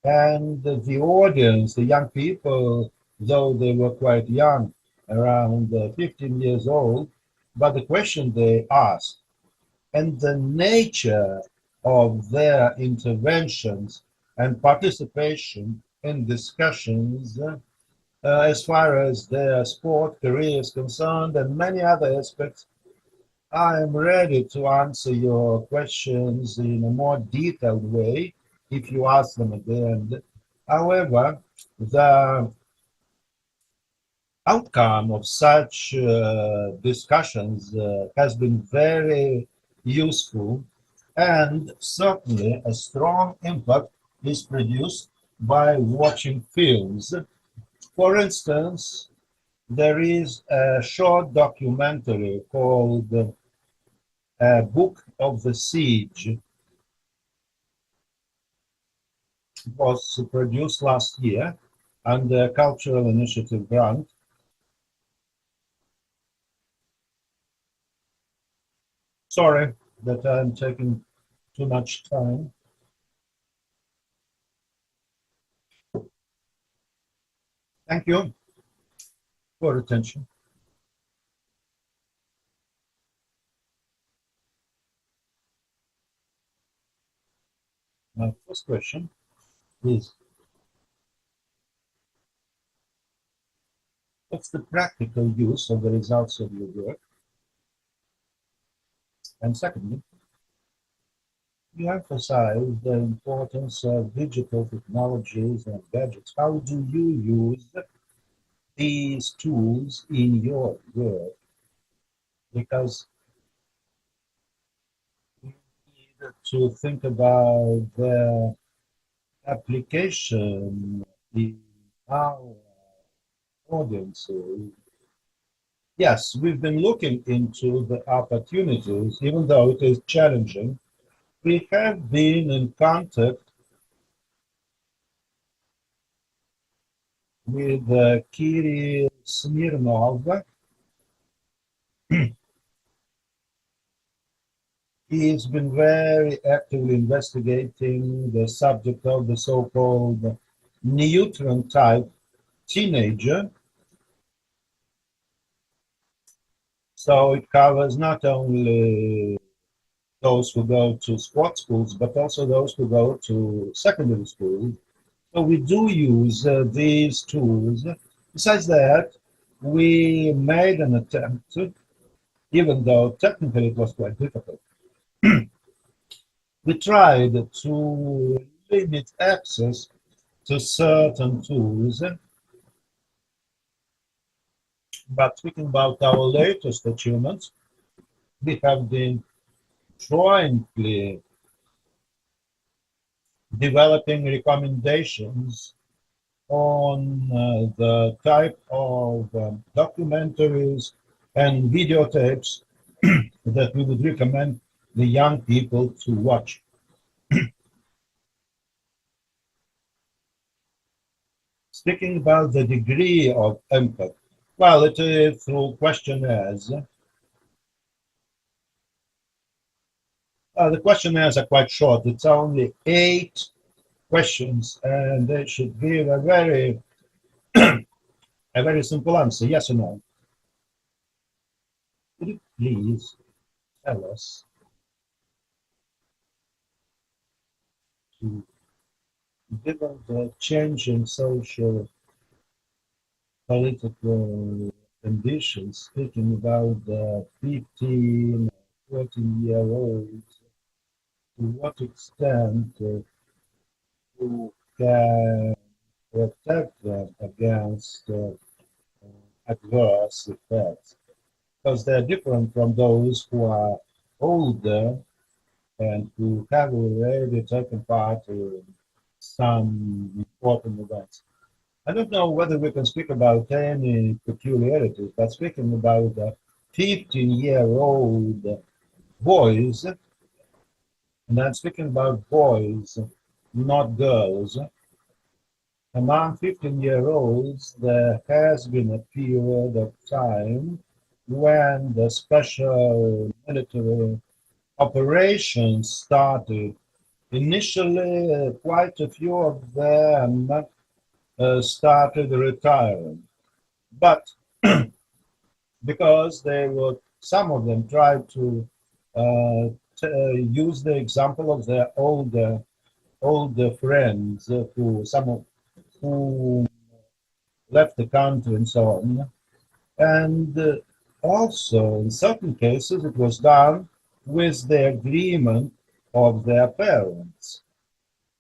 And the audience, the young people, though they were quite young, around 15 years old, but the question they asked and the nature of their interventions and participation in discussions as far as their sport career is concerned and many other aspects. I am ready to answer your questions in a more detailed way if you ask them at the end. However, the outcome of such discussions has been very useful, and certainly a strong impact is produced by watching films. For instance, there is a short documentary called a book of the siege. It was produced last year under Cultural Initiative Grant. Sorry that I'm taking too much time. Thank you for attention. My first question is, what's the practical use of the results of your work? And secondly, you emphasize the importance of digital technologies and gadgets. How do you use these tools in your work? Because we need to think about the application in our audiences. Yes, we've been looking into the opportunities, even though it is challenging. We have been in contact with Kirill Smirnov. He's been very actively investigating the subject of the so-called neutron type teenager. So it covers not only those who go to sport schools, but also those who go to secondary schools. So we do use these tools. Besides that, we made an attempt, even though technically it was quite difficult. We tried to limit access to certain tools, but speaking about our latest achievements, we have been jointly developing recommendations on the type of documentaries and videotapes that we would recommend the young people to watch. Speaking about the degree of impact, well, it is through questionnaires. The questionnaires are quite short. It's only 8 questions, and they should give a very simple answer, yes or no. Could you please tell us, given the changing social political conditions, speaking about the 15, 14-year-olds, to what extent you can protect them against adverse effects? Because they're different from those who are older and who have already taken part in some important events. I don't know whether we can speak about any peculiarities, but speaking about the 15-year-old boys, and I'm speaking about boys, not girls. Among 15-year-olds, there has been a period of time when the special military operations started. Initially, quite a few of them started retiring, but because some of them tried to use the example of their older friends who left the country and so on. And also, in certain cases, it was done with the agreement of their parents.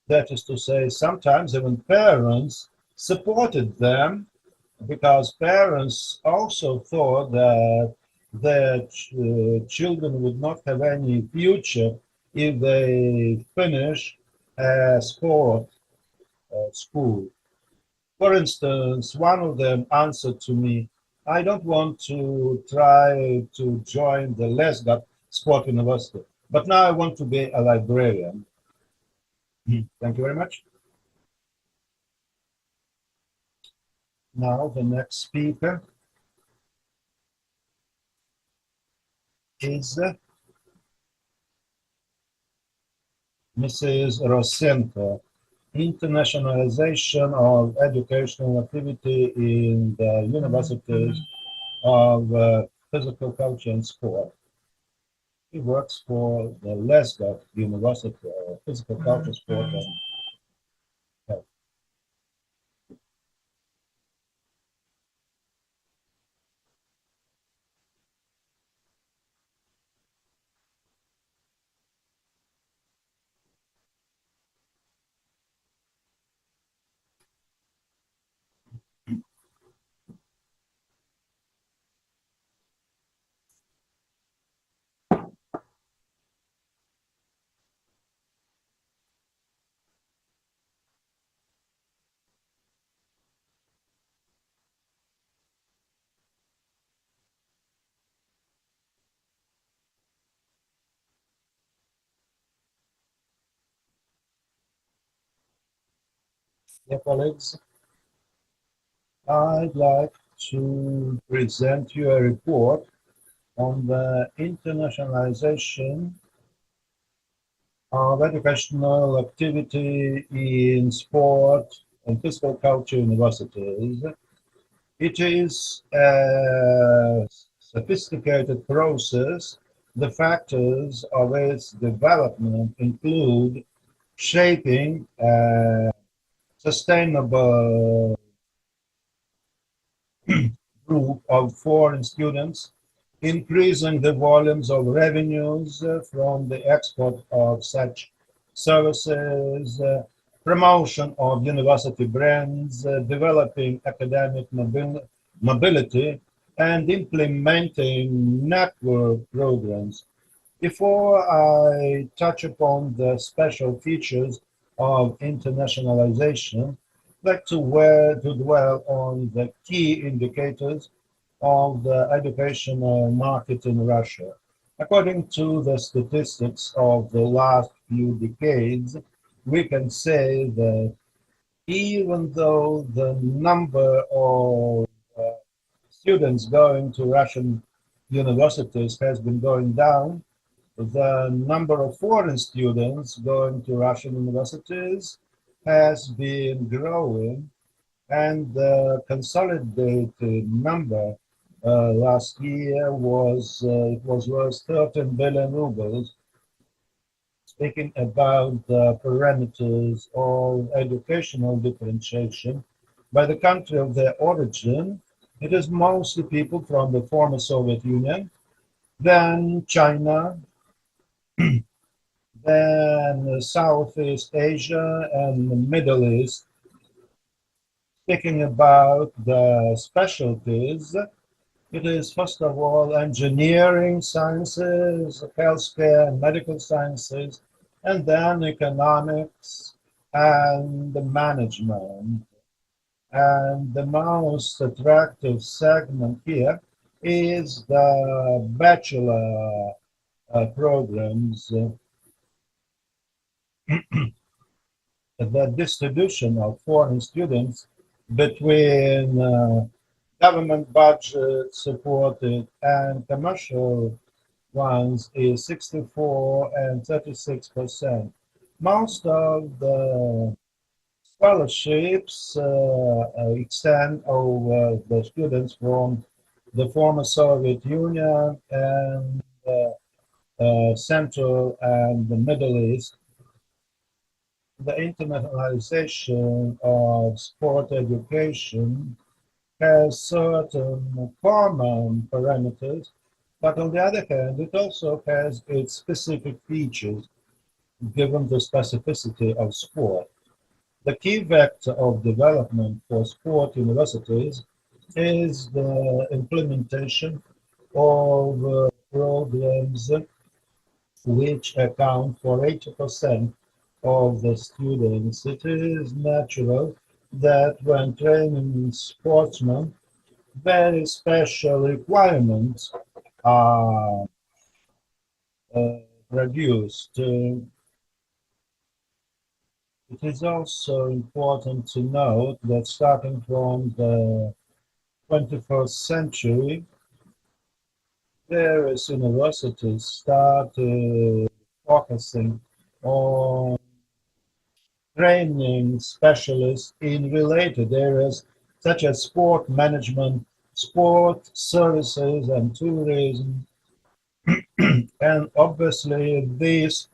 That is to say, sometimes even parents supported them because parents also thought that their children would not have any future if they finish a sport school. For instance, one of them answered to me, I don't want to try to join the sport university. But now I want to be a librarian. Thank you very much. Now the next speaker is Mrs. Rosenko. Internationalization of educational activity in the universities of physical culture and sport. He works for the Lesgov University of Physical Culture, Sport and Health. Dear colleagues, I'd like to present you a report on the internationalization of educational activity in sport and physical culture universities. It is a sophisticated process. The factors of its development include shaping a sustainable group of foreign students, increasing the volumes of revenues from the export of such services, promotion of university brands, developing academic mobility, and implementing network programs. Before I touch upon the special features of internationalization, I'd like to dwell on the key indicators of the educational market in Russia. According to the statistics of the last few decades, we can say that even though the number of students going to Russian universities has been going down, the number of foreign students going to Russian universities has been growing, and the consolidated number last year was it was worth 13 billion rubles. Speaking about the parameters of educational differentiation by the country of their origin, it is mostly people from the former Soviet Union, then China, then Southeast Asia and the Middle East. Speaking about the specialties, it is first of all engineering sciences, healthcare, and medical sciences, and then economics and the management. And the most attractive segment here is the bachelor programs. The distribution of foreign students between government budget supported and commercial ones is 64 and 36%. Most of the scholarships extend over the students from the former Soviet Union and Central and the Middle East. The internationalization of sport education has certain common parameters, but on the other hand, it also has its specific features given the specificity of sport. The key vector of development for sport universities is the implementation of programs which account for 80% of the students. It is natural that when training sportsmen, very special requirements are produced. It is also important to note that starting from the 21st century, various universities started focusing on training specialists in related areas such as sport management, sport services, and tourism. And obviously, this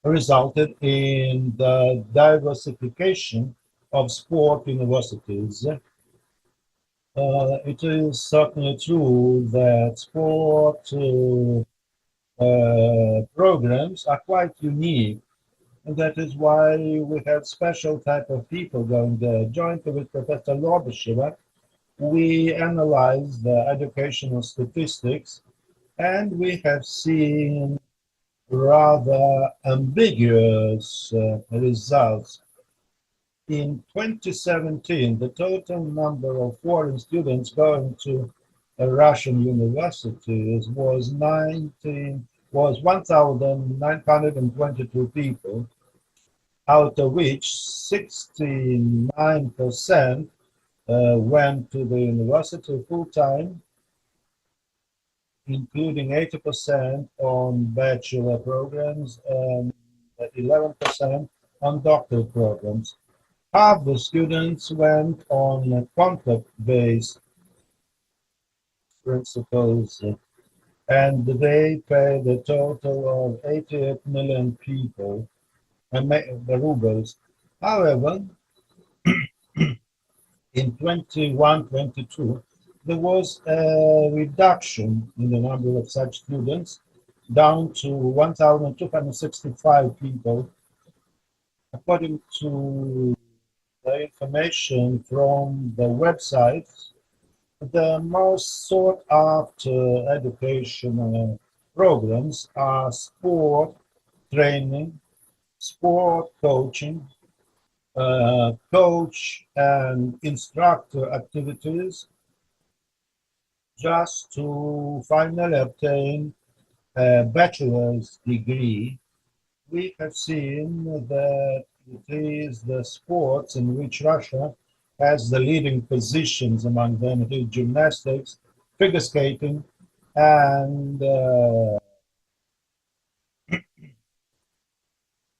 resulted in the diversification of sport universities. It is certainly true that sport programs are quite unique, and that is why we have special type of people going there. Jointly with Professor Lobasheva, we analyzed the educational statistics, and we have seen rather ambiguous results. In 2017, the total number of foreign students going to Russian universities was 1,922 people, out of which 69% went to the university full time, including 80% on bachelor programs and 11% on doctorate programs. Half the students went on contract-based principles, and they paid a total of 88 million people, the rubles. However, in 21-22, there was a reduction in the number of such students, down to 1,265 people, according to the information from the website. The most sought after educational programs are sport training, sport coaching, coach and instructor activities, just to finally obtain a bachelor's degree. We have seen that it is the sports in which Russia has the leading positions. Among them it is gymnastics, figure skating, and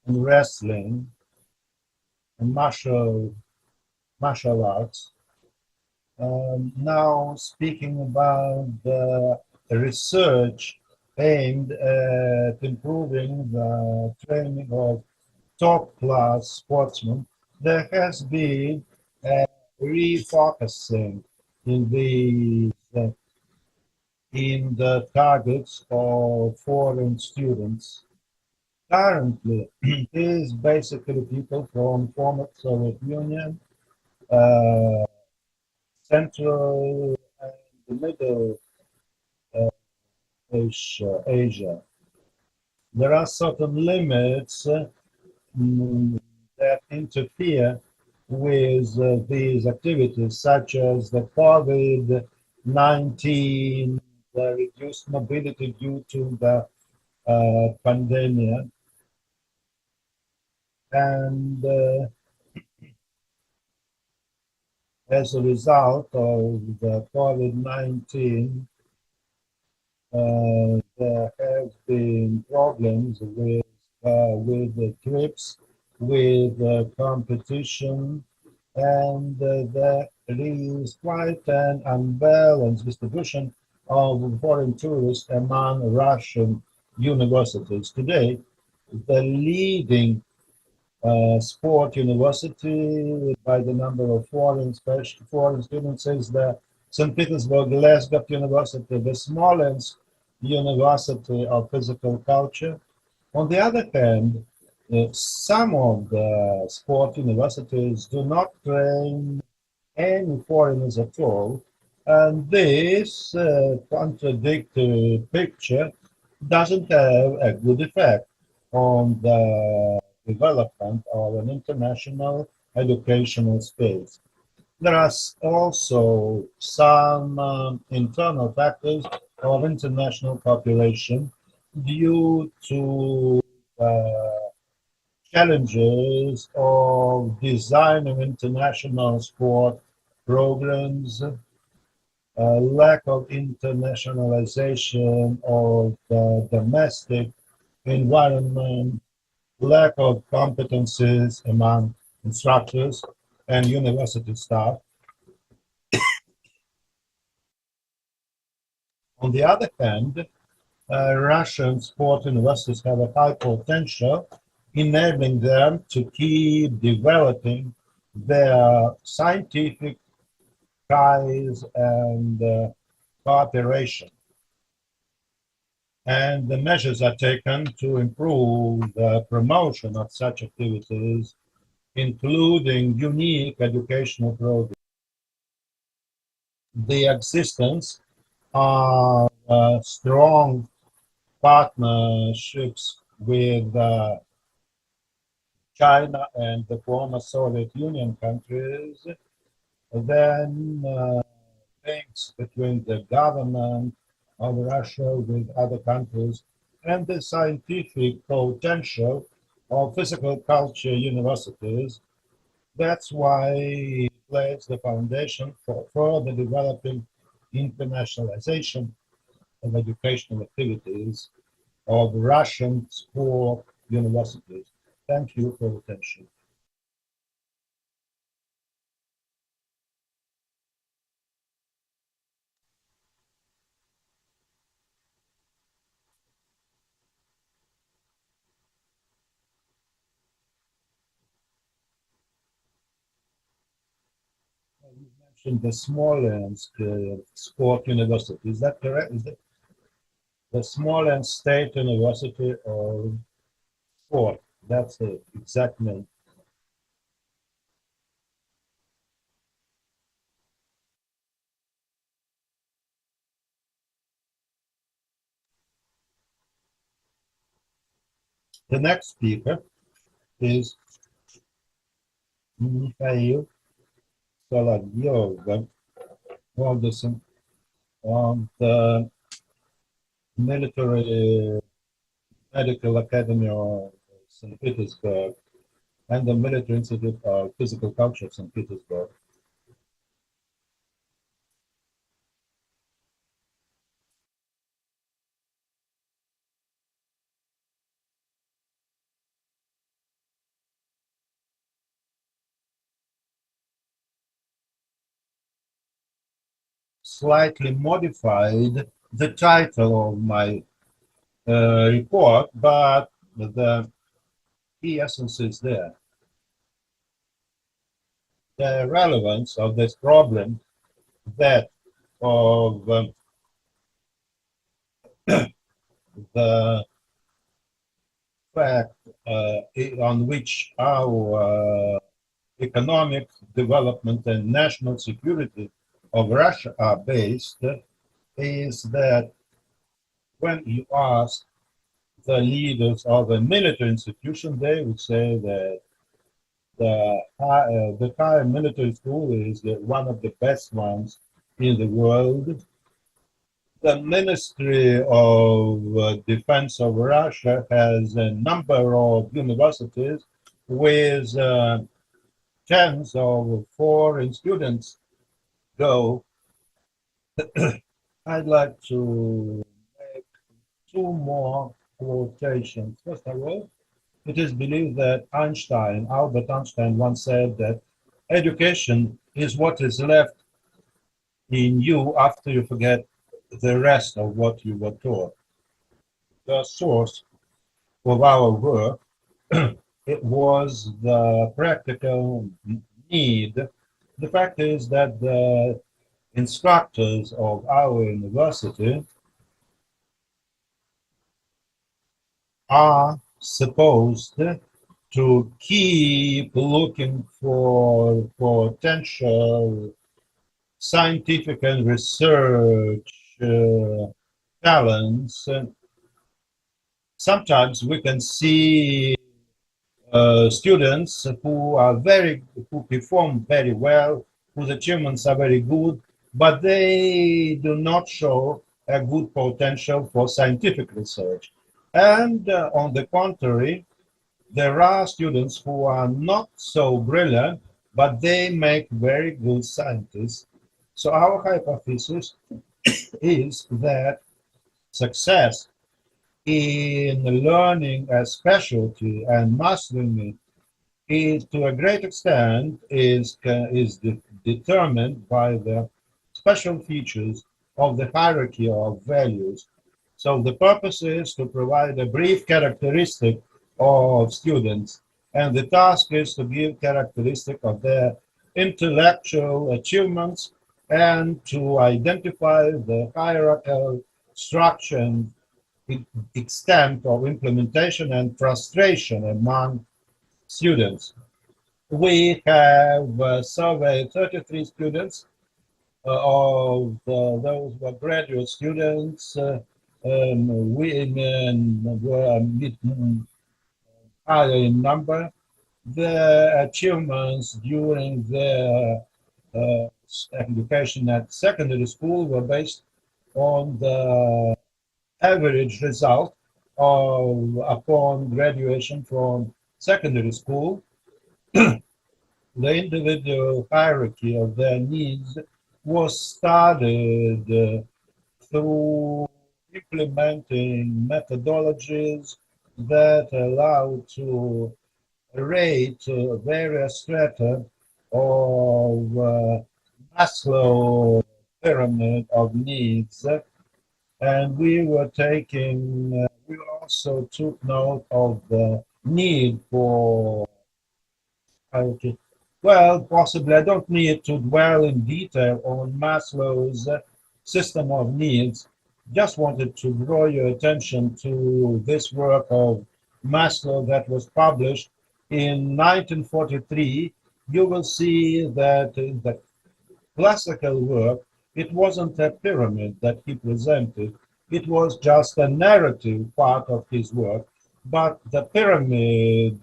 wrestling and martial arts. Now speaking about the research aimed at improving the training of top-class sportsmen, there has been a refocusing in the targets of foreign students. Currently, it is basically people from former Soviet Union, Central and the Middle Asia. There are certain limits that interfere with these activities, such as the COVID-19, the reduced mobility due to the pandemic, and as a result of the COVID-19, there have been problems with the trips, with competition, and there is quite an unbalanced distribution of foreign tourists among Russian universities. Today, the leading sport university by the number of foreign students is the St. Petersburg Lesgov University, the Smolensk University of Physical Culture. On the other hand, some of the sport universities do not train any foreigners at all, and this contradictory picture doesn't have a good effect on the development of an international educational space. There are also some internal factors of international population. due to challenges of designing international sport programs, lack of internationalization of the domestic environment, lack of competencies among instructors and university staff. On the other hand, Russian sport universities have a high potential, enabling them to keep developing their scientific ties and cooperation. And the measures are taken to improve the promotion of such activities, including unique educational programs. The existence of strong partnerships with China and the former Soviet Union countries, then links between the government of Russia with other countries, and the scientific potential of physical culture universities. That's why it lays the foundation for further developing internationalization of educational activities of Russian sport universities. Thank you for your attention. You mentioned the Smolensk Sport University. Is that correct? Is that the Smolensk State University of Sport? That's the exact name. The next speaker is Mikhail Solovyov, on the Military Medical Academy of St. Petersburg and the Military Institute of Physical Culture of St. Petersburg. Slightly modified the title of my report, but the key essence is there. The relevance of this problem, that of the fact on which our economic development and national security of Russia are based, is that when you ask the leaders of a military institution, they would say that the higher military school is one of the best ones in the world. The Ministry of Defense of Russia has a number of universities with tens of foreign students go. I'd like to make two more quotations. First of all, it is believed that Albert Einstein once said that education is what is left in you after you forget the rest of what you were taught. The source of our work, it was the practical need. The fact is that the instructors of our university are supposed to keep looking for potential scientific and research talents. Sometimes we can see students who perform very well, whose achievements are very good, but they do not show a good potential for scientific research. And on the contrary, there are students who are not so brilliant, but they make very good scientists. So our hypothesis is that success in learning a specialty and mastering it is to a great extent determined by the special features of the hierarchy of values. So the purpose is to provide a brief characteristic of students, and the task is to give characteristic of their intellectual achievements and to identify the hierarchical structure and extent of implementation and frustration among students. We have surveyed 33 students of those were graduate students. Women were higher in number. Their achievements during their education at secondary school were based on the average result of upon graduation from secondary school. The individual hierarchy of their needs was studied through implementing methodologies that allow to rate various strata of Maslow pyramid of needs. And we also took note of the need for hierarchy. Well, possibly I don't need to dwell in detail on Maslow's system of needs. Just wanted to draw your attention to this work of Maslow that was published in 1943. You will see that in the classical work, it wasn't a pyramid that he presented. It was just a narrative part of his work, but the pyramid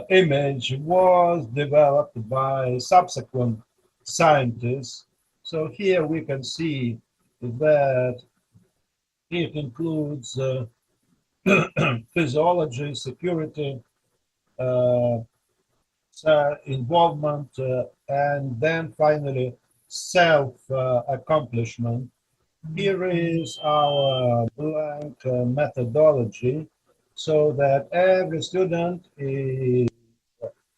image was developed by subsequent scientists. So here we can see that it includes physiology, security, uh, involvement, and then finally self-accomplishment. Here is our blank methodology so that every student is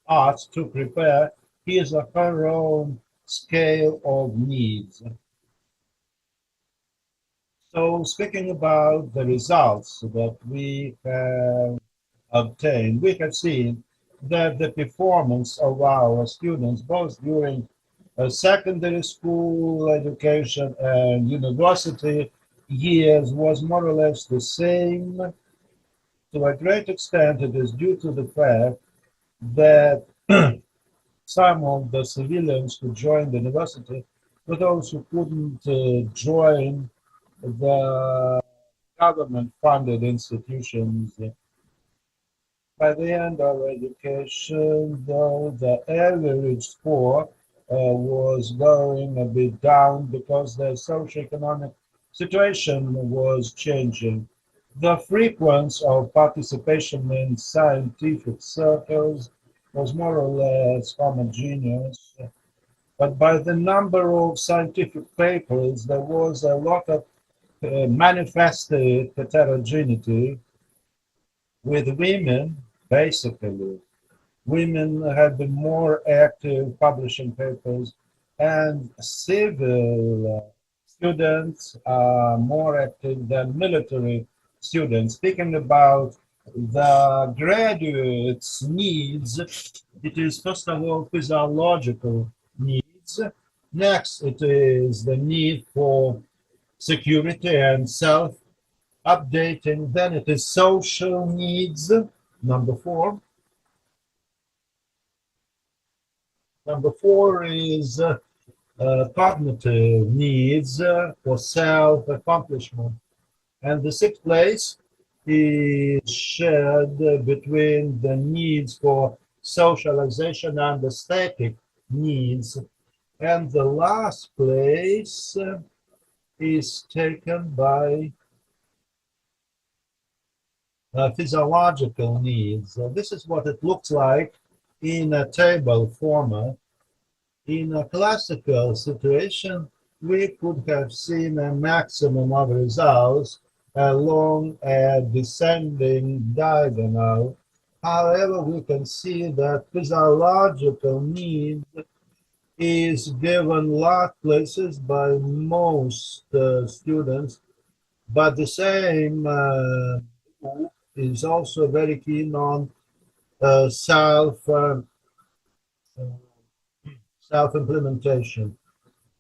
asked to prepare his or her own scale of needs. So speaking about the results that we have obtained, we have seen that the performance of our students, both during secondary school education and university years, was more or less the same. To a great extent, it is due to the fact that some of the civilians who joined the university were those who couldn't join the government-funded institutions. By the end of education, though, the average score was going a bit down because the socioeconomic situation was changing. The frequency of participation in scientific circles was more or less homogeneous, but by the number of scientific papers, there was a lot of manifested heterogeneity with women, basically. Women have been more active publishing papers, and civil students are more active than military students. Speaking about the graduates' needs, it is first of all physiological needs. Next, it is the need for security and self updating. Then it is social needs, number four. Number four is cognitive needs for self-accomplishment. And the sixth place is shared between the needs for socialization and the static needs. And the last place is taken by physiological needs. This is what it looks like in a table format. In a classical situation, we could have seen a maximum of results along a descending diagonal. However, we can see that physiological need is given large places by most students, but the same group is also very keen on self-implementation.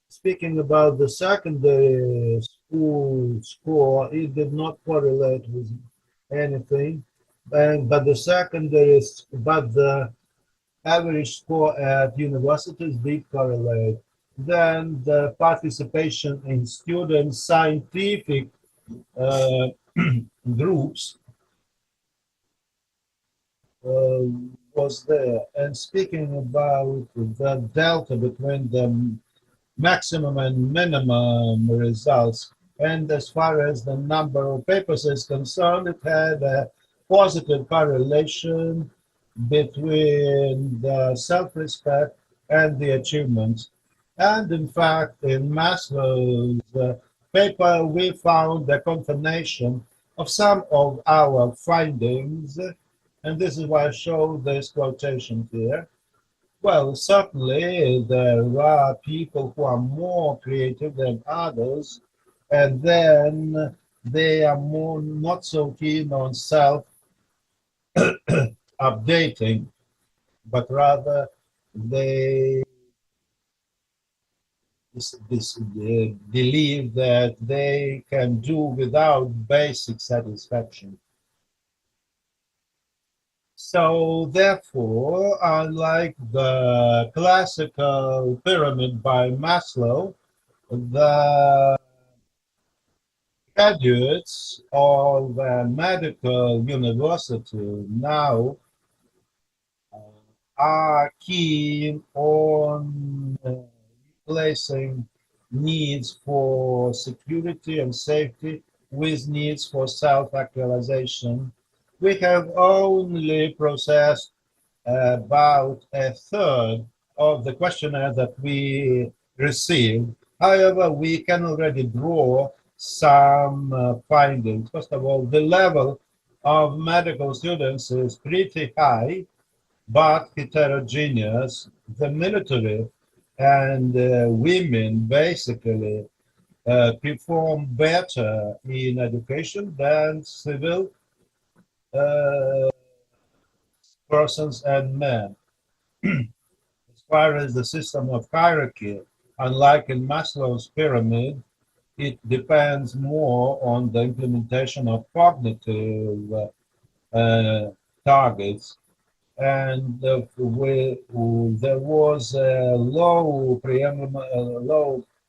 Speaking about the secondary school score, it did not correlate with anything, but the average score at universities did correlate. Then the participation in student scientific uh, groups uh, was there. And speaking about the delta between the maximum and minimum results, and as far as the number of papers is concerned, it had a positive correlation between the self-respect and the achievements. And in fact, in Maslow's paper, we found a confirmation of some of our findings, and this is why I show this quotation here. Well, certainly there are people who are more creative than others, and then they are more not so keen on self updating, but rather they believe that they can do without basic satisfaction. So therefore, unlike the classical pyramid by Maslow, the graduates of a medical university now are keen on replacing needs for security and safety with needs for self-actualization. We have only processed about a third of the questionnaire that we received. However, we can already draw some findings. First of all, the level of medical students is pretty high, but heterogeneous. The military and women basically perform better in education than civil uh, persons and men. As far as the system of hierarchy, unlike in Maslow's pyramid, it depends more on the implementation of cognitive targets. And there was a low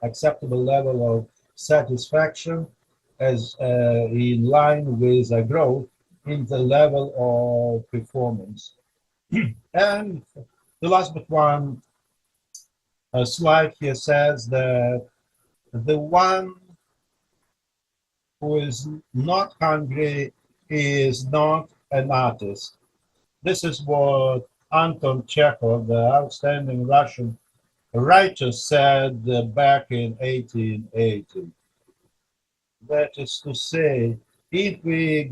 acceptable level of satisfaction as in line with a growth in the level of performance. And the last but one slide here says that the one who is not hungry is not an artist. This is what Anton Chekhov, the outstanding Russian writer, said back in 1880. That is to say, if we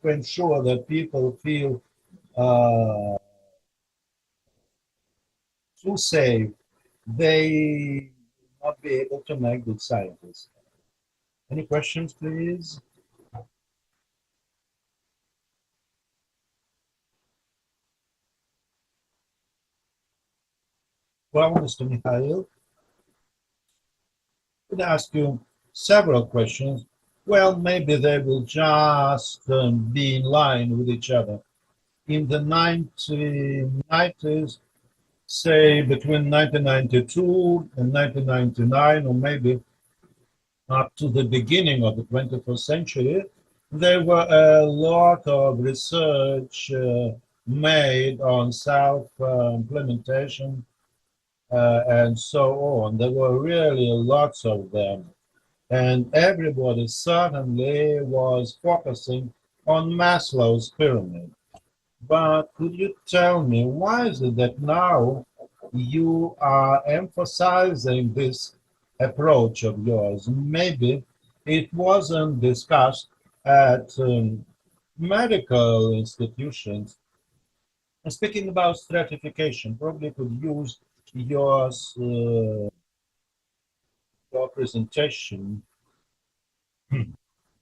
ensure that people feel too safe, they will not be able to make good scientists. Any questions, please? Well, Mr. Mikhail, I could ask you several questions. Well, maybe they will just be in line with each other. In the 1990s, say between 1992 and 1999, or maybe up to the beginning of the 21st century, there were a lot of research made on self-implementation and so on. There were really lots of them. And everybody certainly was focusing on Maslow's pyramid. But could you tell me why is it that now you are emphasizing this approach of yours? Maybe it wasn't discussed at medical institutions. Speaking about stratification, probably could use your presentation.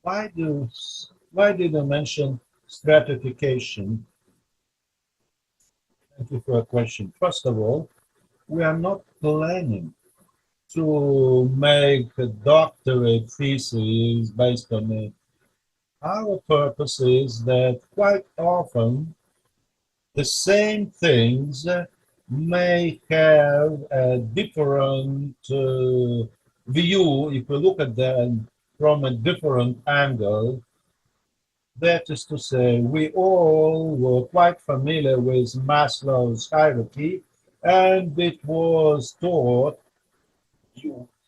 Why do why did you mention stratification? Thank you for a question. First of all, we are not planning to make a doctorate thesis based on it. Our purpose is that quite often the same things may have a different view if we look at them from a different angle. That is to say, we all were quite familiar with Maslow's hierarchy, and it was taught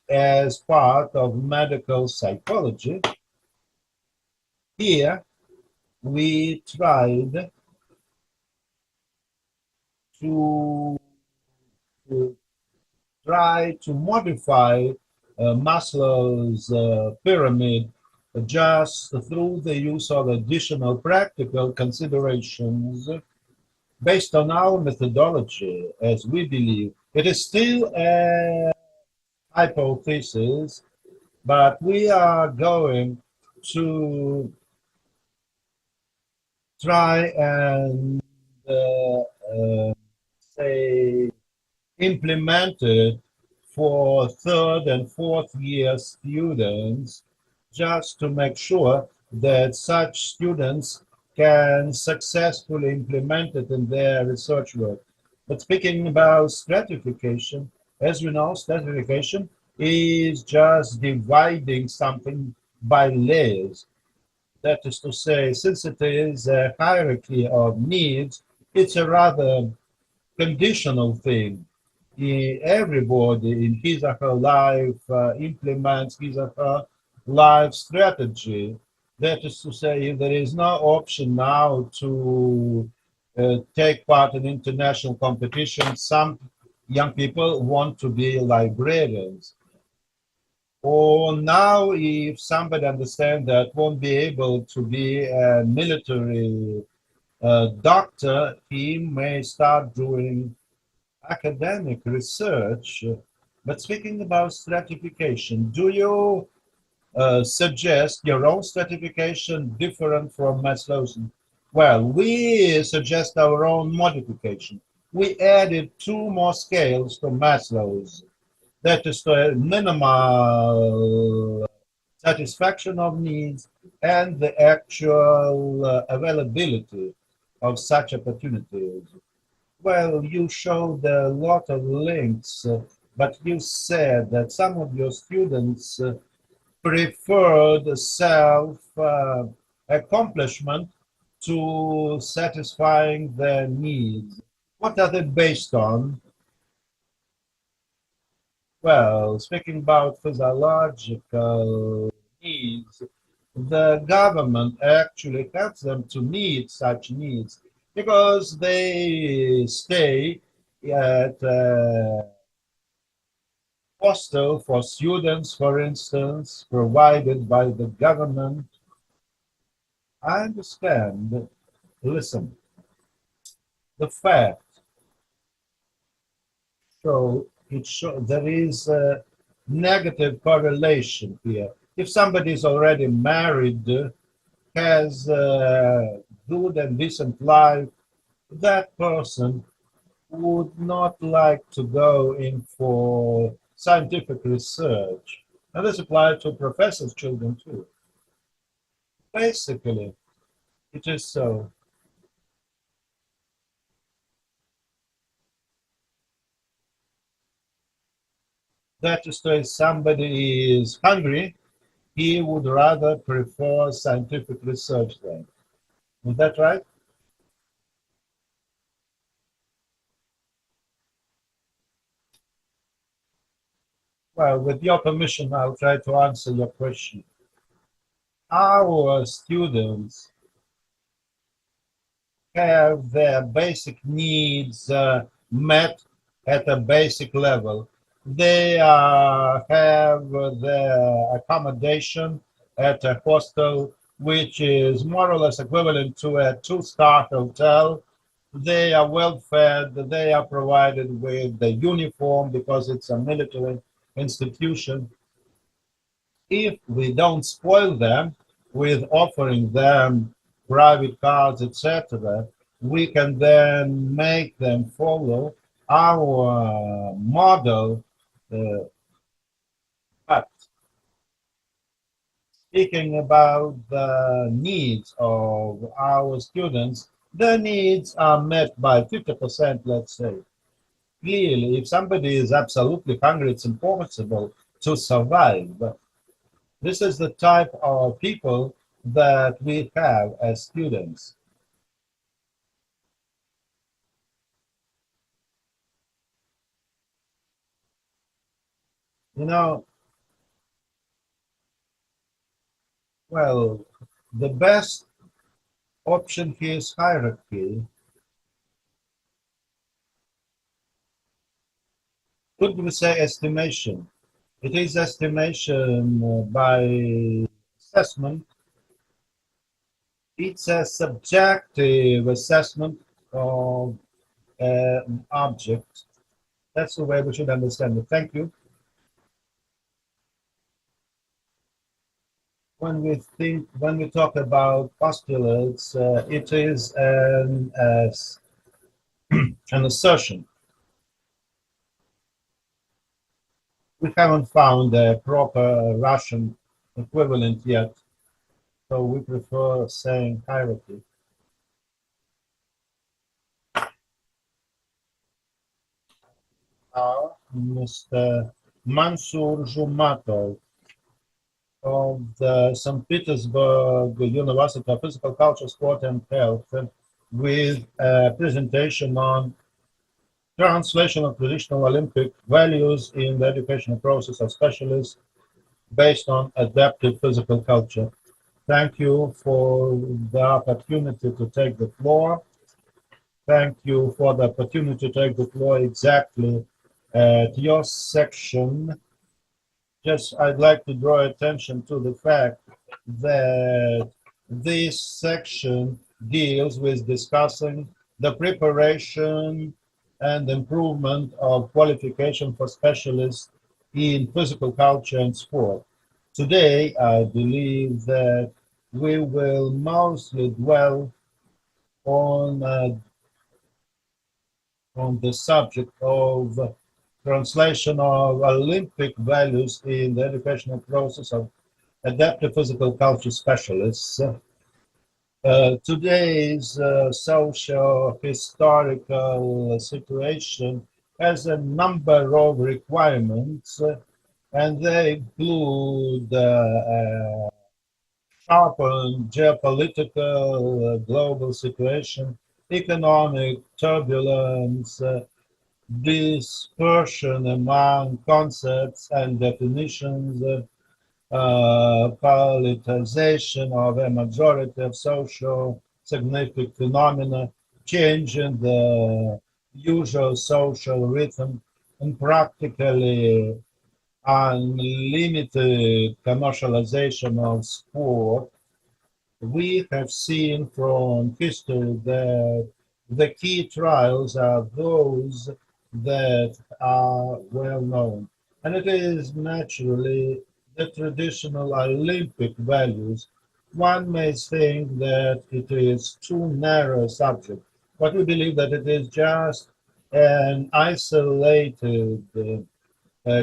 as part of medical psychology. Here, we tried to, to try to modify Maslow's pyramid just through the use of additional practical considerations based on our methodology, as we believe. It is still a hypothesis, but we are going to try and say implemented for third and fourth year students just to make sure that such students can successfully implement it in their research work. But speaking about stratification, as we know, stratification is just dividing something by layers. That is to say, since it is a hierarchy of needs, it's a rather conditional thing. Everybody in his or her life implements his or her life strategy. That is to say, if there is no option now to take part in international competition, some young people want to be librarians. Or now, if somebody understands that won't be able to be a military doctor, he may start doing academic research. But speaking about stratification, do you suggest your own stratification different from Maslow's? Well, we suggest our own modification. We added two more scales to Maslow's. That is the minimal satisfaction of needs and the actual availability of such opportunities. Well, you showed a lot of links, but you said that some of your students preferred self accomplishment to satisfying their needs. What are they based on? Well, speaking about physiological needs, the government actually helps them to meet such needs because they stay at a hostel for students, for instance, provided by the government. I understand. Listen, the fact so there is a negative correlation here. If somebody is already married, has a good and decent life, that person would not like to go in for scientific research. And this applies to professors' children too. Basically, it is so. That is to say, somebody is hungry, he would rather prefer scientific research then. Is that right? Well, with your permission, I'll try to answer your question. Our students have their basic needs met at a basic level. They have their accommodation at a hostel, which is more or less equivalent to a two-star hotel. They are well fed. They are provided with the uniform because it's a military institution. If we don't spoil them with offering them private cars, etc., we can then make them follow our model. Uh, but speaking about the needs of our students, the needs are met by 50%, let's say. Clearly, if somebody is absolutely hungry, it's impossible to survive. This is the type of people that we have as students. You know, well, the best option here is hierarchy. Could we say estimation? It is estimation by assessment. It's a subjective assessment of an object. That's the way we should understand it. Thank you. When we talk about postulates, it is an assertion. We haven't found a proper Russian equivalent yet, so we prefer saying hierarchy. Mr. Mansur Jumatov of the St. Petersburg University of Physical Culture, Sport and Health with a presentation on translation of traditional Olympic values in the educational process of specialists based on adaptive physical culture. Thank you for the opportunity to take the floor. Thank you for the opportunity to take the floor exactly at your section. Just I'd like to draw attention to the fact that this section deals with discussing the preparation and improvement of qualification for specialists in physical culture and sport. Today, I believe that we will mostly dwell on the subject of translation of Olympic values in the educational process of adaptive physical culture specialists. Today's socio-historical situation has a number of requirements, and they include sharpened geopolitical global situation, economic turbulence, dispersion among concepts and definitions, politicization of a majority of social significant phenomena, change in the usual social rhythm, and practically unlimited commercialization of sport. We have seen from history that the key trials are those that are well known. And it is naturally the traditional Olympic values. One may think that it is too narrow a subject, but we believe that it is just an isolated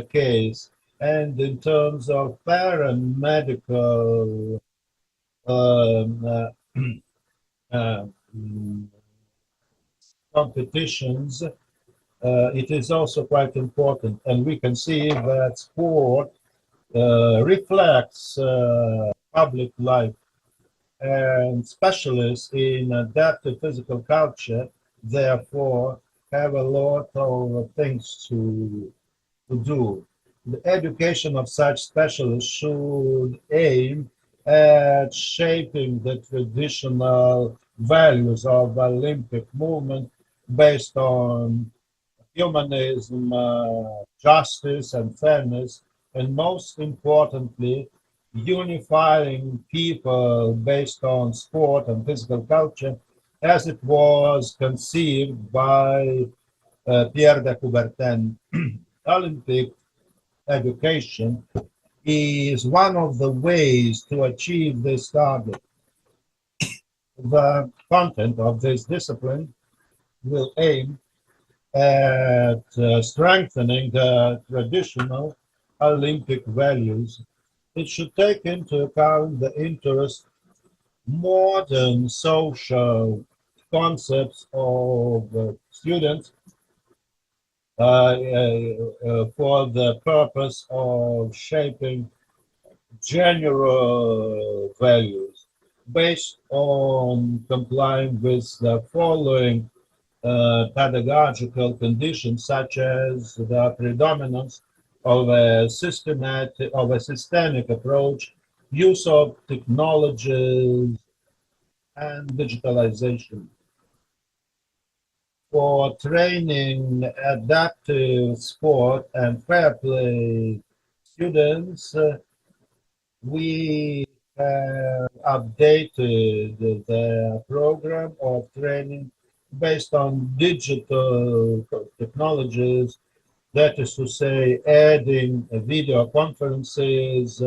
case. And in terms of paramedical um, uh, uh, competitions, it is also quite important. And we can see that sport reflects public life, and specialists in adaptive physical culture, therefore, have a lot of things to do. The education of such specialists should aim at shaping the traditional values of Olympic movement based on humanism, justice, and fairness, and most importantly, unifying people based on sport and physical culture as it was conceived by Pierre de Coubertin. Olympic education is one of the ways to achieve this target. The content of this discipline will aim at strengthening the traditional Olympic values. It should take into account the interest modern social concepts of students for the purpose of shaping general values based on complying with the following pedagogical conditions, such as the predominance of a systemic approach, use of technologies, and digitalization. For training adaptive sport and fair play students, we have updated the program of training based on digital technologies, that is to say, adding video conferences,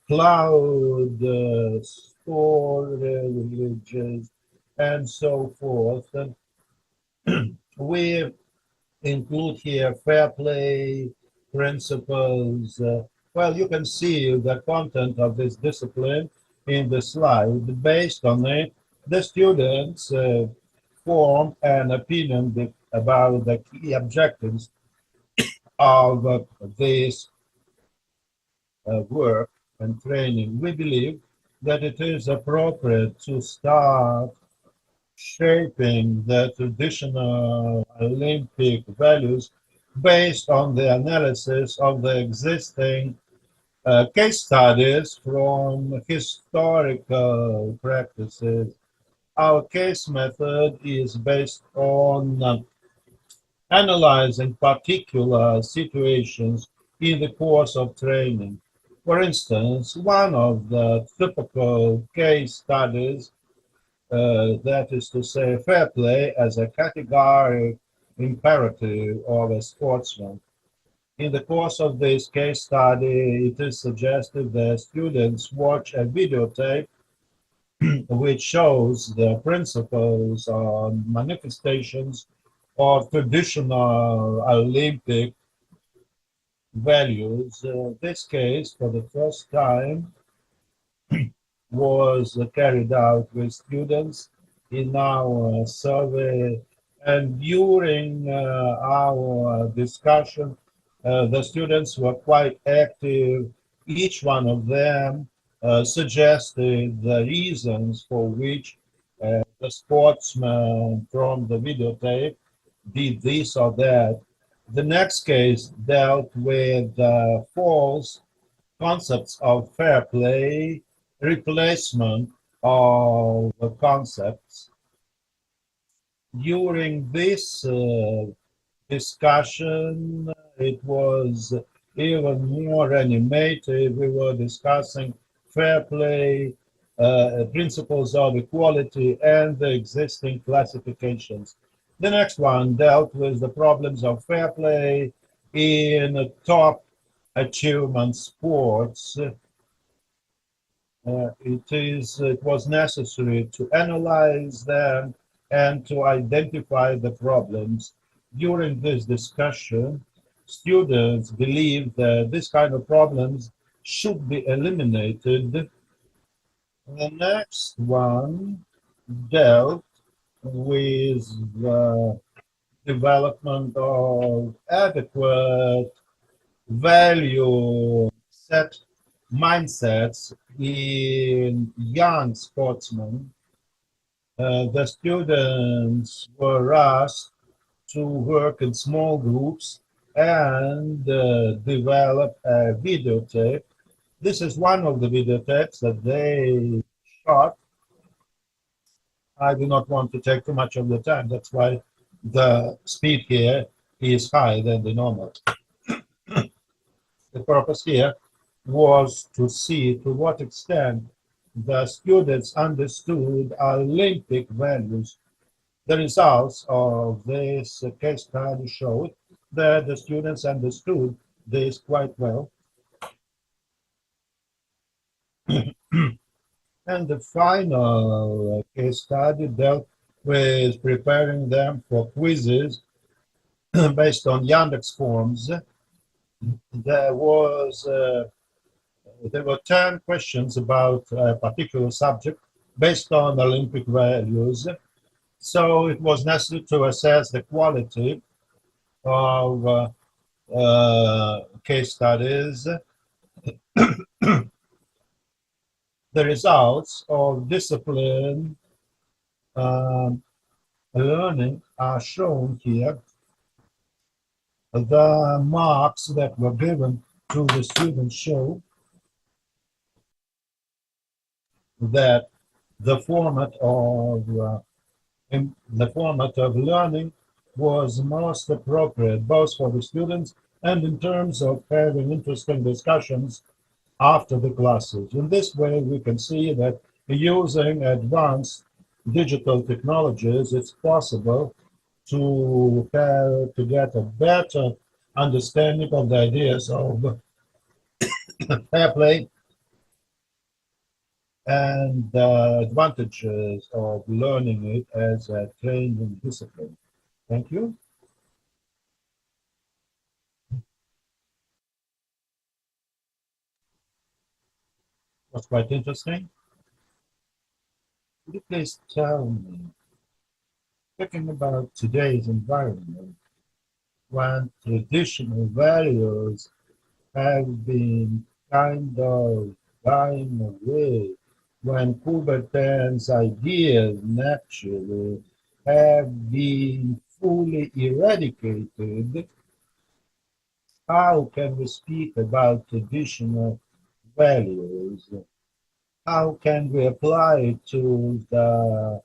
cloud storages, and so forth. And we include here fair play principles. Well, you can see the content of this discipline in the slide. Based on it, the students form an opinion about the key objectives of this work and training. We believe that it is appropriate to start shaping the traditional Olympic values based on the analysis of the existing case studies from historical practices. Our case method is based on analyzing particular situations in the course of training. For instance, one of the typical case studies, that is to say, fair play as a categorical imperative of a sportsman. In the course of this case study, it is suggested that students watch a videotape which shows the principles on manifestations of traditional Olympic values. This case, for the first time, was carried out with students in our survey, and during our discussion, the students were quite active. Each one of them suggested the reasons for which the sportsman from the videotape did this or that. The next case dealt with false concepts of fair play, replacement of concepts. During this discussion, it was even more animated. We were discussing fair play, principles of equality, and the existing classifications. The next one dealt with the problems of fair play in top achievement sports. It was necessary to analyze them and to identify the problems. During this discussion, students believe that this kind of problems should be eliminated. The next one dealt with the development of adequate value set mindsets in young sportsmen. The students were asked to work in small groups and develop a videotape. This is one of the videotapes that they shot I do not want to take too much of the time. That's why the speed here is higher than the normal. The purpose here was to see to what extent the students understood Olympic values. The results of this case study showed that the students understood this quite well. And the final case study dealt with preparing them for quizzes based on Yandex forms. There was there were 10 questions about a particular subject based on Olympic values. So it was necessary to assess the quality of case studies. The results of discipline learning are shown here. The marks that were given to the students show that the format of learning was most appropriate both for the students and in terms of having interesting discussions after the classes. In this way, we can see that using advanced digital technologies, it's possible to get a better understanding of the ideas of fair play and the advantages of learning it as a training discipline. Thank you. Was quite interesting. Could you please tell me, thinking about today's environment, when traditional values have been kind of dying away, when Coubertin's ideas naturally have been fully eradicated, how can we speak about traditional values? How can we apply it to the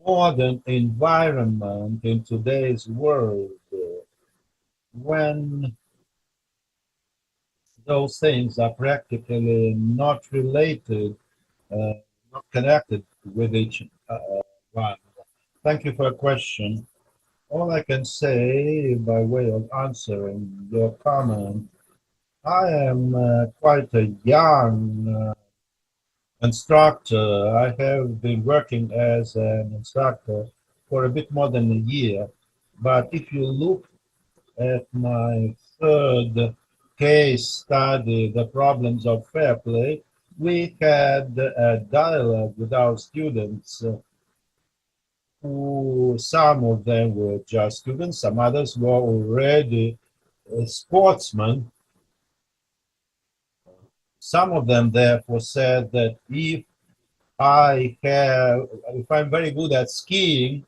modern environment in today's world when those things are practically not related, not connected with each one? Thank you for your question. All I can say by way of answering your comment, I am quite a young instructor. I have been working as an instructor for a bit more than a year. But if you look at my third case study, the problems of fair play, we had a dialogue with our students who some of them were just students, some others were already sportsmen. Some of them therefore said that if I'm very good at skiing,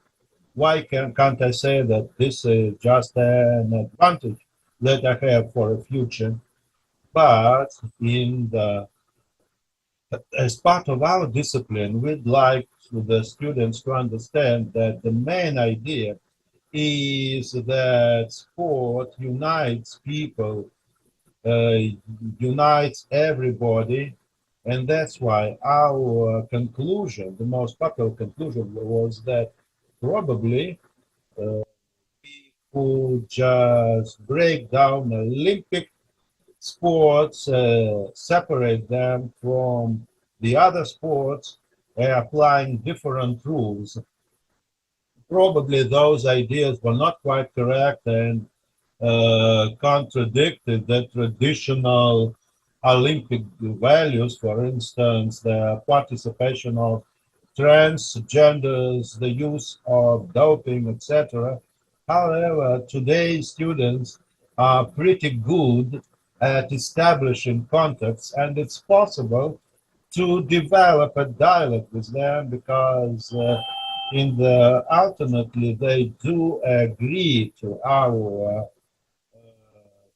why can't I say that this is just an advantage that I have for a future? But as part of our discipline, we'd like the students to understand that the main idea is that sport unites people, unites everybody, and that's why our conclusion, the most popular conclusion, was that probably we could just break down Olympic sports, separate them from the other sports, applying different rules. Probably those ideas were not quite correct and contradicted the traditional Olympic values, for instance, the participation of transgenders, the use of doping, etc. However, today's students are pretty good at establishing contacts, and it's possible to develop a dialogue with them because ultimately they do agree to our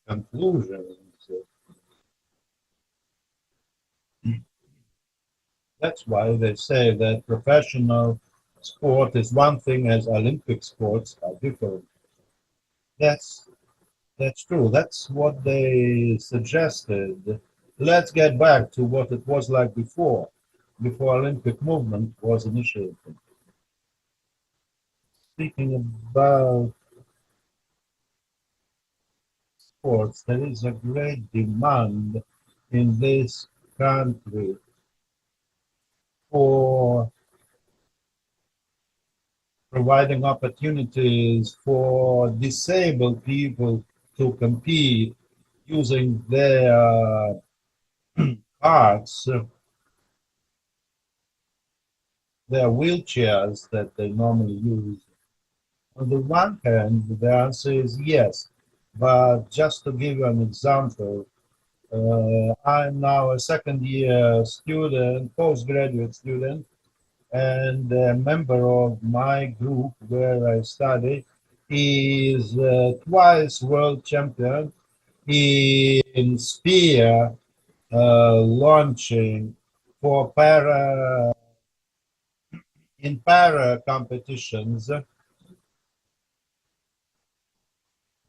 conclusions. That's why they say that professional sport is one thing as Olympic sports are different. That's that's true. That's what they suggested. Let's get back to what it was like before Olympic movement was initiated. Speaking about sports, there is a great demand in this country for providing opportunities for disabled people to compete using their carts, their wheelchairs that they normally use. On the one hand, the answer is yes, but just to give you an example, I'm now a second year student, postgraduate student, and a member of my group where I study is twice world champion in spear launching for para competitions,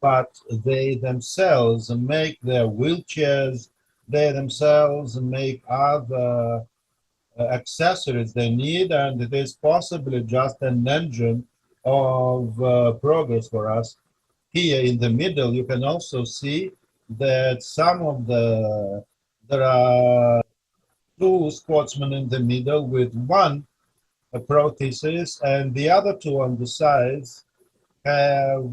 but they themselves make their wheelchairs, they themselves make other accessories they need, and it is possibly just an engine of progress for us. Here in the middle, you can also see that there are two sportsmen in the middle with one prosthesis, and the other two on the sides have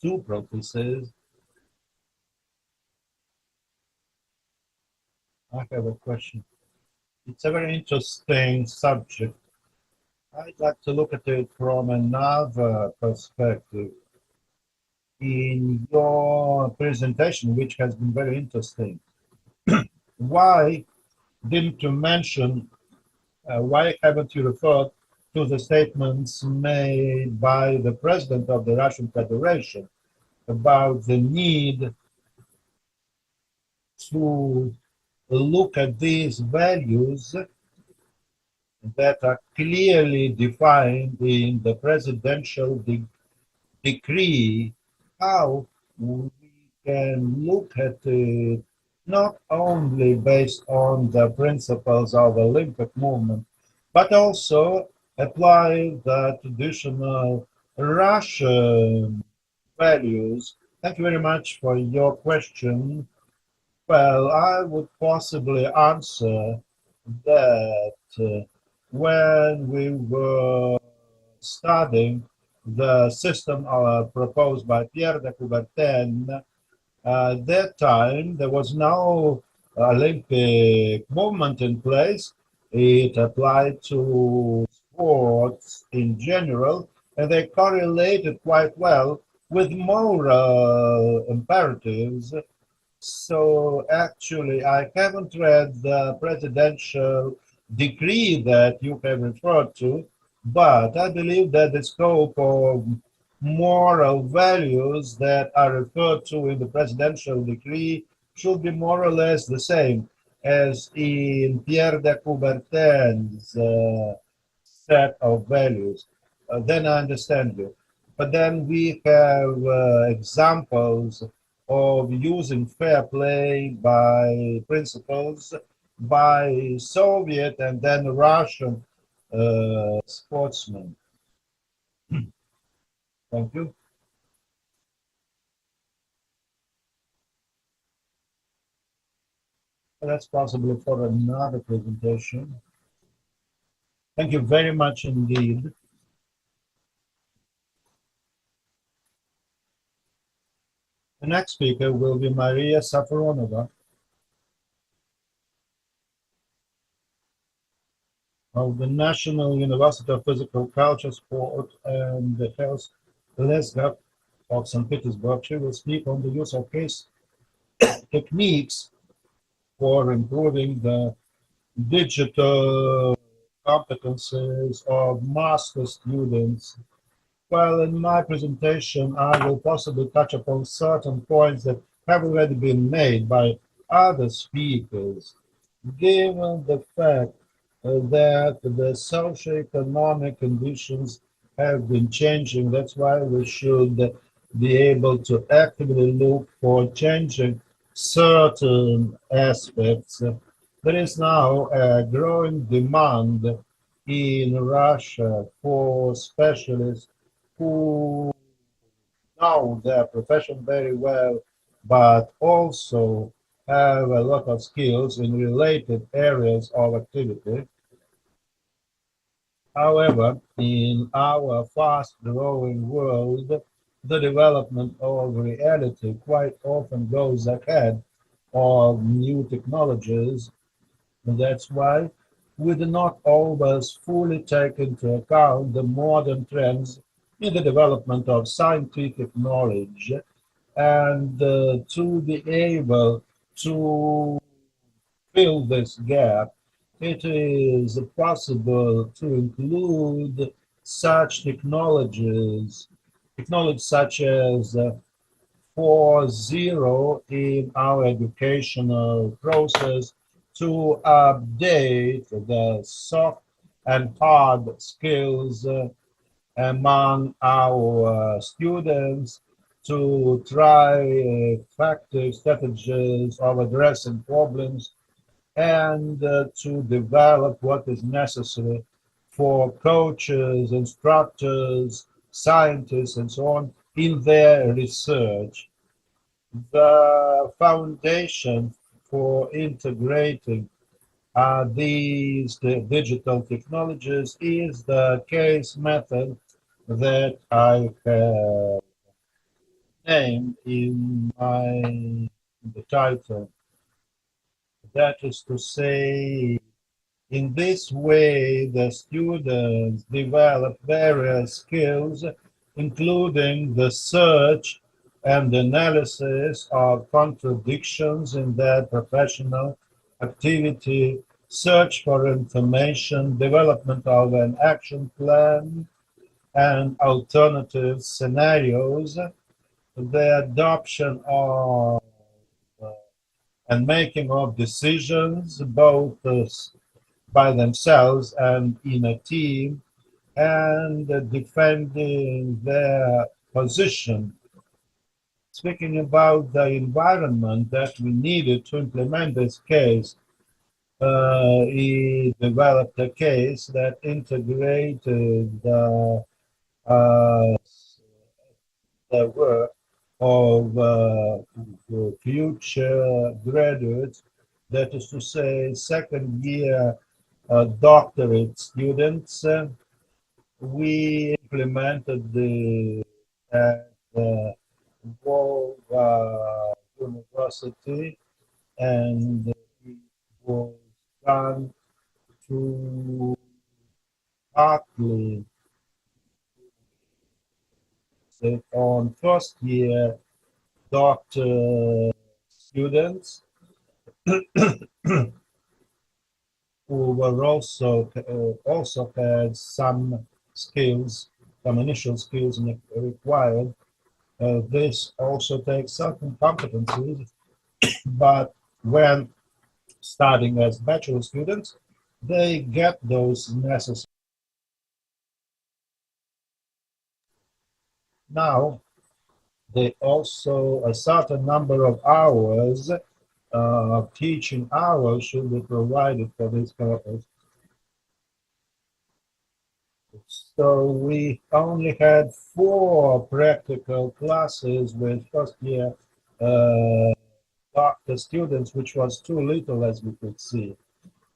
two prostheses. I have a question. It's a very interesting subject. I'd like to look at it from another perspective. In your presentation, which has been very interesting, why didn't you mention, why haven't you referred to the statements made by the president of the Russian Federation about the need to look at these values that are clearly defined in the presidential decree, how we can look at it not only based on the principles of the Olympic movement, but also apply the traditional Russian values. Thank you very much for your question. Well, I would possibly answer that when we were studying the system proposed by Pierre de Coubertin, that time there was no Olympic movement in place. It applied to sports in general, and they correlated quite well with moral imperatives. So actually, I haven't read the presidential decree that you have referred to, but I believe that the scope of moral values that are referred to in the presidential decree should be more or less the same as in Pierre de Coubertin's set of values. Then I understand you. But then we have examples of using fair play by principles by Soviet and then Russian sportsmen. Thank you. That's possibly for another presentation. Thank you very much indeed. The next speaker will be Maria Safaronova of the National University of Physical Culture, Sport and Health, Lesgap of St. Petersburg. She will speak on the use of case techniques for improving the digital competences of master students. Well, in my presentation, I will possibly touch upon certain points that have already been made by other speakers. Given the fact that the socio-economic conditions have been changing. That's why we should be able to actively look for changing certain aspects. There is now a growing demand in Russia for specialists who know their profession very well, but also have a lot of skills in related areas of activity. However, in our fast-growing world, the development of reality quite often goes ahead of new technologies. And that's why we do not always fully take into account the modern trends in the development of scientific knowledge. And to be able to fill this gap, it is possible to include such technologies such as 4.0 in our educational process to update the soft and hard skills among our students to try effective strategies of addressing problems and to develop what is necessary for coaches, instructors, scientists, and so on in their research. The foundation for integrating these digital technologies is the case method that I have named in the title. That is to say, in this way, the students develop various skills, including the search and analysis of contradictions in their professional activity, search for information, development of an action plan, and alternative scenarios, the adoption of and making of decisions, both by themselves and in a team, and defending their position. Speaking about the environment that we needed to implement this case, he developed a case that integrated uh, the work of future graduates, that is to say, second year doctorate students. We implemented the at the University, and it was done to partly on first year doctor students who were also had some skills, some initial skills required. This also takes certain competencies, but when starting as bachelor students, they get those necessary. Now, they also a certain number of hours teaching hours should be provided for this purpose. So we only had 4 practical classes with first year doctor students, which was too little, as we could see.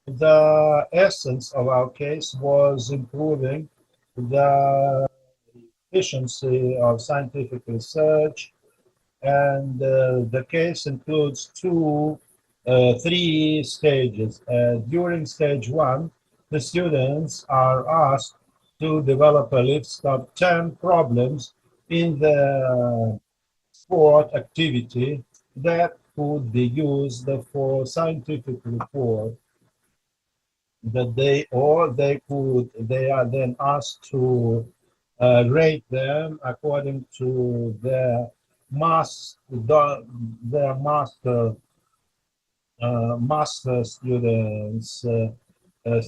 The essence of our case was improving the efficiency of scientific research, and the case includes three stages. During stage 1, the students are asked to develop a list of 10 problems in the sport activity that could be used for scientific report. That they are then asked to rate them according to their master students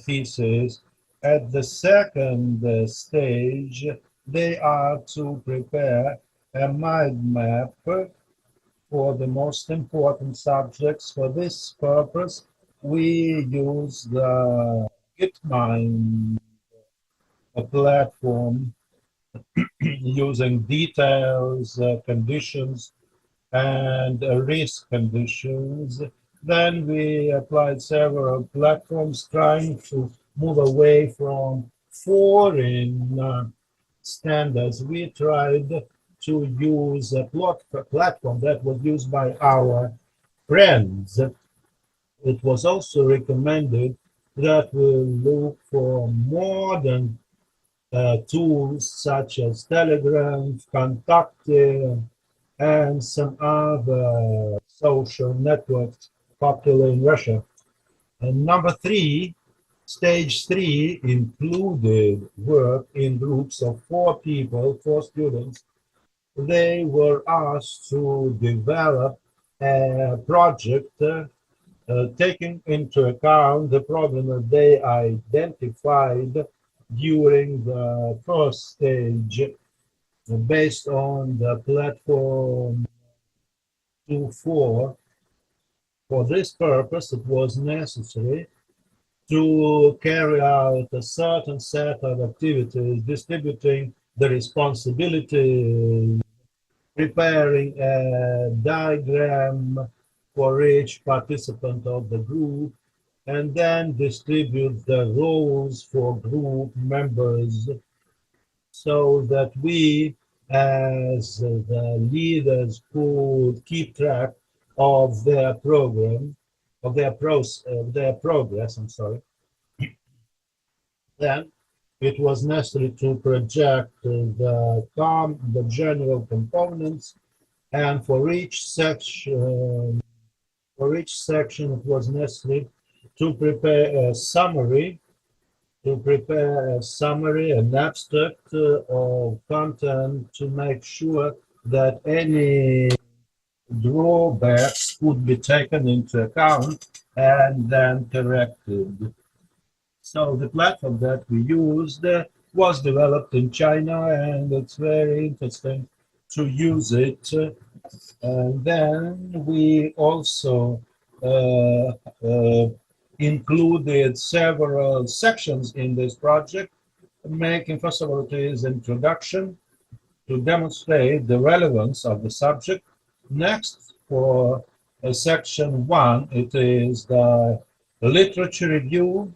thesis. At the second stage, they are to prepare a mind map for the most important subjects. For this purpose, we use the GitMind platform using details, conditions, and risk conditions. Then we applied several platforms trying to move away from foreign standards. We tried to use a platform that was used by our friends. It was also recommended that we look for modern tools such as Telegram, Contact, and some other social networks popular in Russia. And number three, stage three included work in groups of 4 people, 4 students. They were asked to develop a project taking into account the problem that they identified during the first stage based on the platform 2.4. For this purpose, it was necessary to carry out a certain set of activities, distributing the responsibility, preparing a diagram for each participant of the group, and then distribute the roles for group members so that we, as the leaders, could keep track of their program, of their progress. I'm sorry. Then it was necessary to project the general components, and for each section, it was necessary to prepare a summary, an abstract of content to make sure that any drawbacks could be taken into account and then corrected. So the platform that we used was developed in China, and it's very interesting to use it. And then we also included several sections in this project, making, first of all, it is introduction to demonstrate the relevance of the subject. Next, for section 1, it is the literature review.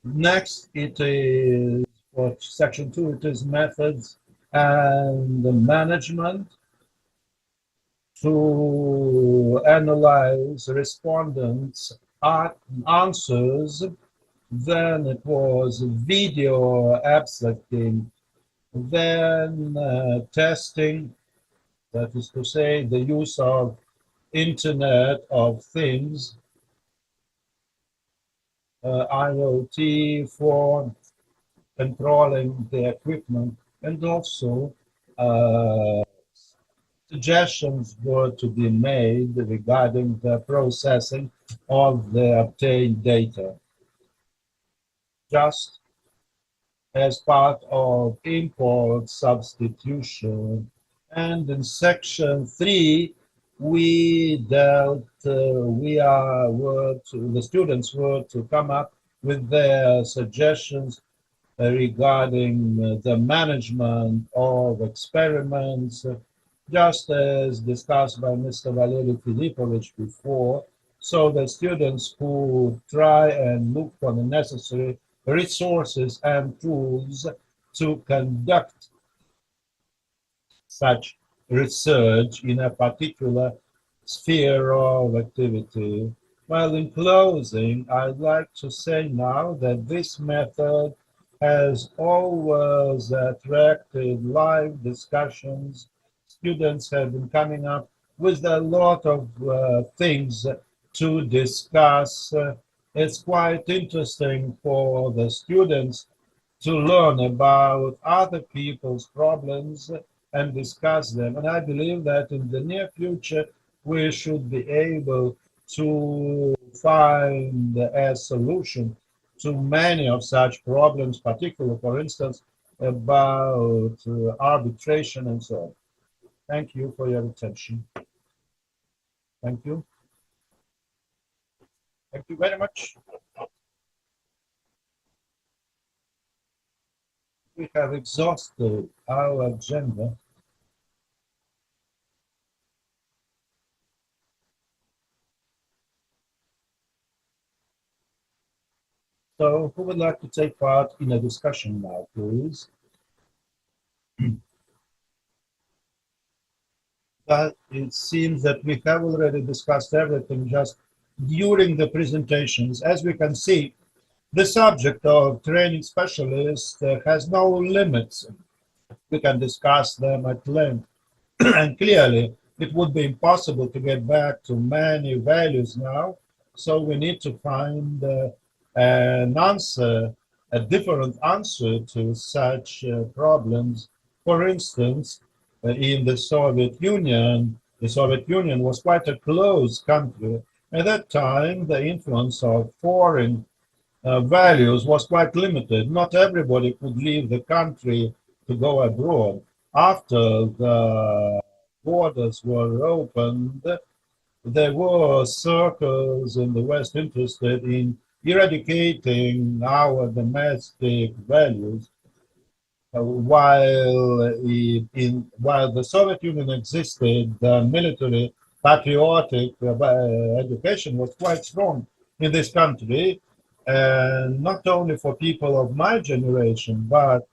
Next, it is for section 2, it is methods and the management to analyze respondents' answers. Then it was video abstracting, then testing, that is to say, the use of Internet of Things, IoT for controlling the equipment, and also suggestions were to be made regarding the processing of the obtained data. Just as part of import substitution. And in section 3, we dealt, the students were to come up with their suggestions regarding the management of experiments, just as discussed by Mr. Valery Filipovich before. So the students who try and look for the necessary resources and tools to conduct such research in a particular sphere of activity. Well, in closing, I'd like to say now that this method has always attracted live discussions. Students have been coming up with a lot of things to discuss. It's quite interesting for the students to learn about other people's problems and discuss them. And I believe that in the near future, we should be able to find a solution to many of such problems, particularly, for instance, about arbitration and so on. Thank you for your attention. Thank you. Thank you very much. We have exhausted our agenda. So who would like to take part in a discussion now, please? But it seems that we have already discussed everything just during the presentations. As we can see, the subject of training specialists has no limits. We can discuss them at length. And clearly, it would be impossible to get back to many values now. So we need to find an answer, a different answer to such problems. For instance, in the Soviet Union was quite a closed country. At that time, the influence of foreign values was quite limited. Not everybody could leave the country to go abroad. After the borders were opened, there were circles in the West interested in eradicating our domestic values. While the Soviet Union existed, the military patriotic education was quite strong in this country, and not only for people of my generation, but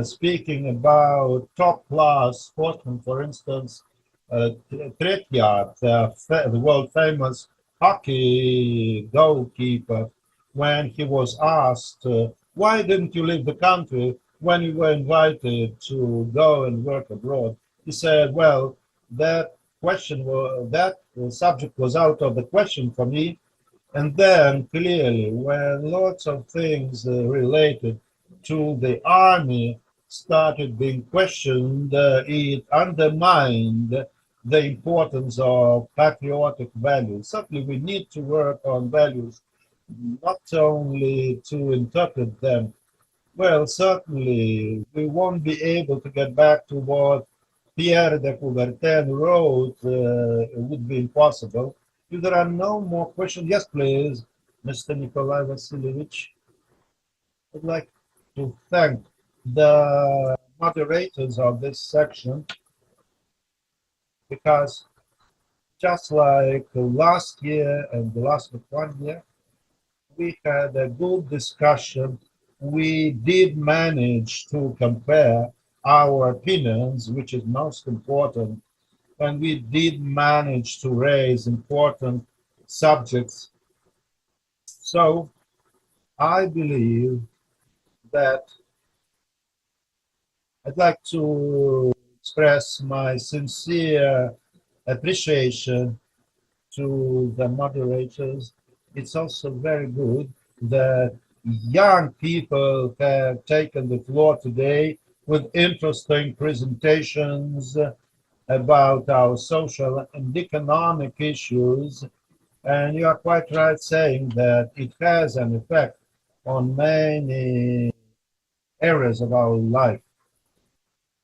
speaking about top class sportsmen, for instance, Tretyard, the world famous hockey goalkeeper, when he was asked, why didn't you leave the country when you were invited to go and work abroad? He said, well, that subject was out of the question for me. And then clearly, when lots of things related to the army started being questioned, it undermined the importance of patriotic values. Certainly, we need to work on values, not only to interpret them. Well, certainly, we won't be able to get back to what Pierre de Coubertin wrote. It would be impossible. If there are no more questions, yes, please, Mr. Nikolai Vasilievich. I'd like to thank the moderators of this section, because just like last year and the last 1 year, we had a good discussion. We did manage to compare our opinions, which is most important, and we did manage to raise important subjects. So I believe that I'd like to express my sincere appreciation to the moderators. It's also very good that young people have taken the floor today with interesting presentations about our social and economic issues. And you are quite right saying that it has an effect on many areas of our life.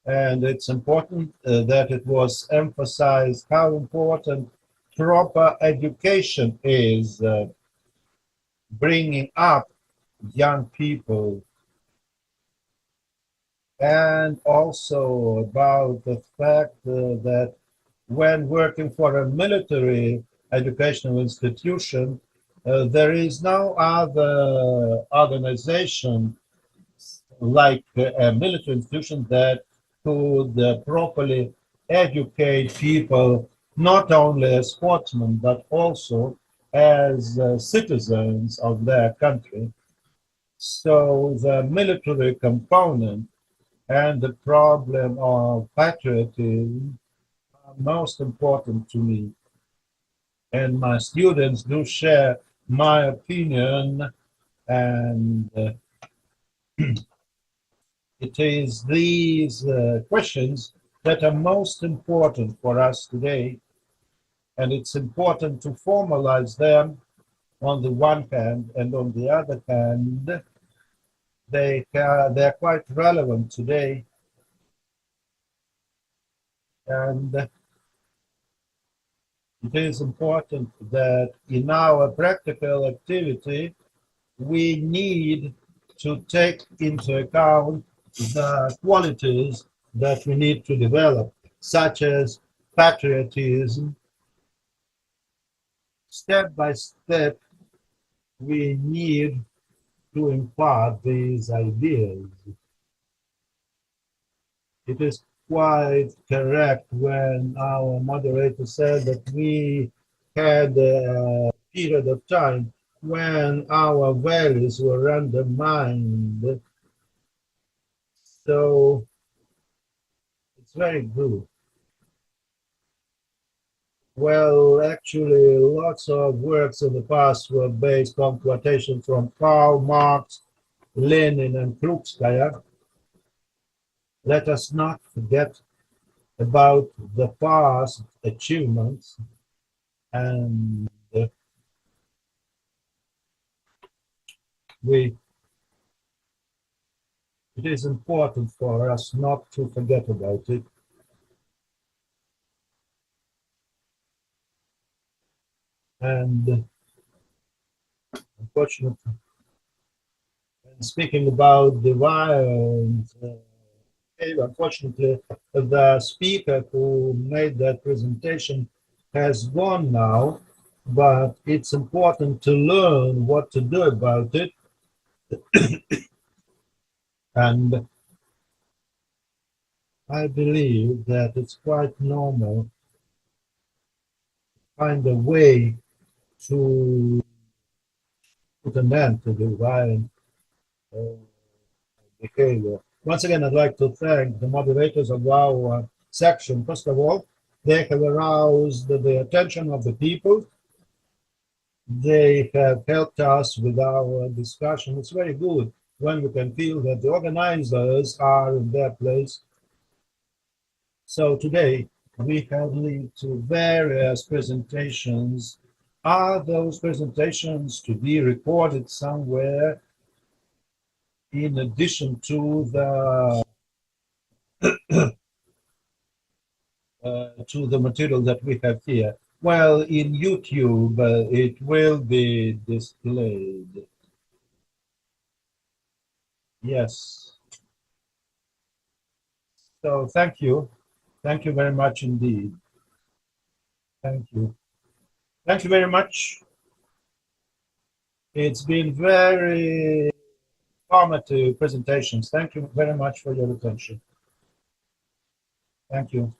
And it's important that it was emphasized how important proper education is, bringing up young people, and also about the fact that when working for a military educational institution, there is no other organization like a military institution that could properly educate people, not only as sportsmen, but also as citizens of their country. So the military component and the problem of patriotism are most important to me. And my students do share my opinion, and it is these questions that are most important for us today, and it's important to formalize them on the one hand, and on the other hand, they're quite relevant today. And it is important that in our practical activity, we need to take into account the qualities that we need to develop, such as patriotism. Step by step, we need to impart these ideas. It is quite correct when our moderator said that we had a period of time when our values were undermined. So it's very good. Well, actually, lots of works in the past were based on quotations from Karl Marx, Lenin, and Krupskaya. Let us not forget about the past achievements, and it is important for us not to forget about it. And unfortunately, speaking about the violence, unfortunately, the speaker who made that presentation has gone now, but it's important to learn what to do about it. And I believe that it's quite normal to find a way to put an end to the violent behavior. Once again, I'd like to thank the moderators of our section. First of all, they have aroused the attention of the people. They have helped us with our discussion. It's very good when we can feel that the organizers are in their place. So today we have linked to various presentations. Are those presentations to be recorded somewhere in addition to the material that we have here? Well, in YouTube, it will be displayed. Yes. So thank you. Thank you very much indeed. Thank you. Thank you very much. It's been very informative presentations. Thank you very much for your attention. Thank you.